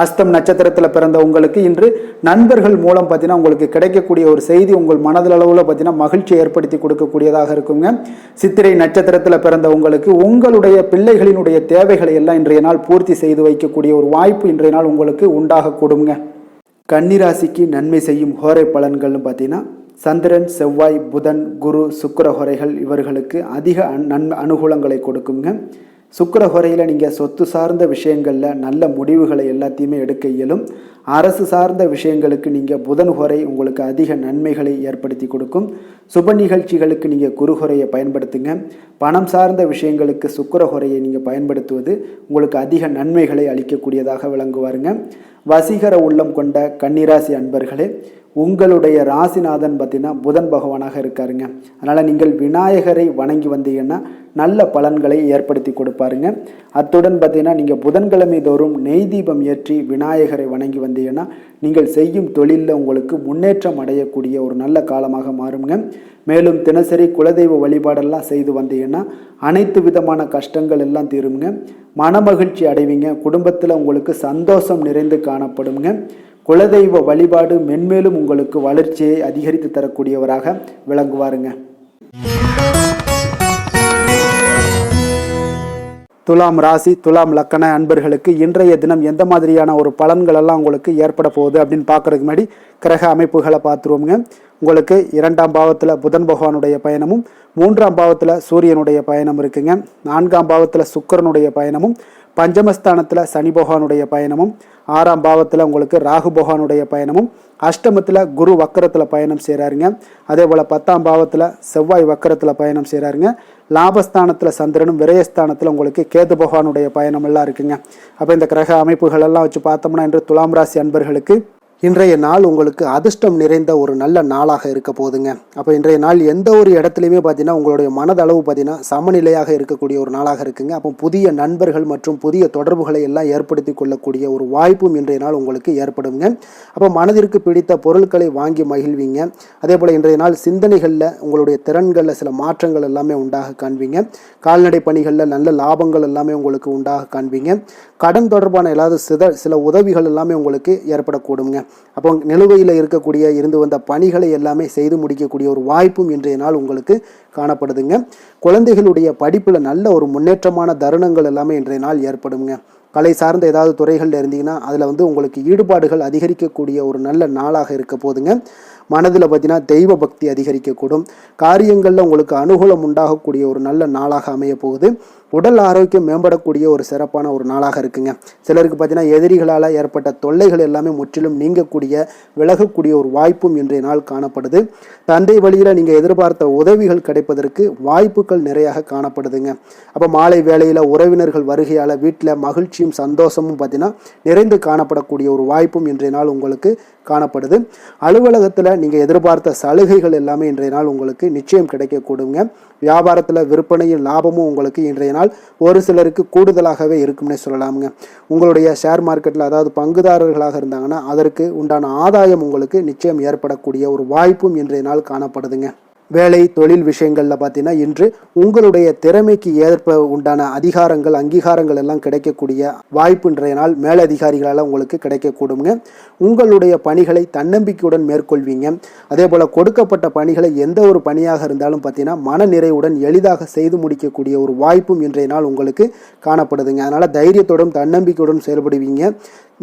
அஸ்தம் நட்சத்திரத்தில் பிறந்த உங்களுக்கு இன்று நண்பர்கள் மூலம் பார்த்தீங்கன்னா உங்களுக்கு கிடைக்கக்கூடிய ஒரு செய்தி உங்கள் மனதளவில் பார்த்தீங்கன்னா மகிழ்ச்சியை ஏற்படுத்தி கொடுக்கக்கூடியதாக இருக்குங்க. சித்திரை நட்சத்திரத்தில் பிறந்த உங்களுக்கு உங்களுடைய பிள்ளைகளினுடைய தேவைகளை எல்லாம் இன்றைய நாள் பூர்த்தி செய்து வைக்கக்கூடிய ஒரு வாய்ப்பு இன்றைய நாள் உங்களுக்கு உண்டாக கொடுங்க. கன்னிராசிக்கு நன்மை செய்யும் ஹோரை பலன்கள்னு பார்த்தீங்கன்னா சந்திரன், செவ்வாய், புதன், குரு, சுக்கிர ஹோரைகள் இவர்களுக்கு அதிக அனுகூலங்களை கொடுக்குங்க. சுக்கிர ஹோரையில் நீங்கள் சொத்து சார்ந்த விஷயங்களில் நல்ல முடிவுகளை எல்லாத்தையுமே எடுக்க இயலும். அரசு சார்ந்த விஷயங்களுக்கு நீங்கள் புதன் ஹோரை உங்களுக்கு அதிக நன்மைகளை ஏற்படுத்தி கொடுக்கும். சுப நிகழ்ச்சிகளுக்கு நீங்கள் குரு ஹோரையை பயன்படுத்துங்க. பணம் சார்ந்த விஷயங்களுக்கு சுக்கிர ஹோரையை நீங்கள் பயன்படுத்துவது உங்களுக்கு அதிக நன்மைகளை அளிக்கக்கூடியதாக விளங்குவாருங்க. வசீகர உள்ளம் கொண்ட கன்னிராசி அன்பர்களே, உங்களுடைய ராசிநாதன் பார்த்தீங்கன்னா புதன் பகவானாக இருக்காருங்க. அதனால் நீங்கள் விநாயகரை வணங்கி வந்தீங்கன்னா நல்ல பலன்களை ஏற்படுத்தி கொடுப்பாருங்க. அத்துடன் பார்த்தீங்கன்னா நீங்கள் புதன்கிழமை தோறும் நெய் தீபம் ஏற்றி விநாயகரை வணங்கி வந்தீங்கன்னா நீங்கள் செய்யும் தொழிலில் உங்களுக்கு முன்னேற்றம் அடையக்கூடிய ஒரு நல்ல காலமாக மாறுங்க. மேலும் தினசரி குலதெய்வ வழிபாடெல்லாம் செய்து வந்தீங்கன்னா அனைத்து விதமான கஷ்டங்கள் எல்லாம் தீருங்க. மனமகிழ்ச்சி அடைவீங்க. குடும்பத்தில் உங்களுக்கு சந்தோஷம் நிறைந்து காணப்படுங்க. குலதெய்வ வழிபாடு மென்மேலும் உங்களுக்கு வளர்ச்சியை அதிகரித்து தரக்கூடியவராக விளங்குவாருங்க. துலாம் ராசி, துலாம் லக்கண அன்பர்களுக்கு இன்றைய தினம் எந்த மாதிரியான ஒரு பலன்கள் எல்லாம் உங்களுக்கு ஏற்பட போகுது அப்படின்னு பார்க்கறதுக்கு முன்னாடி கிரக அமைப்புகளை பார்த்துருவோங்க. உங்களுக்கு 2ஆம் பாவத்தில் புதன் பகவானுடைய பயணமும், 3ஆம் பாவத்தில் சூரியனுடைய பயணம் இருக்குங்க. 4ஆம் பாவத்தில் சுக்கிரனுடைய பயணமும், பஞ்சமஸ்தானத்தில் சனி பகவானுடைய பயணமும், 6ஆம் பாவத்தில் உங்களுக்கு ராகு பகவானுடைய பயணமும், அஷ்டமத்தில் குரு வக்கரத்தில் பயணம் செய்கிறாருங்க. அதே போல் 10ஆம் பாவத்தில் செவ்வாய் வக்கரத்தில் பயணம் செய்கிறாருங்க. லாபஸ்தானத்தில் சந்திரனும், விரயஸ்தானத்தில் உங்களுக்கு கேது பகவானுடைய பயணம் எல்லாம் இருக்குங்க. அப்போ இந்த கிரக அமைப்புகள் எல்லாம் வச்சு பார்த்தோம்னா இன்று துலாம் ராசி அன்பர்களுக்கு இன்றைய நாள் உங்களுக்கு அதிர்ஷ்டம் நிறைந்த ஒரு நல்ல நாளாக இருக்க போகுதுங்க. அப்போ இன்றைய நாள் எந்த ஒரு இடத்துலையுமே பார்த்தீங்கன்னா உங்களுடைய மனதளவு பார்த்தீங்கன்னா சமநிலையாக இருக்கக்கூடிய ஒரு நாளாக இருக்குங்க. அப்போ புதிய நண்பர்கள் மற்றும் புதிய தொடர்புகளை எல்லாம் ஏற்படுத்தி கொள்ளக்கூடிய ஒரு வாய்ப்பும் இன்றைய நாள் உங்களுக்கு ஏற்படுங்க. அப்போ மனதிற்கு பிடித்த பொருட்களை வாங்கி மகிழ்வீங்க. அதே போல் இன்றைய நாள் சிந்தனைகளில் உங்களுடைய திறன்களில் சில மாற்றங்கள் எல்லாமே உண்டாக காண்பீங்க. கால்நடை பணிகளில் நல்ல லாபங்கள் எல்லாமே உங்களுக்கு உண்டாக காண்பீங்க. கடன் தொடர்பான ஏதாவது சில உதவிகள் எல்லாமே உங்களுக்கு ஏற்படக்கூடுங்க. அப்போ நிலுவையில் இருந்து வந்த பணிகளை எல்லாமே செய்து முடிக்கக்கூடிய ஒரு வாய்ப்பும் இன்றைய நாள் உங்களுக்கு காணப்படுதுங்க. குழந்தைகளுடைய படிப்பில் நல்ல ஒரு முன்னேற்றமான தருணங்கள் எல்லாமே இன்றைய நாள் ஏற்படுங்க. கலை சார்ந்த ஏதாவது துறைகளில் இருந்தீங்கன்னா அதில் உங்களுக்கு ஈடுபாடுகள் அதிகரிக்கக்கூடிய ஒரு நல்ல நாளாக இருக்க போதுங்க. மனதில் பார்த்தீங்கன்னா தெய்வ பக்தி அதிகரிக்கக்கூடும். காரியங்களில் உங்களுக்கு அனுகூலம் உண்டாகக்கூடிய ஒரு நல்ல நாளாக அமைய போகுது. உடல் ஆரோக்கியம் மேம்படக்கூடிய ஒரு சிறப்பான ஒரு நாளாக இருக்குங்க. சிலருக்கு பார்த்தீங்கன்னா எதிரிகளால் ஏற்பட்ட தொல்லைகள் எல்லாமே முற்றிலும் நீங்கக்கூடிய விலகக்கூடிய ஒரு வாய்ப்பும் இன்றைய நாள் காணப்படுது. தந்தை வழியில் நீங்கள் எதிர்பார்த்த உதவிகள் கிடைப்பதற்கு வாய்ப்புகள் நிறையாக காணப்படுதுங்க. அப்போ மாலை வேளையில் உறவினர்கள் வருகையால் வீட்டில் மகிழ்ச்சியும் சந்தோஷமும் பார்த்தீங்கன்னா நிறைந்து காணப்படக்கூடிய ஒரு வாய்ப்பும் இன்றைய நாள் உங்களுக்கு காணப்படுது. அலுவலகத்தில் நீங்கள் எதிர்பார்த்த சலுகைகள் எல்லாமே இன்றைய நாள் உங்களுக்கு நிச்சயம் கிடைக்கக்கூடுங்க. வியாபாரத்தில் விற்பனையும் லாபமும் உங்களுக்கு இன்றைய நாள் ஒரு சிலருக்கு கூடுதலாகவே இருக்கும்னே சொல்லலாமுங்க. உங்களுடைய ஷேர் மார்க்கெட்டில் அதாவது பங்குதாரர்களாக இருந்தாங்கன்னா அதற்கு உண்டான ஆதாயம் உங்களுக்கு நிச்சயம் ஏற்படக்கூடிய ஒரு வாய்ப்பும் இன்றைய நாள் காணப்படுதுங்க. வேலை தொழில் விஷயங்களில் பார்த்தீங்கன்னா இன்று உங்களுடைய திறமைக்கு ஏற்ப உண்டான அதிகாரங்கள் அங்கீகாரங்கள் எல்லாம் கிடைக்கக்கூடிய வாய்ப்பு இன்றைய நாள் மேலதிகாரிகளால் உங்களுக்கு கிடைக்கக்கூடுங்க. உங்களுடைய பணிகளை தன்னம்பிக்கையுடன் மேற்கொள்வீங்க. அதே போல் கொடுக்கப்பட்ட பணிகளை எந்த ஒரு பணியாக இருந்தாலும் பார்த்தீங்கன்னா மன நிறைவுடன் எளிதாக செய்து முடிக்கக்கூடிய ஒரு வாய்ப்பும் இன்றைய நாள் உங்களுக்கு காணப்படுதுங்க. அதனால் தைரியத்தோடும் தன்னம்பிக்கையுடன் செயல்படுவீங்க.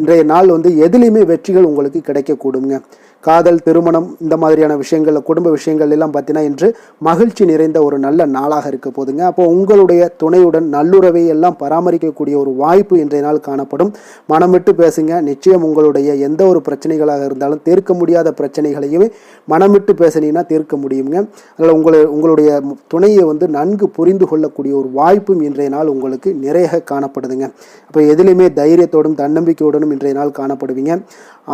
இன்றைய நாள் எதுலேயுமே வெற்றிகள் உங்களுக்கு கிடைக்கக்கூடுங்க. காதல், திருமணம் இந்த மாதிரியான விஷயங்கள், குடும்ப விஷயங்கள் எல்லாம் பார்த்தீங்கன்னா இன்று மகிழ்ச்சி நிறைந்த ஒரு நல்ல நாளாக இருக்க போதுங்க. அப்போ உங்களுடைய துணையுடன் நல்லுறவை எல்லாம் பராமரிக்கக்கூடிய ஒரு வாய்ப்பு இன்றைய நாள் காணப்படும். மனம் விட்டு பேசுங்க. நிச்சயம் உங்களுடைய எந்த ஒரு பிரச்சனைகளாக இருந்தாலும் தீர்க்க முடியாத பிரச்சனைகளையுமே மனம் விட்டு பேசினீங்கன்னா தீர்க்க முடியுங்க. அதனால் உங்களுடைய துணையை நன்கு புரிந்து கொள்ளக்கூடிய ஒரு வாய்ப்பும் இன்றைய நாள் உங்களுக்கு நிறைய காணப்படுதுங்க. அப்போ எதிலுமே தைரியத்தோடும் தன்னம்பிக்கையோடும் இன்றைய நாள் காணப்படுவீங்க.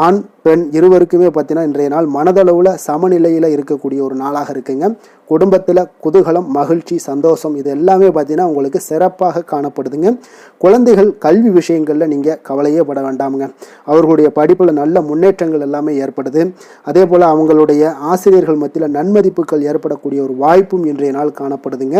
ஆண் பெண் இருவருக்குமே பார்த்தீங்கன்னா இன்றைய நாள் மனதளவில் சமநிலையில் இருக்கக்கூடிய ஒரு நாளாக இருக்குங்க. குடும்பத்தில் குதூகலம், மகிழ்ச்சி, சந்தோஷம் இது எல்லாமே பார்த்தீங்கன்னா உங்களுக்கு சிறப்பாக காணப்படுதுங்க. குழந்தைகள் கல்வி விஷயங்களில் நீங்கள் கவலையே பட வேண்டாமுங்க. அவர்களுடைய படிப்பில் நல்ல முன்னேற்றங்கள் எல்லாமே ஏற்படுது. அதே போல் அவங்களுடைய ஆசிரியர்கள் மத்தியில் நன்மதிப்புகள் ஏற்படக்கூடிய ஒரு வாய்ப்பும் இன்றைய நாள் காணப்படுதுங்க.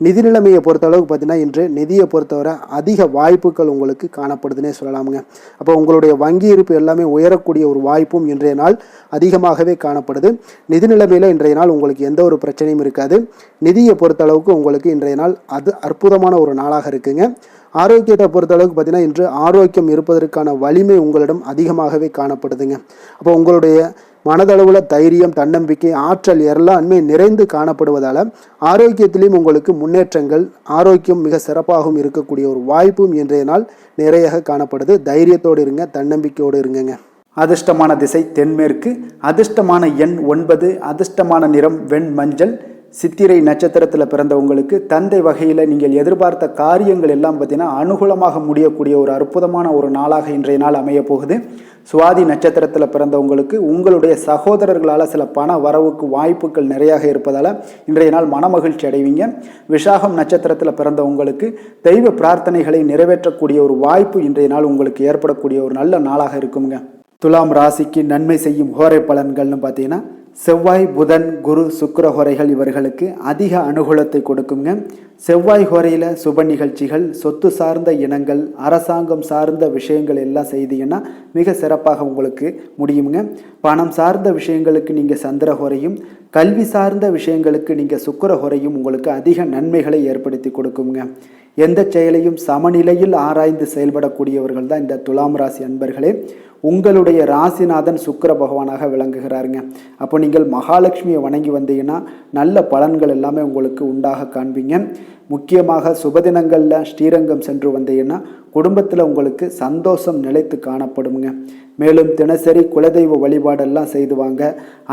நிதி நிலைமையை பொறுத்தளவுக்கு பார்த்தீங்கன்னா இன்று நிதியை பொறுத்தவரை அதிக வாய்ப்புகள் உங்களுக்கு காணப்படுதுன்னே சொல்லலாமுங்க. அப்போ உங்களுடைய வங்கி இருப்பு எல்லாமே உயரக்கூடிய ஒரு வாய்ப்பும் இன்றைய நாள் அதிகமாகவே காணப்படுது. நிதி நிலைமையில் இன்றைய நாள் உங்களுக்கு எந்த ஒரு பிரச்சனையும் இருக்காது. நிதியை பொறுத்தளவுக்கு உங்களுக்கு இன்றைய நாள் அது அற்புதமான ஒரு நாளாக இருக்குங்க. ஆரோக்கியத்தை பொறுத்தளவுக்கு பார்த்தீங்கன்னா இன்று ஆரோக்கியம் இருப்பதற்கான வலிமை உங்களிடம் அதிகமாகவே காணப்படுதுங்க. அப்போ உங்களுடைய மனதளவில் தைரியம், தன்னம்பிக்கை, ஆற்றல் எல்லாமே நிறைந்து காணப்படுவதால் ஆரோக்கியத்திலையும் உங்களுக்கு முன்னேற்றங்கள், ஆரோக்கியம் மிக சிறப்பாகவும் இருக்கக்கூடிய ஒரு வாய்ப்பும் இன்றைய நாள் நிறைய காணப்படுது. தைரியத்தோடு இருங்க, தன்னம்பிக்கையோடு இருங்க. அதிர்ஷ்டமான திசை தென்மேற்கு, அதிர்ஷ்டமான எண் 9, அதிர்ஷ்டமான நிறம் வெண் மஞ்சள். சித்திரை நட்சத்திரத்தில் பிறந்த உங்களுக்கு தந்தை வகையில் நீங்கள் எதிர்பார்த்த காரியங்கள் எல்லாம் பார்த்தீங்கன்னா அனுகூலமாக முடியக்கூடிய ஒரு அற்புதமான ஒரு நாளாக இன்றைய நாள் அமைய போகுது. சுவாதி நட்சத்திரத்தில் பிறந்த உங்களுக்கு உங்களுடைய சகோதரர்களால் சில பண வரவுக்கு வாய்ப்புகள் நிறையாக இருப்பதால் இன்றைய நாள் மனமகிழ்ச்சி அடைவீங்க. விஷாகம் நட்சத்திரத்தில் பிறந்த உங்களுக்கு தெய்வ பிரார்த்தனைகளை நிறைவேற்றக்கூடிய ஒரு வாய்ப்பு இன்றைய நாள் உங்களுக்கு ஏற்படக்கூடிய ஒரு நல்ல நாளாக இருக்குங்க. துலாம் ராசிக்கு நன்மை செய்யும் ஹோரை பலன்கள்னு பார்த்தீங்கன்னா செவ்வாய், புதன், குரு, சுக்கிர ஹோரைகள் இவர்களுக்கு அதிக அனுகூலத்தை கொடுக்குங்க. செவ்வாய் ஹோரையில் சுப நிகழ்ச்சிகள், சொத்து சார்ந்த இனங்கள், அரசாங்கம் சார்ந்த விஷயங்கள் எல்லாம் செய்தீங்கன்னா மிக சிறப்பாக உங்களுக்கு முடியுங்க. பணம் சார்ந்த விஷயங்களுக்கு நீங்கள் சந்திர ஹோரையும், கல்வி சார்ந்த விஷயங்களுக்கு நீங்கள் சுக்கிர ஹோரையும் உங்களுக்கு அதிக நன்மைகளை ஏற்படுத்தி கொடுக்குங்க. எந்த செயலையும் சமநிலையில் ஆராய்ந்து செயல்படக்கூடியவர்கள் தான் இந்த துலாம் ராசி அன்பர்களே. உங்களுடைய ராசிநாதன் சுக்கிர பகவானாக விளங்குகிறாருங்க. அப்போ நீங்கள் மகாலட்சுமியை வணங்கி வந்தீங்கன்னா நல்ல பலன்கள் எல்லாமே உங்களுக்கு உண்டாக காண்பீங்க. முக்கியமாக சுபதினங்களில் ஸ்ரீரங்கம் சென்று வந்தீங்கன்னா குடும்பத்தில் உங்களுக்கு சந்தோஷம் நிலைத்து காணப்படுங்க. மேலும் தினசரி குலதெய்வ வழிபாடெல்லாம் செய்து வாங்க.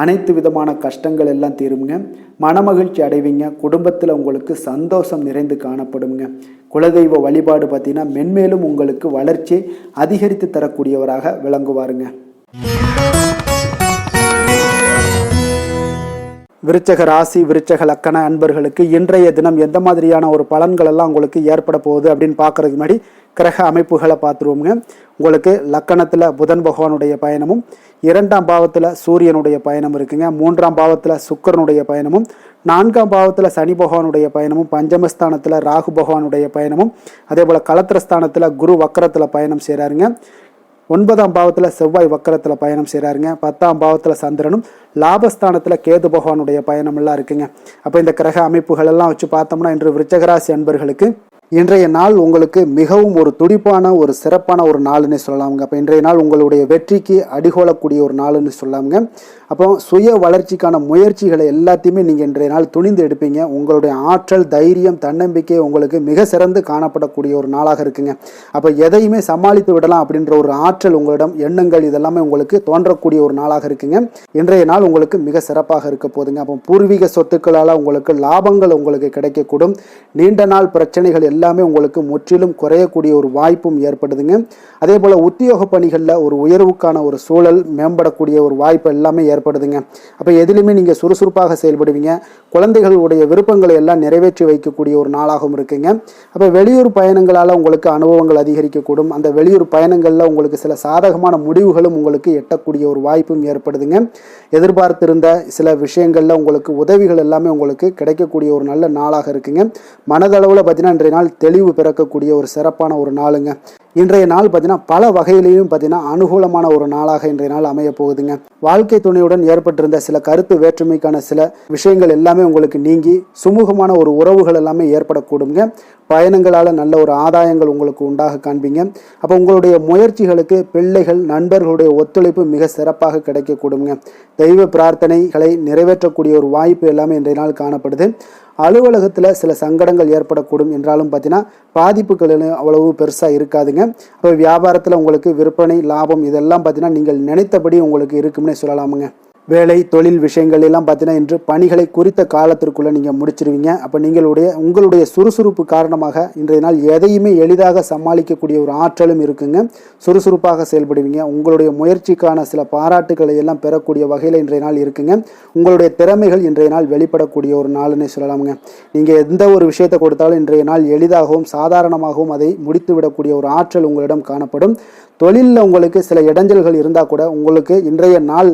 அனைத்து விதமான கஷ்டங்கள் எல்லாம் தீருங்க. மனமகிழ்ச்சி அடைவீங்க. குடும்பத்தில் உங்களுக்கு சந்தோஷம் நிறைந்து காணப்படுங்க. குலதெய்வ வழிபாடு பார்த்தீங்கன்னா மென்மேலும் உங்களுக்கு வளர்ச்சியை அதிகரித்து தரக்கூடியவராக விளங்குவாருங்க. விருச்சக ராசி, விருச்சக லக்கண அன்பர்களுக்கு இன்றைய தினம் எந்த மாதிரியான ஒரு பலன்கள் எல்லாம் உங்களுக்கு ஏற்பட போகுது அப்படின்னு பார்க்கறதுக்கு முன்னாடி கிரக அமைப்புகளை பார்த்துருவோங்க. உங்களுக்கு லக்கணத்தில் புதன் பகவானுடைய பயணமும், 2ஆம் பாவத்தில் சூரியனுடைய பயணம் இருக்குங்க. 3ஆம் பாவத்தில் சுக்கிரனுடைய பயணமும், 4ஆம் பாவத்தில் சனி பகவானுடைய பயணமும், பஞ்சமஸ்தானத்தில் ராகு பகவானுடைய பயணமும், அதே போல் களத்திரஸ்தானத்தில் குரு வக்கரத்தில் பயணம் செய்கிறாருங்க. 9ஆம் பாவத்தில் செவ்வாய் வக்கரத்தில் பயணம் செய்கிறாருங்க. 10ஆம் பாவத்தில் சந்திரனும், லாபஸ்தானத்தில் கேது பகவானுடைய பயணம் எல்லாம் இருக்குங்க. அப்போ இந்த கிரக அமைப்புகள் எல்லாம் வச்சு பார்த்தோம்னா இன்று விருச்சகராசி அன்பர்களுக்கு இன்றைய நாள் உங்களுக்கு மிகவும் ஒரு துடிப்பான ஒரு சிறப்பான ஒரு நாள்னு சொல்லலாமுங்க. அப்போ இன்றைய நாள் உங்களுடைய வெற்றிக்கு அடிகோலக்கூடிய ஒரு நாள்னு சொல்லலாமுங்க. அப்போ சுய வளர்ச்சிக்கான முயற்சிகளை எல்லாத்தையுமே நீங்கள் இன்றைய நாள் துணிந்து எடுப்பீங்க. உங்களுடைய ஆற்றல், தைரியம், தன்னம்பிக்கை உங்களுக்கு மிக சிறந்து காணப்படக்கூடிய ஒரு நாளாக இருக்குங்க. அப்போ எதையுமே சமாளித்து விடலாம் அப்படின்ற ஒரு ஆற்றல் உங்களிடம், எண்ணங்கள் இதெல்லாமே உங்களுக்கு தோன்றக்கூடிய ஒரு நாளாக இருக்குங்க. இன்றைய நாள் உங்களுக்கு மிக சிறப்பாக இருக்க போதுங்க. அப்போ பூர்வீக சொத்துக்களால் உங்களுக்கு லாபங்கள் உங்களுக்கு கிடைக்கக்கூடும். நீண்ட நாள் பிரச்சனைகள் எல்லாமே உங்களுக்கு முற்றிலும் குறையக்கூடிய ஒரு வாய்ப்பும் ஏற்படுதுங்க. அதே போல் உத்தியோக பணிகளில் ஒரு உயர்வுக்கான ஒரு சூழல் மேம்படக்கூடிய ஒரு வாய்ப்பு எல்லாமே ஏற்படுதுங்க. அப்போ எதிலுமே நீங்கள் சுறுசுறுப்பாக செயல்படுவீங்க. குழந்தைகளுடைய விருப்பங்களை எல்லாம் நிறைவேற்றி வைக்கக்கூடிய ஒரு நாளாகவும் இருக்குங்க. அப்போ வெளியூர் பயணங்களால் உங்களுக்கு அனுபவங்கள் அதிகரிக்கக்கூடும். அந்த வெளியூர் பயணங்களில் உங்களுக்கு சில சாதகமான முடிவுகளும் உங்களுக்கு எட்டக்கூடிய ஒரு வாய்ப்பும் ஏற்படுதுங்க. எதிர்பார்த்திருந்த சில விஷயங்களில் உங்களுக்கு உதவிகள் எல்லாமே உங்களுக்கு கிடைக்கக்கூடிய ஒரு நல்ல நாளாக இருக்குங்க. மனதளவில் பார்த்தீங்கன்னா இன்றைய நாள் தெளிவு பிறக்கக்கூடிய ஒரு சிறப்பான ஒரு நாளுங்க. இன்றைய நாள் பார்த்தீங்கன்னா பல வகையிலையும் பார்த்தீங்கன்னா அனுகூலமான ஒரு நாளாக இன்றைய நாள் அமைய போகுதுங்க. வாழ்க்கை துணையுடன் ஏற்பட்டிருந்த சில கருத்து வேற்றுமைக்கான சில விஷயங்கள் எல்லாமே உங்களுக்கு நீங்கி சுமூகமான ஒரு உறவுகள் எல்லாமே ஏற்படக்கூடுங்க. பயணங்களால் நல்ல ஒரு ஆதாயங்கள் உங்களுக்கு உண்டாக காண்பீங்க. அப்போ உங்களுடைய முயற்சிகளுக்கு பிள்ளைகள் நண்பர்களுடைய ஒத்துழைப்பு மிக சிறப்பாக கிடைக்கக்கூடுங்க. தெய்வ பிரார்த்தனைகளை நிறைவேற்றக்கூடிய ஒரு வாய்ப்பு எல்லாமே இன்றைய நாள் காணப்படுது. அலுவலகத்தில் சில சங்கடங்கள் ஏற்படக்கூடும் என்றாலும் பார்த்தீங்கன்னா பாதிப்புகள் அவ்வளவு பெருசாக இருக்காதுங்க. அப்போ வியாபாரத்தில் உங்களுக்கு விற்பனை லாபம் இதெல்லாம் பார்த்தீங்கன்னா நீங்கள் நினைத்தபடி உங்களுக்கு இருக்கும்னே சொல்லலாமுங்க. வேலை தொழில் விஷயங்கள் எல்லாம் பார்த்தீங்கன்னா இன்று பணிகளை குறித்த காலத்திற்குள்ளே நீங்கள் முடிச்சிருவீங்க. அப்போ உங்களுடைய சுறுசுறுப்பு காரணமாக இன்றைய நாள் எதையுமே எளிதாக சமாளிக்கக்கூடிய ஒரு ஆற்றலும் இருக்குங்க. சுறுசுறுப்பாக செயல்படுவீங்க. உங்களுடைய முயற்சிக்கான சில பாராட்டுகளை எல்லாம் பெறக்கூடிய வகையில் இன்றைய நாள் இருக்குங்க. உங்களுடைய திறமைகள் இன்றைய நாள் வெளிப்படக்கூடிய ஒரு நாள்னே சொல்லலாமுங்க. நீங்கள் எந்த ஒரு விஷயத்தை கொடுத்தாலும் இன்றைய நாள் எளிதாகவும் சாதாரணமாகவும் அதை முடித்து விடக்கூடிய ஒரு ஆற்றல் உங்களிடம் காணப்படும். தொழிலில் உங்களுக்கு சில இடைஞ்சல்கள் இருந்தால் கூட உங்களுக்கு இன்றைய நாள்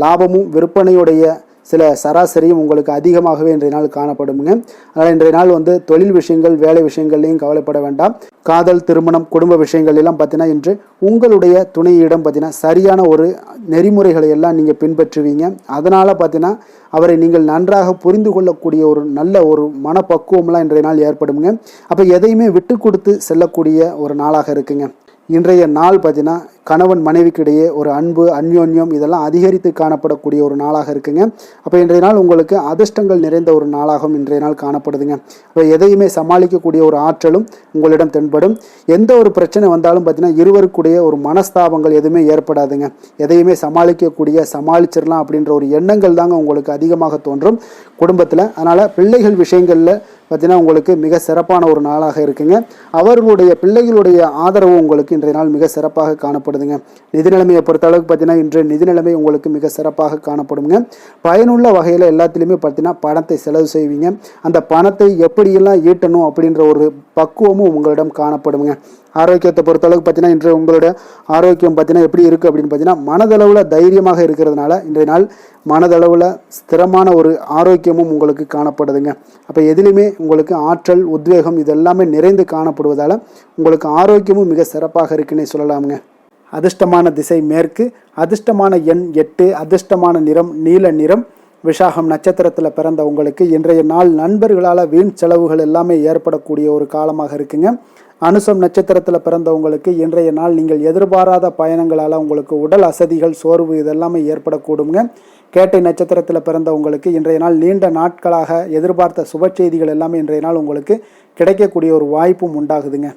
லாபமும் விற்பனையுடைய சில சராசரியும் உங்களுக்கு அதிகமாகவே இன்றைய நாள் காணப்படுங்க. அதனால் இன்றைய நாள் தொழில் விஷயங்கள் வேலை விஷயங்கள்லையும் கவலைப்பட வேண்டாம். காதல் திருமணம் குடும்ப விஷயங்கள் எல்லாம் பார்த்தீங்கன்னா இன்று உங்களுடைய துணையிடம் பார்த்தீங்கன்னா சரியான ஒரு நெறிமுறைகளை எல்லாம் நீங்கள் பின்பற்றுவீங்க. அதனால் பார்த்தீங்கன்னா அவரை நீங்கள் நன்றாக புரிந்து கொள்ளக்கூடிய ஒரு நல்ல ஒரு மனப்பக்குவம்லாம் இன்றைய நாள் ஏற்படுங்க. அப்போ எதையுமே விட்டு கொடுத்து செல்லக்கூடிய ஒரு நாளாக இருக்குங்க. இன்றைய நாள் பார்த்தீங்கன்னா கணவன் மனைவிக்கு இடையே ஒரு அன்பு அந்யோன்யம் இதெல்லாம் அதிகரித்து காணப்படக்கூடிய ஒரு நாளாக இருக்குங்க. அப்போ இன்றைய நாள் உங்களுக்கு அதிர்ஷ்டங்கள் நிறைந்த ஒரு நாளாகவும் இன்றைய நாள் காணப்படுதுங்க. அப்போ எதையுமே சமாளிக்கக்கூடிய ஒரு ஆற்றலும் உங்களிடம் தென்படும். எந்த ஒரு பிரச்சனை வந்தாலும் பார்த்தீங்கன்னா இருவருக்குடைய ஒரு மனஸ்தாபங்கள் எதுவுமே ஏற்படாதுங்க. எதையுமே சமாளிச்சிடலாம் அப்படின்ற ஒரு எண்ணங்கள் தாங்க உங்களுக்கு அதிகமாக தோன்றும் குடும்பத்தில். அதனால் பிள்ளைகள் விஷயங்களில் பார்த்தீங்கன்னா உங்களுக்கு மிக சிறப்பான ஒரு நாளாக இருக்குங்க. அவர்களுடைய பிள்ளைகளுடைய ஆதரவு உங்களுக்கு இன்றைய நாள் மிக சிறப்பாக காணப்படுதுங்க. நிதி நிலைமையை பொறுத்த அளவுக்கு பார்த்தீங்கன்னா இன்று நிதி நிலைமை உங்களுக்கு மிக சிறப்பாக காணப்படுங்க. பயனுள்ள வகையில் எல்லாத்துலேயுமே பார்த்தீங்கன்னா பணத்தை செலவு செய்வீங்க. அந்த பணத்தை எப்படியெல்லாம் ஈட்டணும் அப்படின்ற ஒரு பக்குவமும் உங்களிடம் காணப்படுங்க. ஆரோக்கியத்தை பொறுத்தளவுக்கு பார்த்தீங்கன்னா இன்று உங்களுடைய ஆரோக்கியம் பார்த்தீங்கன்னா எப்படி இருக்குது அப்படின்னு பார்த்தீங்கன்னா மனதளவில் தைரியமாக இருக்கிறதுனால இன்றைய நாள் மனதளவில் ஸ்திரமான ஒரு ஆரோக்கியமும் உங்களுக்கு காணப்படுதுங்க. அப்போ எதிலுமே உங்களுக்கு ஆற்றல் உத்வேகம் இதெல்லாமே நிறைந்து காணப்படுவதால் உங்களுக்கு ஆரோக்கியமும் மிக சிறப்பாக இருக்குன்னே சொல்லலாமுங்க. அதிர்ஷ்டமான திசை மேற்கு, அதிர்ஷ்டமான எண் 8, அதிர்ஷ்டமான நிறம் நீல நிறம். விஷாகம் நட்சத்திரத்தில் பிறந்த உங்களுக்கு இன்றைய நாள் நண்பர்களால் வீண் செலவுகள் எல்லாமே ஏற்படக்கூடிய ஒரு காலமாக இருக்குங்க. அனுசம் நட்சத்திரத்தில் பிறந்தவங்களுக்கு இன்றைய நாள் நீங்கள் எதிர்பாராத பயணங்களால் உங்களுக்கு உடல் அசதிகள் சோர்வு இதெல்லாமே ஏற்படக்கூடுங்க. கேட்டை நட்சத்திரத்தில் பிறந்தவங்களுக்கு இன்றைய நாள் நீண்ட நாட்களாக எதிர்பார்த்த சுப செய்திகள் எல்லாமே இன்றைய நாள் உங்களுக்கு கிடைக்கக்கூடிய ஒரு வாய்ப்பும் உண்டாகுதுங்க.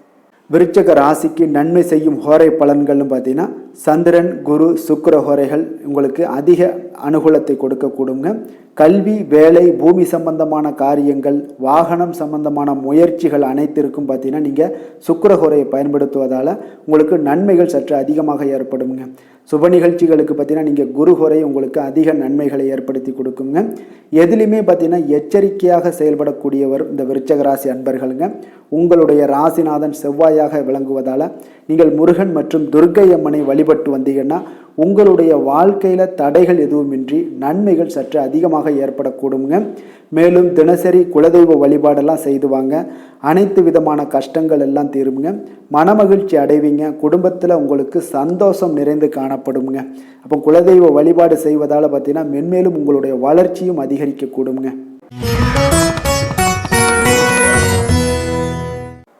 விருச்சக ராசிக்கு நன்மை செய்யும் ஹோரை பலன்கள்னு பார்த்தீங்கன்னா சந்திரன் குரு சுக்கிர ஹோரைகள் உங்களுக்கு அதிக அனுகூலத்தை கொடுக்கக்கூடுங்க. கல்வி வேலை பூமி சம்பந்தமான காரியங்கள் வாகனம் சம்பந்தமான முயற்சிகள் அனைத்திற்கும் பார்த்தீங்கன்னா நீங்கள் சுக்கிர ஹோரையை பயன்படுத்துவதால் உங்களுக்கு நன்மைகள் சற்று அதிகமாக ஏற்படுங்க. சுப நிகழ்ச்சிகளுக்கு பார்த்தீங்கன்னா நீங்கள் குரு ஹோரை உங்களுக்கு அதிக நன்மைகளை ஏற்படுத்தி கொடுக்குங்க. எதிலுமே பார்த்தீங்கன்னா எச்சரிக்கையாக செயல்படக்கூடியவர் இந்த விருச்சக ராசி அன்பர்களுங்க. உங்களுடைய ராசிநாதன் செவ்வாயாக விளங்குவதால் நீங்கள் முருகன் மற்றும் துர்க்கை அம்மனை வழிபட்டு வந்தீங்கன்னா உங்களுடைய வாழ்க்கையில் தடைகள் எதுவுமின்றி நன்மைகள் சற்று அதிகமாக ஏற்படக்கூடுங்க. மேலும் தினசரி குலதெய்வ வழிபாடெல்லாம் செய்து வாங்க. அனைத்து விதமான கஷ்டங்கள் எல்லாம் தீருங்க. மனமகிழ்ச்சி அடைவீங்க. குடும்பத்தில் உங்களுக்கு சந்தோஷம் நிறைந்து காணப்படுங்க. அப்போ குலதெய்வ வழிபாடு செய்வதால் பார்த்தீங்கன்னா மென்மேலும் உங்களுடைய வளர்ச்சியும் அதிகரிக்கக்கூடுங்க.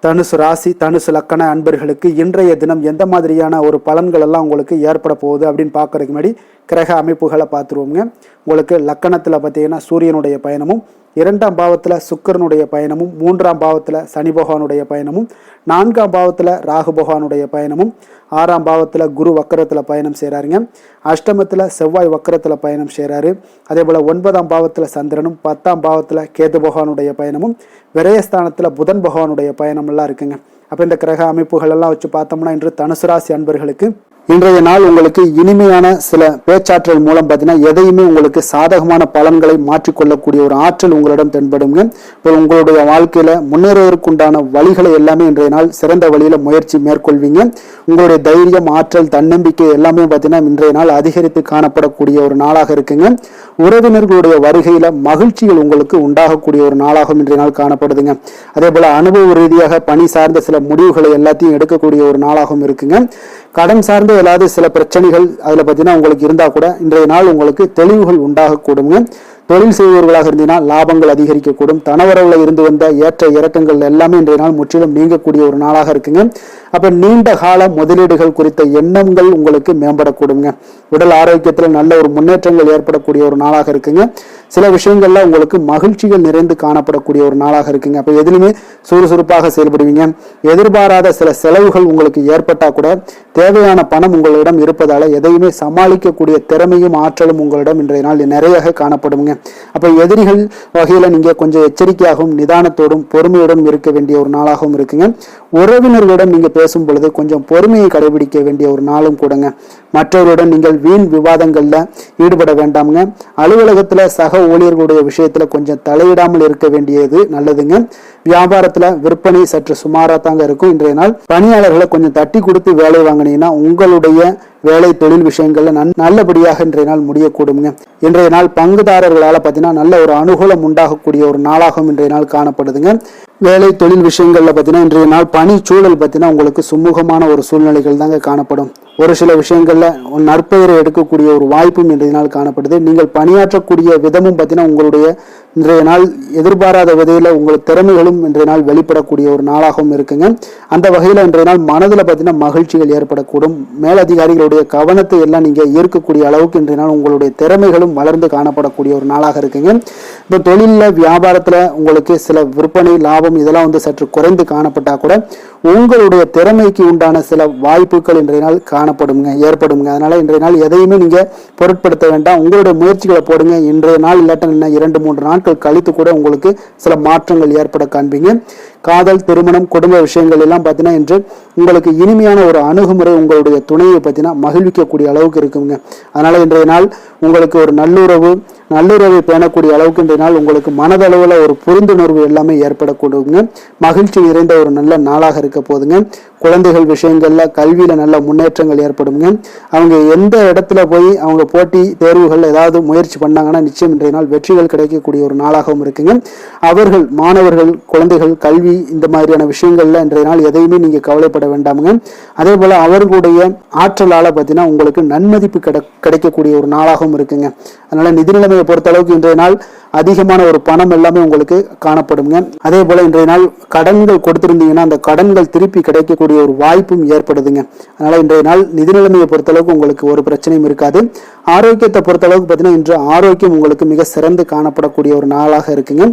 தனுசு ராசி தனுசு லக்கண அன்பர்களுக்கு இன்றைய தினம் எந்த மாதிரியான ஒரு பலன்கள் எல்லாம் உங்களுக்கு ஏற்பட போகுது அப்படின்னு பார்க்கறதுக்கு முன்னாடி கிரக அமைப்புகளை பார்த்துருவோங்க. உங்களுக்கு லக்கணத்தில் பார்த்தீங்கன்னா சூரியனுடைய பயணமும் 2ஆம் பாவத்தில் சுக்கிரனுடைய பயணமும், 3ஆம் பாவத்தில் சனி பகவானுடைய பயணமும், 4ஆம் பாவத்தில் ராகு பகவானுடைய பயணமும், 6ஆம் பாவத்தில் குரு வக்கரத்தில் பயணம் செய்கிறாருங்க. அஷ்டமத்தில் செவ்வாய் வக்கரத்தில் பயணம் செய்கிறாரு. அதே போல் 9ஆம் பாவத்தில் சந்திரனும், 10ஆம் பாவத்தில் கேது பகவானுடைய பயணமும், விரயஸ்தானத்தில் புதன் பகவானுடைய பயணமெல்லாம் இருக்குங்க. அப்போ இந்த கிரக அமைப்புகள் எல்லாம் வச்சு பார்த்தோம்னா இன்று தனுசு ராசி அன்பர்களுக்கு இன்றைய நாள் உங்களுக்கு இனிமையான சில பேச்சாற்றல் மூலம் பார்த்தீங்கன்னா எதையுமே உங்களுக்கு சாதகமான பலன்களை மாற்றிக்கொள்ளக்கூடிய ஒரு ஆற்றல் உங்களிடம் தென்படுங்க. இப்போ உங்களுடைய வாழ்க்கையில முன்னேறுவதற்குண்டான வழிகளை எல்லாமே இன்றைய நாள் சிறந்த வழியில முயற்சி மேற்கொள்வீங்க. உங்களுடைய தைரியம், ஆற்றல், தன்னம்பிக்கை எல்லாமே பார்த்தீங்கன்னா இன்றைய நாள் அதிகரித்து காணப்படக்கூடிய ஒரு நாளாக இருக்குங்க. உறவினர்களுடைய வருகையில மகிழ்ச்சிகள் உங்களுக்கு உண்டாகக்கூடிய ஒரு நாளாகவும் இன்றைய நாள் காணப்படுதுங்க. அதே போல அனுபவ ரீதியாக பணி சார்ந்த சில முடிவுகளை எல்லாத்தையும் எடுக்கக்கூடிய ஒரு நாளாகவும் இருக்குங்க. கடன் சார்ந்த ஏதாவது சில பிரச்சனைகள் அதில் பார்த்தீங்கன்னா உங்களுக்கு இருந்தால் கூட இன்றைய நாள் உங்களுக்கு தெளிவுகள் உண்டாகக்கூடுங்க. தொழில் செய்பவர்களாக இருந்தீங்கன்னா லாபங்கள் அதிகரிக்கக்கூடும். தனவரவுல இருந்து வந்த ஏற்ற இறக்கங்கள் எல்லாமே இன்றைய நாள் முற்றிலும் நீங்கக்கூடிய ஒரு நாளாக இருக்குங்க. அப்ப நீண்ட கால முதலீடுகள் குறித்த எண்ணங்கள் உங்களுக்கு மேம்படக்கூடுங்க. உடல் ஆரோக்கியத்தில் நல்ல ஒரு முன்னேற்றங்கள் ஏற்படக்கூடிய ஒரு நாளாக இருக்குங்க. சில விஷயங்கள்ல உங்களுக்கு மகிழ்ச்சிகள் நிறைந்து காணப்படக்கூடிய ஒரு நாளாக இருக்குங்க. அப்ப எதிலுமே சுறுசுறுப்பாக செயல்படுவீங்க. எதிர்பாராத சில செலவுகள் உங்களுக்கு ஏற்பட்டா கூட தேவையான பணம் உங்களிடம் இருப்பதால எதையுமே சமாளிக்கக்கூடிய திறமையும் ஆற்றலும் உங்களிடம் இன்றைய நாள் நிறைய காணப்படுங்க. அப்ப எதிரிகள் வகையில நீங்க கொஞ்சம் எச்சரிக்கையாகவும் நிதானத்தோடும் பொறுமையுடன் இருக்க வேண்டிய ஒரு நாளாகவும் இருக்குங்க. உறவினர்களிடம் நீங்க பேசும் பொழுது கொஞ்சம் பொறுமையை கடைபிடிக்க வேண்டிய ஒரு நாளும் கூடங்க. மற்றவருடன் நீங்கள் வீண் விவாதங்கள்ல ஈடுபட வேண்டாமுங்க. அலுவலகத்துல சக ஊழியர்களுடைய விஷயத்துல கொஞ்சம் தலையிடாமல் இருக்க வேண்டியது நல்லதுங்க. வியாபாரத்துல விற்பனை சற்று சுமாரா தாங்க இருக்கும். இன்றைய நாள் பணியாளர்களை கொஞ்சம் தட்டி கொடுத்து வேலை வாங்கினீங்கன்னா உங்களுடைய வேலை தொழில் விஷயங்கள்ல நல்லபடியாக இன்றைய நாள் முடியக்கூடுங்க. இன்றைய நாள் பங்குதாரர்களால பார்த்தீங்கன்னா நல்ல ஒரு அனுகூலம் உண்டாகக்கூடிய ஒரு நாளாகவும் இன்றைய நாள் காணப்படுதுங்க. வேலை தொழில் விஷயங்கள்ல பார்த்தீங்கன்னா இன்றைய நாள் பணி சூழல் பார்த்தீங்கன்னா உங்களுக்கு சுமூகமான ஒரு சூழ்நிலைகள் தாங்க காணப்படும். ஒரு சில விஷயங்கள்ல நற்பெயரை எடுக்கக்கூடிய ஒரு வாய்ப்பும் இன்றைய நாள் காணப்படுது. நீங்கள் பணியாற்றக்கூடிய விதமும் பார்த்தீங்கன்னா உங்களுடைய இன்றைய நாள் எதிர்பாராத விதையில உங்கள் திறமைகளும் இன்றைய நாள் வெளிப்படக்கூடிய ஒரு நாளாகவும் இருக்குங்க. அந்த வகையில இன்றைய நாள் மனதில் பார்த்தீங்கன்னா மகிழ்ச்சிகள் ஏற்படக்கூடும். மேலதிகாரிகளுடைய கவனத்தை எல்லாம் நீங்க ஈர்க்கக்கூடிய அளவுக்கு இன்றைய நாள் உங்களுடைய திறமைகளும் வளர்ந்து காணப்படக்கூடிய ஒரு நாளாக இருக்குங்க. இப்போ தொழில வியாபாரத்துல உங்களுக்கு சில விற்பனை லாபம் இதெல்லாம் சற்று குறைந்து காணப்பட்டா கூட உங்களுடைய திறமைக்கு உண்டான சில வாய்ப்புகள் இன்றைய நாள் ஏற்படுங்க. அதனால இன்றைய நாள் எதையுமே நீங்க பொருட்படுத்த வேண்டாம். உங்களுடைய முயற்சிகளை போடுங்க. இன்றைய நாள் இல்லாட்ட 2-3 நாட்கள் கழித்து கூட உங்களுக்கு சில மாற்றங்கள் ஏற்பட காண்பீங்க. காதல், திருமணம், குடும்ப விஷயங்கள் எல்லாம் பார்த்தீங்கன்னா இன்று உங்களுக்கு இனிமையான ஒரு அணுகுமுறை உங்களுடைய துணையை பார்த்தீங்கன்னா மகிழ்விக்கக்கூடிய அளவுக்கு இருக்குங்க. அதனால இன்றைய நாள் உங்களுக்கு ஒரு நல்லுறவை பேணக்கூடிய அளவுக்கு இன்றைய நாள் உங்களுக்கு மனதளவுல ஒரு புரிந்துணர்வு எல்லாமே ஏற்படக்கூடுங்க. மகிழ்ச்சி நிறைந்த ஒரு நல்ல நாளாக இருக்க போதுங்க. குழந்தைகள் விஷயங்கள்ல கல்வியில நல்ல முன்னேற்றங்கள் ஏற்படுங்க. அவங்க எந்த இடத்துல போய் அவங்க போட்டி தேர்வுகள் ஏதாவது முயற்சி பண்ணாங்கன்னா நிச்சயம் இன்றைய நாள் வெற்றிகள் கிடைக்கக்கூடிய ஒரு நாளாகவும் இருக்குங்க. அவர்கள் மாணவர்கள், குழந்தைகள் கல்வி இந்த மாதிரியான விஷயங்கள்ல இன்றைய நாள் எதையுமே நீங்க கவலைப்பட வேண்டாமுங்க. அதே போல அவர்களுடைய ஆற்றலால பார்த்தீங்கன்னா உங்களுக்கு நன்மதிப்பு கிடைக்கக்கூடிய ஒரு நாளாகவும் இருக்குங்க. அதனால நிதி நிலைமையை பொறுத்த அளவுக்கு இன்றைய நாள் அதிகமான ஒரு பணம் எல்லாமே உங்களுக்கு காணப்படுங்க. அதே போல இன்றைய நாள் கடன்கள் கொடுத்திருந்தீங்கன்னா அந்த கடன்கள் திருப்பி கிடைக்கக்கூடிய ஒரு வாய்ப்பும் ஏற்படுதுங்க. அதனால இன்றைய நாள் நிதி நிலைமையை பொறுத்தளவுக்கு உங்களுக்கு ஒரு பிரச்சனையும் இருக்காது. ஆரோக்கியத்தை பொறுத்தளவுக்கு பார்த்தீங்கன்னா இன்று ஆரோக்கியம் உங்களுக்கு மிக சிறந்து காணப்படக்கூடிய ஒரு நாளாக இருக்குங்க.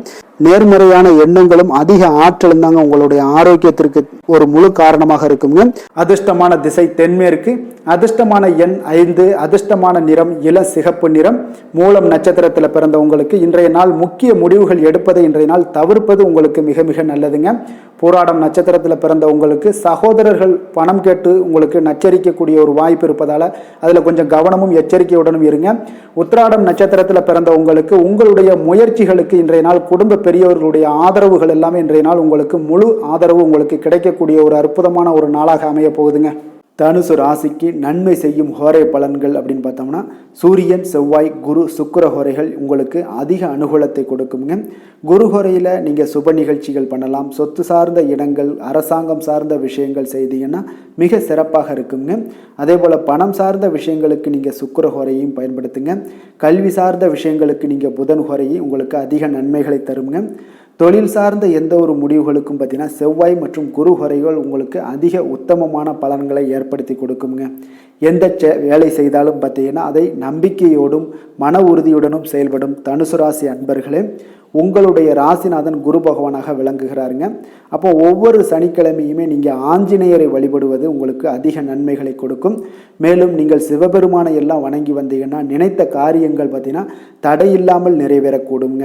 நேர்மறையான எண்ணங்களும் அதிக ஆற்றலும் தாங்க உங்களுடைய ஆரோக்கியத்திற்கு ஒரு முழு காரணமாக இருக்குங்க. அதிர்ஷ்டமான திசை தென்மேற்கு, அதிர்ஷ்டமான எண் 5, அதிர்ஷ்டமான நிறம் இளம் சிகப்பு நிறம். மூலம் நட்சத்திரத்தில் பிறந்த உங்களுக்கு இன்றைய நாள் முக்கிய முடிவுகள் எடுப்பதை இன்றைய நாள் தவிர்ப்பது உங்களுக்கு மிக மிக நல்லதுங்க. போராடம் நட்சத்திரத்தில் பிறந்த உங்களுக்கு சகோதரர்கள் பணம் கேட்டு உங்களுக்கு நச்சரிக்கக்கூடிய ஒரு வாய்ப்பு இருப்பதால அதில் கொஞ்சம் கவனமும் எச்சரிக்கையுடனும் இருங்க. உத்திராடம் நட்சத்திரத்தில் பிறந்த உங்களுக்கு உங்களுடைய முயற்சிகளுக்கு இன்றைய நாள் குடும்ப பெரியவர்களுடைய ஆதரவுகள் எல்லாமே இன்றைய நாள் உங்களுக்கு முழு ஆதரவு உங்களுக்கு கிடைக்கக்கூடிய ஒரு அற்புதமான ஒரு நாளாக அமைய போகுதுங்க. தனுசு ராசிக்கு நன்மை செய்யும் ஹோரை பலன்கள் அப்படின்னு பார்த்தோம்னா சூரியன், செவ்வாய், குரு, சுக்கிர ஹோரைகள் உங்களுக்கு அதிக அனுகூலத்தை கொடுக்குங்க. குரு ஹோரையில் நீங்கள் சுப நிகழ்ச்சிகள் பண்ணலாம். சொத்து சார்ந்த இடங்கள், அரசாங்கம் சார்ந்த விஷயங்கள் செய்தீங்கன்னா மிக சிறப்பாக இருக்குங்க. அதே போல் பணம் சார்ந்த விஷயங்களுக்கு நீங்கள் சுக்கிர ஹோரையும் பயன்படுத்துங்க. கல்வி சார்ந்த விஷயங்களுக்கு நீங்கள் புதன் ஹோரையை உங்களுக்கு அதிக நன்மைகளை தருங்க. தொழில் சார்ந்த எந்த ஒரு முடிவுகளுக்கும் பார்த்தீங்கன்னா செவ்வாய் மற்றும் குரு ஹோரைகள் உங்களுக்கு அதிக உத்தமமான பலன்களை ஏற்படுத்தி கொடுக்குங்க. எந்த வேலை செய்தாலும் பார்த்தீங்கன்னா அதை நம்பிக்கையோடும் மன உறுதியுடனும் செயல்படும் தனுசு ராசி அன்பர்களே, உங்களுடைய ராசிநாதன் குரு பகவானாக விளங்குகிறாருங்க. அப்போ ஒவ்வொரு சனிக்கிழமையுமே நீங்கள் ஆஞ்சநேயரை வழிபடுவது உங்களுக்கு அதிக நன்மைகளை கொடுக்கும். மேலும் நீங்கள் சிவபெருமானை எல்லாம் வணங்கி வந்தீங்கன்னா நினைத்த காரியங்கள் பார்த்தீங்கன்னா தடையில்லாமல் நிறைவேறக்கூடுங்க.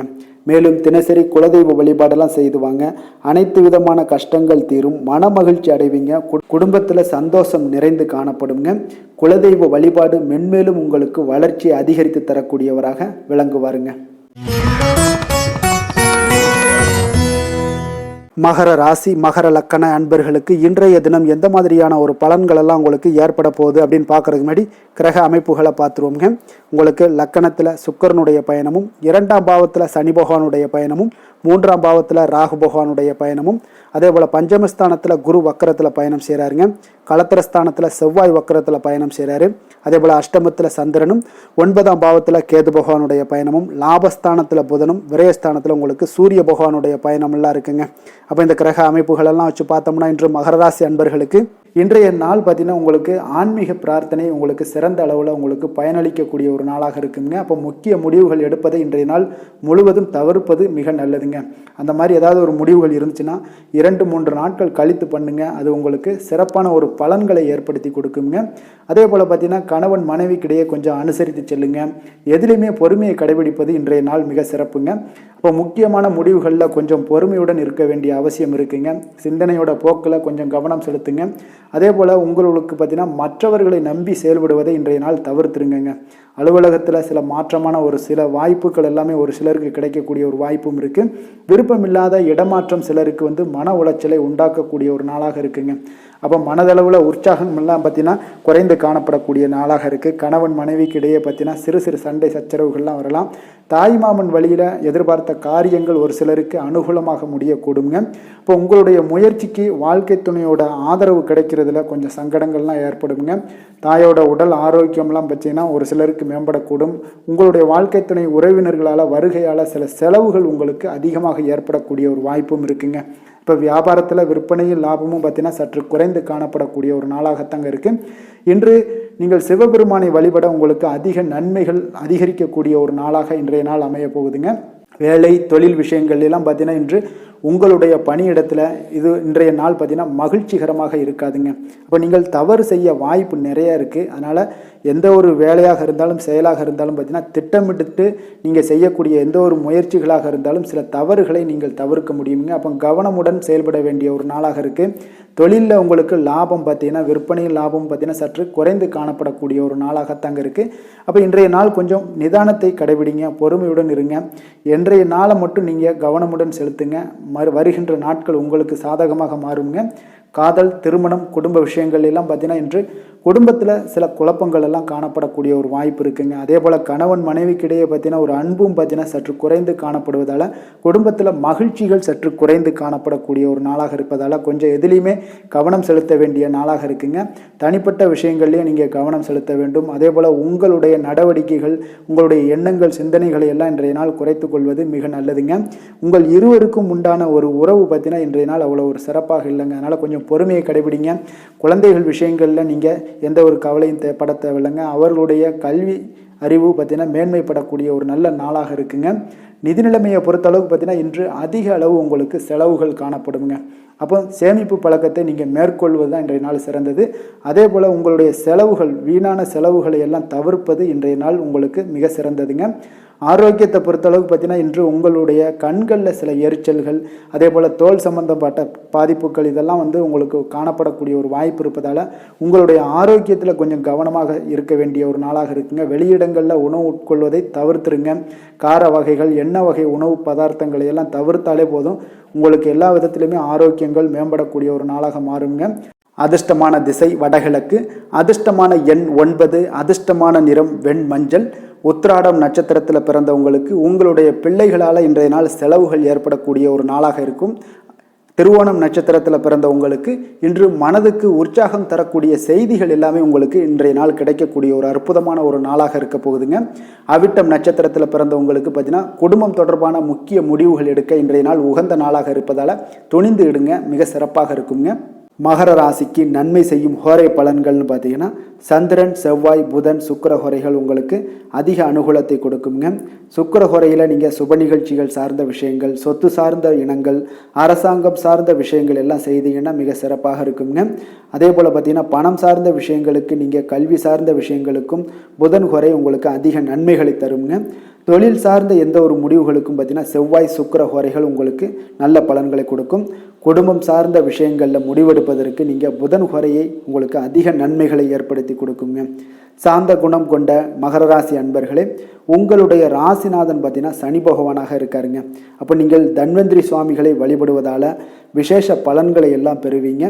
மேலும் தினசரி குலதெய்வ வழிபாடெல்லாம் செய்துவாங்க. அனைத்து விதமான கஷ்டங்கள் தீரும், மன மகிழ்ச்சி அடைவீங்க, குடும்பத்தில் சந்தோஷம் நிறைந்து காணப்படுங்க. குலதெய்வ வழிபாடு மென்மேலும் உங்களுக்கு வளர்ச்சியை அதிகரித்து தரக்கூடியவராக விளங்குவாருங்க. மகர ராசி மகர லக்கண அன்பர்களுக்கு இன்றைய தினம் எந்த மாதிரியான ஒரு பலன்கள் எல்லாம் உங்களுக்கு ஏற்பட போகுது அப்படின்னு பார்க்கறதுக்கு முன்னாடி கிரக அமைப்புகளை பார்த்துருவோங்க. உங்களுக்கு லக்கணத்தில் சுக்கிரனுடைய பயணமும், 2ஆம் பாவத்தில் சனி பகவானுடைய பயணமும், 3ஆம் பாவத்தில் ராகு பகவானுடைய பயணமும், அதே போல் பஞ்சமஸ்தானத்தில் குரு வக்கரத்தில் பயணம் செய்கிறாருங்க. களத்திரஸ்தானத்தில் செவ்வாய் வக்கரத்தில் பயணம் செய்கிறாரு. அதே போல் அஷ்டமத்தில் சந்திரனும், 9ஆம் பாவத்தில் கேது பகவானுடைய பயணமும், லாபஸ்தானத்தில் புதனும், விரயஸ்தானத்தில் உங்களுக்கு சூரிய பகவானுடைய பயணமெல்லாம் இருக்குங்க. அப்போ இந்த கிரக அமைப்புகளெல்லாம் வச்சு பார்த்தோம்னா இன்று மகர ராசி அன்பர்களுக்கு இன்றைய நாள் பார்த்தீங்கன்னா உங்களுக்கு ஆன்மீக பிரார்த்தனை உங்களுக்கு சிறந்த அளவில் உங்களுக்கு பயனளிக்கக்கூடிய ஒரு நாளாக இருக்குங்க. அப்போ முக்கிய முடிவுகள் எடுப்பதை இன்றைய நாள் முழுவதும் தவிர்ப்பது மிக நல்லதுங்க. அந்த மாதிரி ஏதாவது ஒரு முடிவுகள் இருந்துச்சுன்னா 2-3 நாட்கள் கழித்து பண்ணுங்க. அது உங்களுக்கு சிறப்பான ஒரு பலன்களை ஏற்படுத்தி கொடுக்குங்க. அதே போல் பார்த்தீங்கன்னா கணவன் மனைவிக்கிடையே கொஞ்சம் அனுசரித்து செல்லுங்க. எதிலையுமே பொறுமையை கடைபிடிப்பது இன்றைய நாள் மிக சிறப்புங்க. இப்போ முக்கியமான முடிவுகளில் கொஞ்சம் பொறுமையுடன் இருக்க வேண்டிய அவசியம் இருக்குங்க. சிந்தனையோட போக்கில் கொஞ்சம் கவனம் செலுத்துங்க. அதே போல் உங்களுக்கு பார்த்தீங்கன்னா மற்றவர்களை நம்பி செயல்படுவதை இன்றைய நாள் தவிர்த்துருங்க. அலுவலகத்தில் சில மாற்றமான ஒரு சில வாய்ப்புகள் எல்லாமே ஒரு சிலருக்கு கிடைக்கக்கூடிய ஒரு வாய்ப்பும் இருக்குது. விருப்பமில்லாத இடமாற்றம் சிலருக்கு மன உளைச்சலை உண்டாக்கக்கூடிய ஒரு நாளாக இருக்குங்க. அப்போ மனதளவில் உற்சாகம் எல்லாம் பார்த்தீங்கன்னா குறைந்து காணப்படக்கூடிய நாளாக இருக்குது. கணவன் மனைவிக்கு இடையே பார்த்தீங்கன்னா சிறு சிறு சண்டை சச்சரவுகள்லாம் வரலாம். தாய்மாமன் வழியில் எதிர்பார்த்த காரியங்கள் ஒரு சிலருக்கு அனுகூலமாக முடியக்கூடுங்க. இப்போ உங்களுடைய முயற்சிக்கு வாழ்க்கை துணையோட ஆதரவு கிடைக்கிறதுல கொஞ்சம் சங்கடங்கள்லாம் ஏற்படுங்க. தாயோட உடல் ஆரோக்கியம்லாம் பார்த்தீங்கன்னா ஒரு சிலருக்கு மேம்படக்கூடும். உங்களுடைய வாழ்க்கை துணை உறவினர்களால் வருகையால் சில செலவுகள் உங்களுக்கு அதிகமாக ஏற்படக்கூடிய ஒரு வாய்ப்பும் இருக்குங்க. இப்போ வியாபாரத்தில் விற்பனையும் லாபமும் பார்த்தீங்கன்னா சற்று குறைந்து காணப்படக்கூடிய ஒரு நாளாகத்தாங்க இருக்குது. இன்று நீங்கள் சிவபெருமானை வழிபட உங்களுக்கு அதிக நன்மைகள் அதிகரிக்கக்கூடிய ஒரு நாளாக இன்றைய நாள் அமைய போகுதுங்க. வேலை தொழில் விஷயங்கள் எல்லாம் பார்த்தீங்கன்னா இன்று உங்களுடைய பணியிடத்தில் இது இன்றைய நாள் பார்த்தீங்கன்னா மகிழ்ச்சிகரமாக இருக்காதுங்க. அப்போ நீங்கள் தவறு செய்ய வாய்ப்பு நிறைய இருக்குது. அதனால் எந்த ஒரு வேலையாக இருந்தாலும் செயலாக இருந்தாலும் பார்த்தீங்கன்னா திட்டமிட்டு நீங்கள் செய்யக்கூடிய எந்த ஒரு முயற்சிகளாக இருந்தாலும் சில தவறுகளை நீங்கள் தவிர்க்க முடியுங்க. அப்போ கவனமுடன் செயல்பட வேண்டிய ஒரு நாளாக இருக்குது. தொழிலில் உங்களுக்கு லாபம் பார்த்தீங்கன்னா விற்பனையில் லாபம் பார்த்தீங்கன்னா சற்று குறைந்து காணப்படக்கூடிய ஒரு நாளாகத்தாங்க இருக்குது. அப்போ இன்றைய நாள் கொஞ்சம் நிதானத்தை கடைபிடிங்க, பொறுமையுடன் இருங்க. இன்றைய நாளை மட்டும் நீங்கள் கவனமுடன் செலுத்துங்க. வருகின்ற நாட்கள் உங்களுக்கு சாதகமாக மாறுங்க. காதல், திருமணம், குடும்ப விஷயங்கள் எல்லாம் பார்த்தீங்கன்னா இன்று குடும்பத்தில் சில குழப்பங்கள் எல்லாம் காணப்படக்கூடிய ஒரு வாய்ப்பு இருக்குங்க. அதே போல் கணவன் மனைவிக்கிடையே பார்த்தீங்கன்னா ஒரு அன்பும் பார்த்தீங்கன்னா சற்று குறைந்து காணப்படுவதால் குடும்பத்தில் மகிழ்ச்சிகள் சற்று குறைந்து காணப்படக்கூடிய ஒரு நாளாக இருப்பதால் கொஞ்சம் எதிலையுமே கவனம் செலுத்த வேண்டிய நாளாக இருக்குங்க. தனிப்பட்ட விஷயங்கள்லேயே நீங்கள் கவனம் செலுத்த வேண்டும். அதே போல் உங்களுடைய நடவடிக்கைகள், உங்களுடைய எண்ணங்கள், சிந்தனைகளை எல்லாம் இன்றைய நாள் குறைத்து கொள்வது மிக நல்லதுங்க. உங்கள் இருவருக்கும் உண்டான ஒரு உறவு பார்த்தீங்கன்னா இன்றைய நாள் அவ்வளோ ஒரு சிறப்பாக இல்லைங்க. அதனால் கொஞ்சம் பொறுமையை கடைபிடிங்க. குழந்தைகள் விஷயங்களில் நீங்கள் எந்த ஒரு கவலையும் பட தேவையில்லைங்க. அவர்களுடைய கல்வி அறிவு பார்த்தீங்கன்னா மேன்மைப்படக்கூடிய ஒரு நல்ல நாளாக இருக்குங்க. நிதி நிலைமையை பொறுத்தளவுக்கு பார்த்தீங்கன்னா இன்று அதிக அளவு உங்களுக்கு செலவுகள் காணப்படுங்க. அப்போ சேமிப்பு பழக்கத்தை நீங்கள் மேற்கொள்வது தான் இன்றைய நாள் சிறந்தது. அதே போல் உங்களுடைய செலவுகள், வீணான செலவுகளை எல்லாம் தவிர்ப்பது இன்றைய நாள் உங்களுக்கு மிக சிறந்ததுங்க. ஆரோக்கியத்தை பொறுத்தளவுக்கு பார்த்தீங்கன்னா இன்று உங்களுடைய கண்களில் சில எரிச்சல்கள், அதே போல் தோல் சம்பந்தப்பட்ட பாதிப்புகள் இதெல்லாம் உங்களுக்கு காணப்படக்கூடிய ஒரு வாய்ப்பு இருப்பதால் உங்களுடைய ஆரோக்கியத்தில் கொஞ்சம் கவனமாக இருக்க வேண்டிய ஒரு நாளாக இருக்குங்க. வெளியிடங்களில் உணவு உட்கொள்வதை தவிர்த்துருங்க. கார வகைகள், எண்ணெய் வகை உணவு பதார்த்தங்களை எல்லாம் தவிர்த்தாலே போதும். உங்களுக்கு எல்லா விதத்திலுமே ஆரோக்கியங்கள் மேம்படக்கூடிய ஒரு நாளாக மாறுங்க. அதிர்ஷ்டமான திசை வடகிழக்கு, அதிர்ஷ்டமான எண் 9, அதிர்ஷ்டமான நிறம் வெண் மஞ்சள். உத்திராடம் நட்சத்திரத்தில் பிறந்தவங்களுக்கு உங்களுடைய பிள்ளைகளால் இன்றைய நாள் செலவுகள் ஏற்படக்கூடிய ஒரு நாளாக இருக்கும். திருவோணம் நட்சத்திரத்தில் பிறந்த உங்களுக்கு இன்று மனதுக்கு உற்சாகம் தரக்கூடிய செய்திகள் எல்லாமே உங்களுக்கு இன்றைய நாள் கிடைக்கக்கூடிய ஒரு அற்புதமான ஒரு நாளாக இருக்க போகுதுங்க. அவிட்டம் நட்சத்திரத்தில் பிறந்த உங்களுக்கு பார்த்தீங்கன்னா குடும்பம் தொடர்பான முக்கிய முடிவுகள் எடுக்க இன்றைய நாள் உகந்த நாளாக இருப்பதால் துணிந்து இடுங்க, மிக சிறப்பாக இருக்குங்க. மகர ராசிக்கு நன்மை செய்யும் ஹோரை பலன்கள்னு பார்த்தீங்கன்னா சந்திரன், செவ்வாய், புதன், சுக்கிரஹோரைகள் உங்களுக்கு அதிக அனுகூலத்தை கொடுக்குங்க. சுக்கிரஹோரையில் நீங்கள் சுப நிகழ்ச்சிகள் சார்ந்த விஷயங்கள், சொத்து சார்ந்த இனங்கள், அரசாங்கம் சார்ந்த விஷயங்கள் எல்லாம் செய்தீங்கன்னா மிக சிறப்பாக இருக்குங்க. அதே போல் பார்த்தீங்கன்னா பணம் சார்ந்த விஷயங்களுக்கு, நீங்கள் கல்வி சார்ந்த விஷயங்களுக்கும் புதன் ஹோரை உங்களுக்கு அதிக நன்மைகளை தருங்க. தொழில் சார்ந்த எந்த ஒரு முடிவுகளுக்கும் பார்த்தீங்கன்னா செவ்வாய், சுக்கிர ஹோரைகள் உங்களுக்கு நல்ல பலன்களை கொடுக்கும். குடும்பம் சார்ந்த விஷயங்களில் முடிவெடுப்பதற்கு நீங்கள் புதன் ஹோரையை உங்களுக்கு அதிக நன்மைகளை ஏற்படுத்தி கொடுக்குங்க. சாந்த குணம் கொண்ட மகர ராசி அன்பர்களே, உங்களுடைய ராசிநாதன் பார்த்தீங்கன்னா சனி பகவானாக இருக்காருங்க. அப்போ நீங்கள் தன்வந்திரி சுவாமிகளை வழிபடுவதால் விசேஷ பலன்களை எல்லாம் பெறுவீங்க.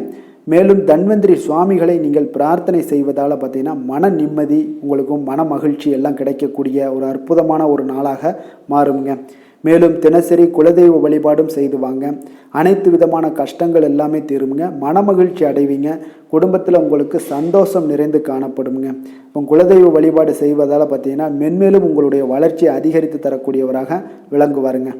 மேலும் தன்வந்திரி சுவாமிகளை நீங்கள் பிரார்த்தனை செய்வதால் பார்த்தீங்கன்னா மன நிம்மதி, உங்களுக்கும் மன மகிழ்ச்சி எல்லாம் கிடைக்கக்கூடிய ஒரு அற்புதமான ஒரு நாளாக மாறுங்க. மேலும் தினசரி குலதெய்வ வழிபாடும் செய்து வாங்க. அனைத்து விதமான கஷ்டங்கள் எல்லாமே தீருங்க. மன மகிழ்ச்சி அடைவீங்க. குடும்பத்தில் உங்களுக்கு சந்தோஷம் நிறைந்து காணப்படுங்க. இப்போ குலதெய்வ வழிபாடு செய்வதால் பார்த்தீங்கன்னா மென்மேலும் உங்களுடைய வளர்ச்சியை அதிகரித்து தரக்கூடியவராக விளங்குவாருங்க.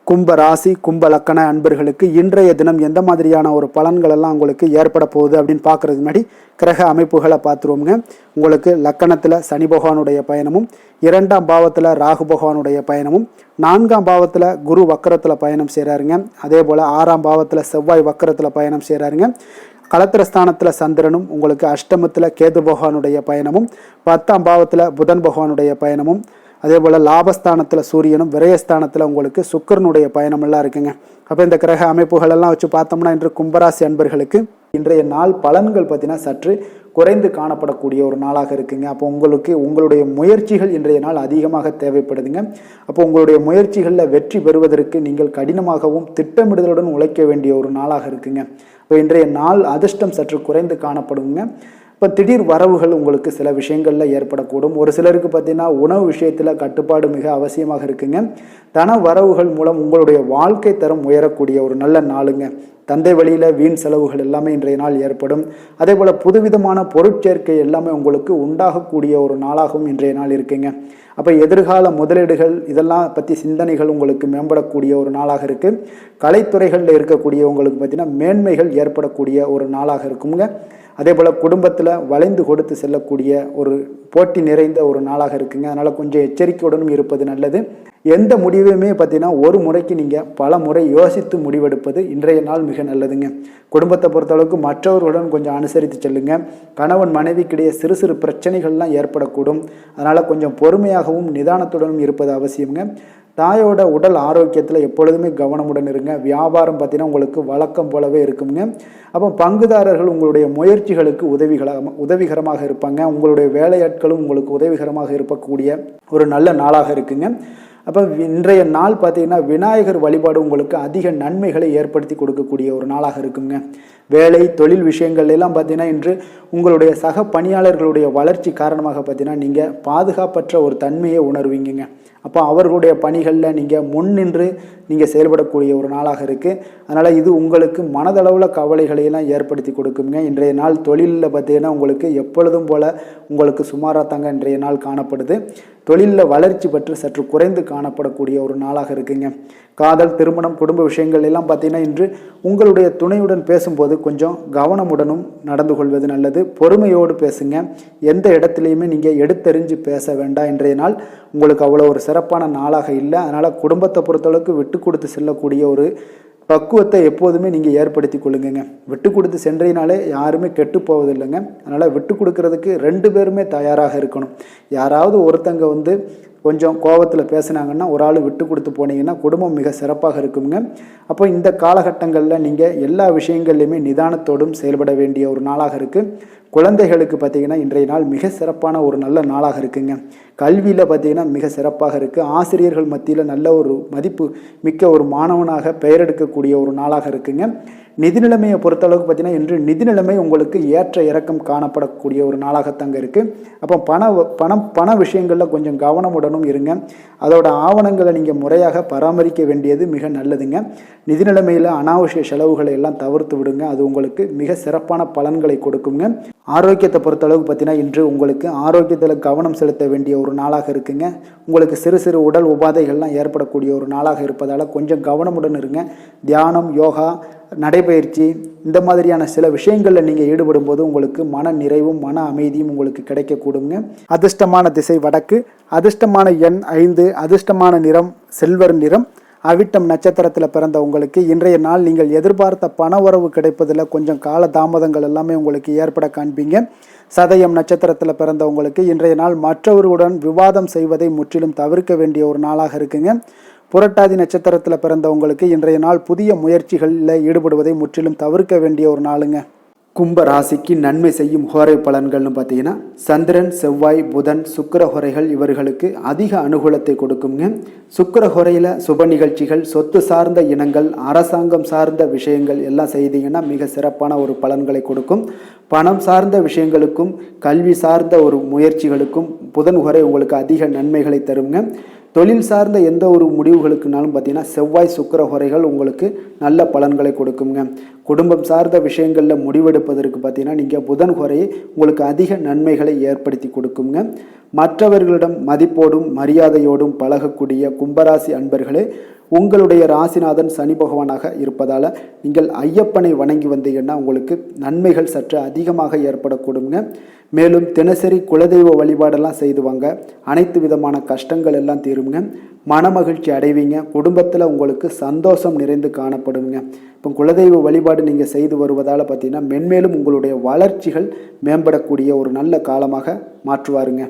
கும்ப ராசி, கும்ப லக்கண அன்பர்களுக்கு இன்றைய தினம் எந்த மாதிரியான ஒரு பலன்கள் எல்லாம் உங்களுக்கு ஏற்பட போகுது அப்படின்னு பார்க்கறதுக்கு முன்னாடி கிரக அமைப்புகளை பார்த்துருவோங்க. உங்களுக்கு லக்கணத்தில் சனி பகவானுடைய பயணமும், 2ஆம் பாவத்தில் ராகு பகவானுடைய பயணமும், 4ஆம் பாவத்தில் குரு வக்கரத்தில் பயணம் செய்கிறாருங்க. அதே போல் 6ஆம் பாவத்தில் செவ்வாய் வக்கரத்தில் பயணம் செய்கிறாருங்க. களத்திரஸ்தானத்தில் சந்திரனும், உங்களுக்கு அஷ்டமத்தில் கேது பகவானுடைய பயணமும், 10ஆம் பாவத்தில் புதன் பகவானுடைய பயணமும், அதே போல் லாபஸ்தானத்தில் சூரியனும், விரயஸ்தானத்தில் உங்களுக்கு சுக்கிரனுடைய பயணமெல்லாம் இருக்குங்க. அப்போ இந்த கிரக அமைப்புகள் எல்லாம் வச்சு பார்த்தோம்னா இன்று கும்பராசி அன்பர்களுக்கு இன்றைய நாள் பலன்கள் பார்த்தீங்கன்னா சற்று குறைந்து காணப்படக்கூடிய ஒரு நாளாக இருக்குங்க. அப்போ உங்களுடைய முயற்சிகள் இன்றைய நாள் அதிகமாக தேவைப்படுதுங்க. அப்போ உங்களுடைய முயற்சிகளில் வெற்றி பெறுவதற்கு நீங்கள் கடினமாகவும் திட்டமிடுதலுடன் உழைக்க வேண்டிய ஒரு நாளாக இருக்குங்க. இப்போ இன்றைய நாள் அதிர்ஷ்டம் சற்று குறைந்து காணப்படுங்க. இப்போ திடீர் வரவுகள் உங்களுக்கு சில விஷயங்களில் ஏற்படக்கூடும். ஒரு சிலருக்கு பார்த்தீங்கன்னா உணவு விஷயத்தில் கட்டுப்பாடு மிக அவசியமாக இருக்குங்க. தன வரவுகள் மூலம் உங்களுடைய வாழ்க்கை தரம் உயரக்கூடிய ஒரு நல்ல நாளுங்க. தந்தை வழியில் வீண் செலவுகள் எல்லாமே இன்றைய நாள் ஏற்படும். அதே போல் புதுவிதமான பொருட்சேர்க்கை எல்லாமே உங்களுக்கு உண்டாகக்கூடிய ஒரு நாளாகவும் இன்றைய நாள் இருக்குங்க. அப்போ எதிர்கால முதலீடுகள் இதெல்லாம் பற்றி சிந்தனைகள் உங்களுக்கு மேம்படக்கூடிய ஒரு நாளாக இருக்குது. கலைத்துறைகளில் இருக்கக்கூடிய உங்களுக்கு பார்த்தீங்கன்னா மேன்மைகள் ஏற்படக்கூடிய ஒரு நாளாக இருக்குங்க. அதே போல் குடும்பத்தில் வளைந்து கொடுத்து செல்லக்கூடிய ஒரு போட்டி நிறைந்த ஒரு நாளாக இருக்குங்க. அதனால் கொஞ்சம் எச்சரிக்கையுடனும் இருப்பது நல்லது. எந்த முடிவையுமே பார்த்தீங்கன்னா ஒரு முறைக்கு நீங்கள் பல முறை யோசித்து முடிவெடுப்பது இன்றைய நாள் மிக நல்லதுங்க. குடும்பத்தை பொறுத்தளவுக்கு மற்றவர்களுடன் கொஞ்சம் அனுசரித்து செல்லுங்க. கணவன் மனைவிக்கிடையே சிறு சிறு பிரச்சனைகள்லாம் ஏற்படக்கூடும். அதனால் கொஞ்சம் பொறுமையாகவும் நிதானத்துடனும் இருப்பது அவசியங்க. தாயோட உடல் ஆரோக்கியத்தில் எப்பொழுதுமே கவனமுடன் இருங்க. வியாபாரம் பார்த்தீங்கன்னா உங்களுக்கு வழக்கம் போலவே இருக்குங்க. அப்போ பங்குதாரர்கள் உங்களுடைய முயற்சிகளுக்கு உதவிகரமாக இருப்பாங்க. உங்களுடைய வேலையாட்களும் உங்களுக்கு உதவிகரமாக இருக்கக்கூடிய ஒரு நல்ல நாளாக இருக்குங்க. அப்போ இன்றைய நாள் பார்த்தீங்கன்னா விநாயகர் வழிபாடு உங்களுக்கு அதிக நன்மைகளை ஏற்படுத்தி கொடுக்கக்கூடிய ஒரு நாளாக இருக்குங்க. வேலை தொழில் விஷயங்கள் எல்லாம் பார்த்தீங்கன்னா இன்று உங்களுடைய சக பணியாளர்களுடைய வளர்ச்சி காரணமாக பார்த்தீங்கன்னா நீங்கள் பாதுகாப்பற்ற ஒரு தன்மையை உணர்வீங்க. அப்போ அவர்களுடைய பணிகளில் நீங்கள் முன்னின்று நீங்கள் செயல்படக்கூடிய ஒரு நாளாக இருக்குது. அதனால் இது உங்களுக்கு மனதளவில் கவலைகளையெல்லாம் ஏற்படுத்தி கொடுக்குங்க. இன்றைய நாள் தொழிலில் பார்த்தீங்கன்னா உங்களுக்கு எப்பொழுதும் போல் உங்களுக்கு சுமாராக தாங்க இன்றைய நாள் காணப்படுது. தொழிலில் வளர்ச்சி பற்றி சற்று குறைந்து காணப்படக்கூடிய ஒரு நாளாக இருக்குங்க. காதல், திருமணம், குடும்ப விஷயங்கள் எல்லாம் பார்த்தீங்கன்னா இன்று உங்களுடைய துணையுடன் பேசும்போது கொஞ்சம் கவனமுடனும் நடந்து கொள்வது நல்லது. பொறுமையோடு பேசுங்க. எந்த இடத்துலையுமே நீங்கள் எடுத்தறிஞ்சு பேச வேண்டாம். இன்றைய நாள் உங்களுக்கு அவ்வளோ ஒரு சிறப்பான நாளாக இல்லை. அதனால் குடும்பத்தை பொறுத்தளவுக்கு விட்டு கொடுத்து செல்லக்கூடிய ஒரு பக்குவத்தை எப்போதுமே நீங்கள் ஏற்படுத்தி கொள்ளுங்க. விட்டு கொடுத்து சென்றீனாலே யாருமே கெட்டு போவதில்லைங்க. அதனால் விட்டு கொடுக்கறதுக்கு 2 பேருமே தயாராக இருக்கணும். யாராவது ஒருத்தங்க கொஞ்சம் கோபத்தில் பேசுனாங்கன்னா ஒரு ஆள் விட்டு கொடுத்து போனீங்கன்னா குடும்பம் மிக சிறப்பாக இருக்குங்க. அப்போ இந்த காலகட்டங்களில் நீங்கள் எல்லா விஷயங்கள்லையுமே நிதானத்தோடும் செயல்பட வேண்டிய ஒரு நாளாக இருக்குது. குழந்தைகளுக்கு பார்த்தீங்கன்னா இன்றைய நாள் மிக சிறப்பான ஒரு நல்ல நாளாக இருக்குங்க. கல்வியில் பார்த்தீங்கன்னா மிக சிறப்பாக இருக்குது. ஆசிரியர்கள் மத்தியில் நல்ல ஒரு மதிப்பு மிக்க ஒரு மாணவனாக பெயர் எடுக்கக்கூடிய ஒரு நாளாக இருக்குங்க. நிதி நிலைமையை பொறுத்தளவுக்கு பார்த்தீங்கன்னா இன்று நிதி நிலைமை உங்களுக்கு ஏற்ற இறக்கம் காணப்படக்கூடிய ஒரு நாளாகத்தாங்க இருக்குது. அப்போ பண விஷயங்களில் கொஞ்சம் கவனமுடனும் இருங்க. அதோட ஆவணங்களை நீங்கள் முறையாக பராமரிக்க வேண்டியது மிக நல்லதுங்க. நிதி நிலைமையில் அனாவசிய செலவுகளை எல்லாம் தவிர்த்து விடுங்க. அது உங்களுக்கு மிக சிறப்பான பலன்களை கொடுக்குங்க. ஆரோக்கியத்தை பொறுத்தளவுக்கு பார்த்தீங்கன்னா இன்று உங்களுக்கு ஆரோக்கியத்தில் கவனம் செலுத்த வேண்டிய ஒரு நாளாக இருக்குங்க. உங்களுக்கு சிறு சிறு உடல் உபாதைகள்லாம் ஏற்படக்கூடிய ஒரு நாளாக இருப்பதால் கொஞ்சம் கவனமுடன் இருங்க. தியானம், யோகா, நடைபயிற்சி, இந்த மாதிரியான சில விஷயங்களில் நீங்கள் ஈடுபடும் போது உங்களுக்கு மன நிறைவும் மன அமைதியும் உங்களுக்கு கிடைக்கக்கூடுங்க. அதிர்ஷ்டமான திசை வடக்கு, அதிர்ஷ்டமான எண் 5, அதிர்ஷ்டமான நிறம் சில்வர் நிறம். அவிட்டம் நட்சத்திரத்தில் பிறந்த உங்களுக்கு இன்றைய நாள் நீங்கள் எதிர்பார்த்த பண வரவு கிடைப்பதில் கொஞ்சம் கால தாமதங்கள் எல்லாமே உங்களுக்கு ஏற்பட காண்பீங்க. சதயம் நட்சத்திரத்தில் பிறந்த உங்களுக்கு இன்றைய நாள் மற்றவர்களுடன் விவாதம் செய்வதை முற்றிலும் தவிர்க்க வேண்டிய ஒரு நாளாக இருக்குங்க. புரட்டாதி நட்சத்திரத்தில் பிறந்த உங்களுக்கு இன்றைய நாள் புதிய முயற்சிகளில் ஈடுபடுவதை முற்றிலும் தவிர்க்க வேண்டிய ஒரு நாளுங்க. கும்ப ராசிக்கு நன்மை செய்யும் ஹோரை பலன்கள்னு பார்த்தீங்கன்னா சந்திரன், செவ்வாய், புதன், சுக்கிர ஹோரைகள் இவர்களுக்கு அதிக அனுகூலத்தை கொடுக்குங்க. சுக்கிர ஹோரையில் சுப நிகழ்ச்சிகள், சொத்து சார்ந்த இனங்கள், அரசாங்கம் சார்ந்த விஷயங்கள் எல்லாம் செய்தீங்கன்னா மிக சிறப்பான ஒரு பலன்களை கொடுக்கும். பணம் சார்ந்த விஷயங்களுக்கும் கல்வி சார்ந்த ஒரு முயற்சிகளுக்கும் புதன் ஹோரை உங்களுக்கு அதிக நன்மைகளை தருங்க. தொழில் சார்ந்த எந்த ஒரு முடிவுகளுக்குனாலும் பார்த்தீங்கன்னா செவ்வாய், சுக்கிர ஹோரைகள் உங்களுக்கு நல்ல பலன்களை கொடுக்குங்க. குடும்பம் சார்ந்த விஷயங்களில் முடிவெடுப்பதற்கு பார்த்தீங்கன்னா நீங்கள் புதன் ஹோரையை உங்களுக்கு அதிக நன்மைகளை ஏற்படுத்தி கொடுக்குங்க. மற்றவர்களிடம் மதிப்போடும் மரியாதையோடும் பழகக்கூடிய கும்பராசி அன்பர்களே, உங்களுடைய ராசிநாதன் சனி பகவானாக இருப்பதால் நீங்கள் ஐயப்பனை வணங்கி வந்தீங்கன்னா உங்களுக்கு நன்மைகள் சற்று அதிகமாக ஏற்படக்கூடுங்க. மேலும் தினசரி குலதெய்வ வழிபாடெல்லாம் செய்து வாங்க, அனைத்து விதமான கஷ்டங்கள் எல்லாம் தீருங்க, மனமகிழ்ச்சி அடைவீங்க, குடும்பத்தில் உங்களுக்கு சந்தோஷம் நிறைந்து காணப்படுங்க. இப்போ குலதெய்வ வழிபாடு நீங்கள் செய்து வருவதால் பார்த்தீங்கன்னா மென்மேலும் உங்களுடைய வளர்ச்சிகள் மேம்படக்கூடிய ஒரு நல்ல காலமாக மாற்றுவாருங்க.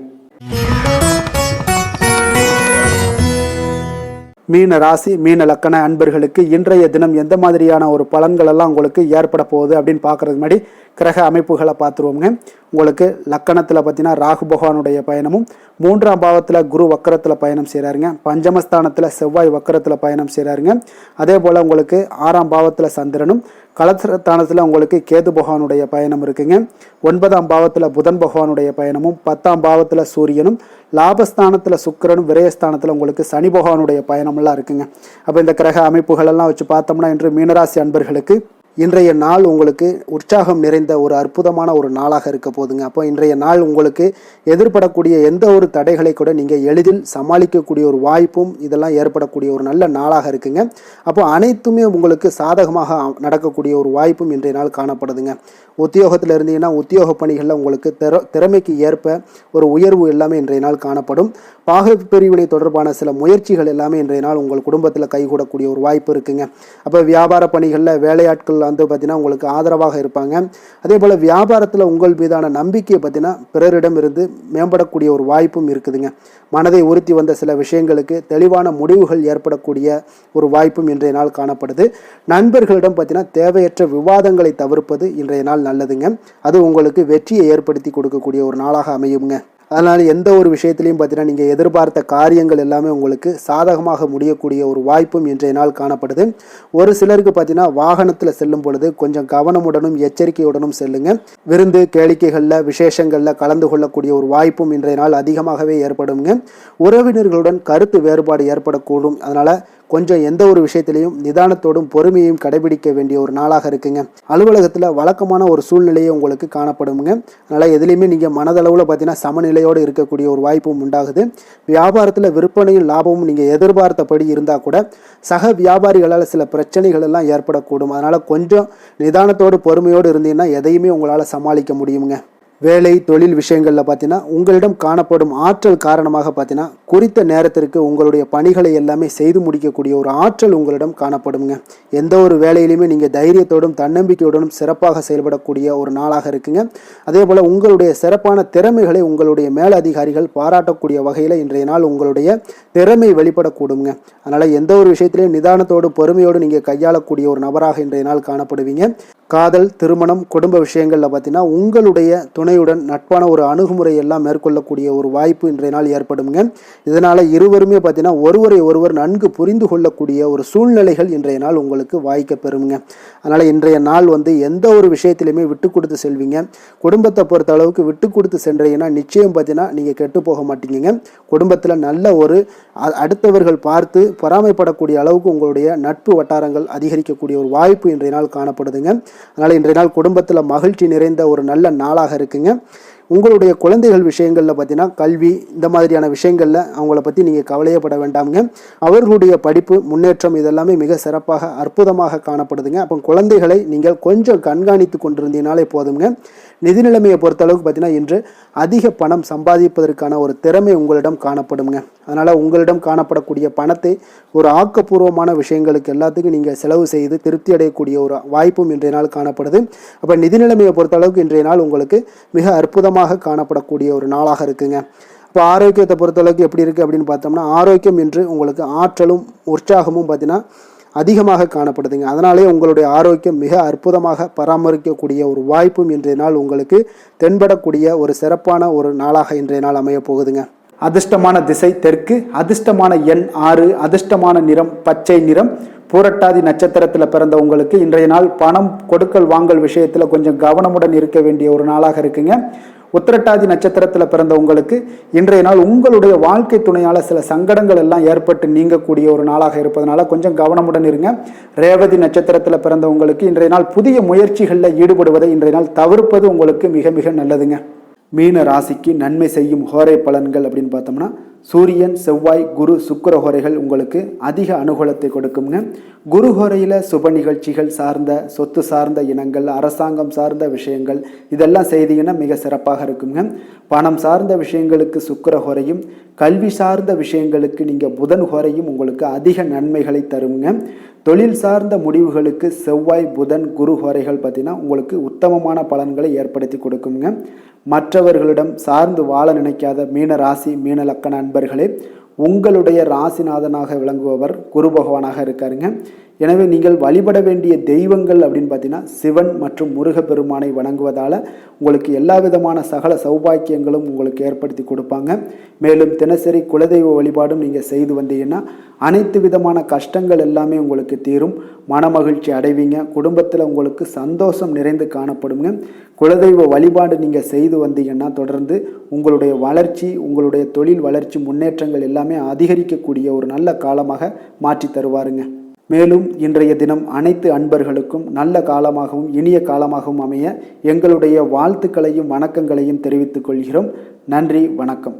மீன ராசி மீன லக்கண அன்பர்களுக்கு இன்றைய தினம் எந்த மாதிரியான ஒரு பலன்கள் எல்லாம் உங்களுக்கு ஏற்பட போகுது அப்படின்னு பார்க்கறதுக்கு முன்னாடி கிரக அமைப்புகளை பார்த்துருவோங்க. உங்களுக்கு லக்கணத்தில் பார்த்தீங்கன்னா ராகு பகவானுடைய பயணமும், 3ஆம் பாவத்தில் குரு வக்கரத்தில் பயணம் செய்கிறாருங்க. பஞ்சமஸ்தானத்தில் செவ்வாய் வக்கரத்தில் பயணம் செய்கிறாருங்க. அதே போல் உங்களுக்கு 6ஆம் பாவத்தில் சந்திரனும், கலஸ்தானத்தில் உங்களுக்கு கேது பகவானுடைய பயணம் இருக்குங்க. 9ஆம் பாவத்தில் புதன் பகவானுடைய பயணமும், 10ஆம் பாவத்தில் சூரியனும், லாபஸ்தானத்தில் சுக்கிரனும், விரயஸ்தானத்தில் உங்களுக்கு சனி பகவானுடைய பயணமெல்லாம் இருக்குங்க. அப்போ இந்த கிரக அமைப்புகளெல்லாம் வச்சு பார்த்தோம்னா இன்று மீனராசி அன்பர்களுக்கு இன்றைய நாள் உங்களுக்கு உற்சாகம் நிறைந்த ஒரு அற்புதமான ஒரு நாளாக இருக்க போதுங்க. அப்போ இன்றைய நாள் உங்களுக்கு எதிர்படக்கூடிய எந்த ஒரு தடைகளை கூட நீங்கள் எளிதில் சமாளிக்கக்கூடிய ஒரு வாய்ப்பும் இதெல்லாம் ஏற்படக்கூடிய ஒரு நல்ல நாளாக இருக்குங்க. அப்போ அனைத்துமே உங்களுக்கு சாதகமாக நடக்கக்கூடிய ஒரு வாய்ப்பும் இன்றைய நாள் காணப்படுதுங்க. உத்தியோகத்தில் இருந்தீங்கன்னா உத்தியோக பணிகளில் உங்களுக்கு திறமைக்கு ஏற்ப ஒரு உயர்வு எல்லாமே இன்றைய நாள் காணப்படும். பாக பிரிவினை தொடர்பான சில முயற்சிகள் எல்லாமே இன்றைய நாள் உங்கள் குடும்பத்தில் கைகூடக்கூடிய ஒரு வாய்ப்பு இருக்குங்க. அப்போ வியாபார பணிகளில் வேலையாட்கள் வந்து பார்த்தீங்கன்னா உங்களுக்கு ஆதரவாக இருப்பாங்க. அதே போல் வியாபாரத்தில் உங்கள் மீதான நம்பிக்கையை பார்த்தீங்கன்னா பிறரிடம் இருந்து மேம்படக்கூடிய ஒரு வாய்ப்பும் இருக்குதுங்க. மனதை உறுத்தி வந்த சில விஷயங்களுக்கு தெளிவான முடிவுகள் ஏற்படக்கூடிய ஒரு வாய்ப்பும் இன்றைய நாள் காணப்படுது. நண்பர்களிடம் பார்த்தீங்கன்னா தேவையற்ற விவாதங்களை தவிர்ப்பது இன்றைய நாள் நல்லதுங்க. அது உங்களுக்கு வெற்றியை ஏற்படுத்தி கொடுக்கக்கூடிய ஒரு நாளாக அமையுங்க. அதனால் எந்த ஒரு விஷயத்திலையும் பார்த்தீங்கன்னா நீங்கள் எதிர்பார்த்த காரியங்கள் எல்லாமே உங்களுக்கு சாதகமாக முடியக்கூடிய ஒரு வாய்ப்பும் இன்றைய நாள் காணப்படுது. ஒரு சிலருக்கு பார்த்தீங்கன்னா வாகனத்தில் செல்லும் பொழுது கொஞ்சம் கவனமுடனும் எச்சரிக்கையுடனும் செல்லுங்க. விருந்து கேளிக்கைகளில் விசேஷங்களில் கலந்து கொள்ளக்கூடிய ஒரு வாய்ப்பும் இன்றைய நாள் அதிகமாகவே ஏற்படுங்க. உறவினர்களுடன் கருத்து வேறுபாடு ஏற்படக்கூடும். அதனால் கொஞ்சம் எந்த ஒரு விஷயத்திலையும் நிதானத்தோடும் பொறுமையையும் கடைபிடிக்க வேண்டிய ஒரு நாளாக இருக்குங்க. அலுவலகத்தில் வழக்கமான ஒரு சூழ்நிலையை உங்களுக்கு காணப்படுங்க. அதனால் எதுலேயுமே நீங்கள் மனதளவில் பார்த்தீங்கன்னா சமநிலையோடு இருக்கக்கூடிய ஒரு வாய்ப்பும் உண்டாகுது. வியாபாரத்தில் விற்பனையும் லாபமும் நீங்கள் எதிர்பார்த்தபடி இருந்தால் கூட சக வியாபாரிகளால் சில பிரச்சனைகள் எல்லாம் ஏற்படக்கூடும். அதனால் கொஞ்சம் நிதானத்தோடு பொறுமையோடு இருந்தீங்கன்னா எதையுமே உங்களால் சமாளிக்க முடியுங்க. வேலை தொழில் விஷயங்களில் பார்த்தீங்கன்னா உங்களிடம் காணப்படும் ஆற்றல் காரணமாக பார்த்தீங்கன்னா குறித்த நேரத்திற்கு உங்களுடைய பணிகளை எல்லாமே செய்து முடிக்கக்கூடிய ஒரு ஆற்றல் உங்களிடம் காணப்படுங்க. எந்த ஒரு வேலையிலையுமே நீங்கள் தைரியத்தோடும் தன்னம்பிக்கையோடும் சிறப்பாக செயல்படக்கூடிய ஒரு நாளாக இருக்குங்க. அதே போல் உங்களுடைய சிறப்பான திறமைகளை உங்களுடைய மேலதிகாரிகள் பாராட்டக்கூடிய வகையில் இன்றைய நாள் உங்களுடைய திறமை வெளிப்படக்கூடுங்க. அதனால் எந்த ஒரு விஷயத்திலையும் நிதானத்தோடு பொறுமையோடு நீங்கள் கையாளக்கூடிய ஒரு நபராக இன்றைய நாள் காணப்படுவீங்க. காதல், திருமணம், குடும்ப விஷயங்களில் பார்த்தீங்கன்னா உங்களுடைய துணையுடன் நட்பான ஒரு அணுகுமுறை எல்லாம் மேற்கொள்ளக்கூடிய ஒரு வாய்ப்பு இன்றைய நாள் ஏற்படுங்க. இதனால் இருவருமே பார்த்தீங்கன்னா ஒருவரை ஒருவர் நன்கு புரிந்து கொள்ளக்கூடிய ஒரு சூழ்நிலைகள் இன்றைய நாள் உங்களுக்கு வாய்க்க பெறுங்க. அதனால் இன்றைய நாள் வந்து எந்த ஒரு விஷயத்திலையுமே விட்டு கொடுத்து செல்வீங்க. குடும்பத்தை பொறுத்த அளவுக்கு விட்டு கொடுத்து சென்றீங்கன்னா நிச்சயம் பார்த்தீங்கன்னா நீங்கள் கெட்டு போக மாட்டீங்க. குடும்பத்தில் நல்ல ஒரு அடுத்தவர்கள் பார்த்து பொறாமைப்படக்கூடிய அளவுக்கு உங்களுடைய நட்பு வட்டாரங்கள் அதிகரிக்கக்கூடிய ஒரு வாய்ப்பு இன்றைய நாள் காணப்படுதுங்க. அதனால் இன்றைய நாள் குடும்பத்தில் மகிழ்ச்சி நிறைந்த ஒரு நல்ல நாளாக இருக்குங்க. உங்களுடைய குழந்தைகள் விஷயங்களில் பார்த்தீங்கன்னா கல்வி இந்த மாதிரியான விஷயங்களில் அவங்கள பற்றி நீங்கள் கவலையப்பட வேண்டாமுங்க. அவர்களுடைய படிப்பு முன்னேற்றம் இதெல்லாமே மிக சிறப்பாக அற்புதமாக காணப்படுதுங்க. அப்போ குழந்தைகளை நீங்கள் கொஞ்சம் கண்காணித்து கொண்டிருந்தீங்கனாலே போதுங்க. நிதி நிலைமையை பொறுத்தளவுக்கு பார்த்தீங்கன்னா இன்று அதிக பணம் சம்பாதிப்பதற்கான ஒரு திறமை உங்களிடம் காணப்படுங்க. அதனால் உங்களிடம் காணப்படக்கூடிய பணத்தை ஒரு ஆக்கப்பூர்வமான விஷயங்களுக்கு எல்லாத்துக்கும் நீங்கள் செலவு செய்து திருப்தி அடையக்கூடிய ஒரு வாய்ப்பும் இன்றைய நாள் காணப்படுது. அப்போ நிதி நிலைமையை பொறுத்தளவுக்கு இன்றைய நாள் உங்களுக்கு மிக அற்புதமாக காணப்படக்கூடிய ஒரு நாளாக இருக்குங்க. இப்போ ஆரோக்கியத்தை பொறுத்தளவுக்கு எப்படி இருக்குது அப்படின்னு பார்த்தோம்னா, ஆரோக்கியம் இன்று உங்களுக்கு ஆற்றலும் உற்சாகமும் பார்த்தீங்கன்னா அதிகமாக காணப்படுதுங்க. அதனாலே உங்களுடைய ஆரோக்கியம் மிக அற்புதமாக பராமரிக்கக்கூடிய ஒரு வாய்ப்பும் இன்றைய நாள் உங்களுக்கு தென்படக்கூடிய ஒரு சிறப்பான ஒரு நாளாக இன்றைய நாள் அமைய போகுதுங்க. அதிர்ஷ்டமான திசை தெற்கு, அதிர்ஷ்டமான எண் 6, அதிர்ஷ்டமான நிறம் பச்சை நிறம். பூரட்டாதி நட்சத்திரத்தில் பிறந்த உங்களுக்கு இன்றைய நாள் பணம் கொடுக்கல் வாங்கல் விஷயத்தில் கொஞ்சம் கவனமுடன் இருக்க வேண்டிய ஒரு நாளாக இருக்குங்க. உத்திரட்டாதி நட்சத்திரத்தில் பிறந்த உங்களுக்கு இன்றைய நாள் உங்களுடைய வாழ்க்கை துணையால் சில சங்கடங்கள் எல்லாம் ஏற்பட்டு நீங்கக்கூடிய ஒரு நாளாக இருப்பதனால கொஞ்சம் கவனமுடன் இருங்க. ரேவதி நட்சத்திரத்தில் பிறந்த உங்களுக்கு இன்றைய நாள் புதிய முயற்சிகளில் ஈடுபடுவதை இன்றைய நாள் தவிர்ப்பது உங்களுக்கு மிக மிக நல்லதுங்க. மீன ராசிக்கு நன்மை செய்யும் ஹோரை பலன்கள் அப்படின்னு பார்த்தோம்னா, சூரியன், செவ்வாய், குரு, சுக்கிர ஹோரைகள் உங்களுக்கு அதிக அனுகூலத்தை கொடுக்குங்க. குரு ஹோரையில் சுப நிகழ்ச்சிகள் சார்ந்த சொத்து சார்ந்த இனங்கள், அரசாங்கம் சார்ந்த விஷயங்கள் இதெல்லாம் செய்தீங்கன்னா மிக சிறப்பாக இருக்குங்க. பணம் சார்ந்த விஷயங்களுக்கு சுக்கிர ஹோரையும், கல்வி சார்ந்த விஷயங்களுக்கு நீங்கள் புதன் ஹோரையும் உங்களுக்கு அதிக நன்மைகளை தருங்க. தொழில் சார்ந்த முடிவுகளுக்கு செவ்வாய், புதன், குரு ஹோரைகள் பார்த்தீங்கன்னா உங்களுக்கு உத்தமமான பலன்களை ஏற்படுத்தி கொடுக்குங்க. மற்றவர்களிடம் சார்ந்து வாழ நினைக்காத மீன ராசி மீன லக்கண அன்பர்களே, உங்களுடைய ராசிநாதனாக விளங்குபவர் குரு பகவானாக இருக்காருங்க. எனவே நீங்கள் வழிபட வேண்டிய தெய்வங்கள் அப்படின்னு பார்த்தீங்கன்னா சிவன் மற்றும் முருகப்பெருமானை வணங்குவதால் உங்களுக்கு எல்லா விதமான சகல சௌபாக்கியங்களும் உங்களுக்கு ஏற்படுத்தி கொடுப்பாங்க. மேலும் தினசரி குலதெய்வ வழிபாடும் நீங்கள் செய்து வந்தீங்கன்னா அனைத்து விதமான கஷ்டங்கள் எல்லாமே உங்களுக்கு தீரும், மனமகிழ்ச்சி அடைவீங்க, குடும்பத்தில் உங்களுக்கு சந்தோஷம் நிறைந்து காணப்படுங்க. குலதெய்வ வழிபாடு நீங்கள் செய்து வந்தீங்கன்னா தொடர்ந்து உங்களுடைய வளர்ச்சி, உங்களுடைய தொழில் வளர்ச்சி, முன்னேற்றங்கள் எல்லாமே அதிகரிக்கக்கூடிய ஒரு நல்ல காலமாக மாற்றி தருவாருங்க. மேலும் இன்றைய தினம் அனைத்து அன்பர்களுக்கும் நல்ல காலமாகவும் இனிய காலமாகவும் அமைய எங்களுடைய வாழ்த்துக்களையும் வணக்கங்களையும் தெரிவித்துக் கொள்கிறோம். நன்றி, வணக்கம்.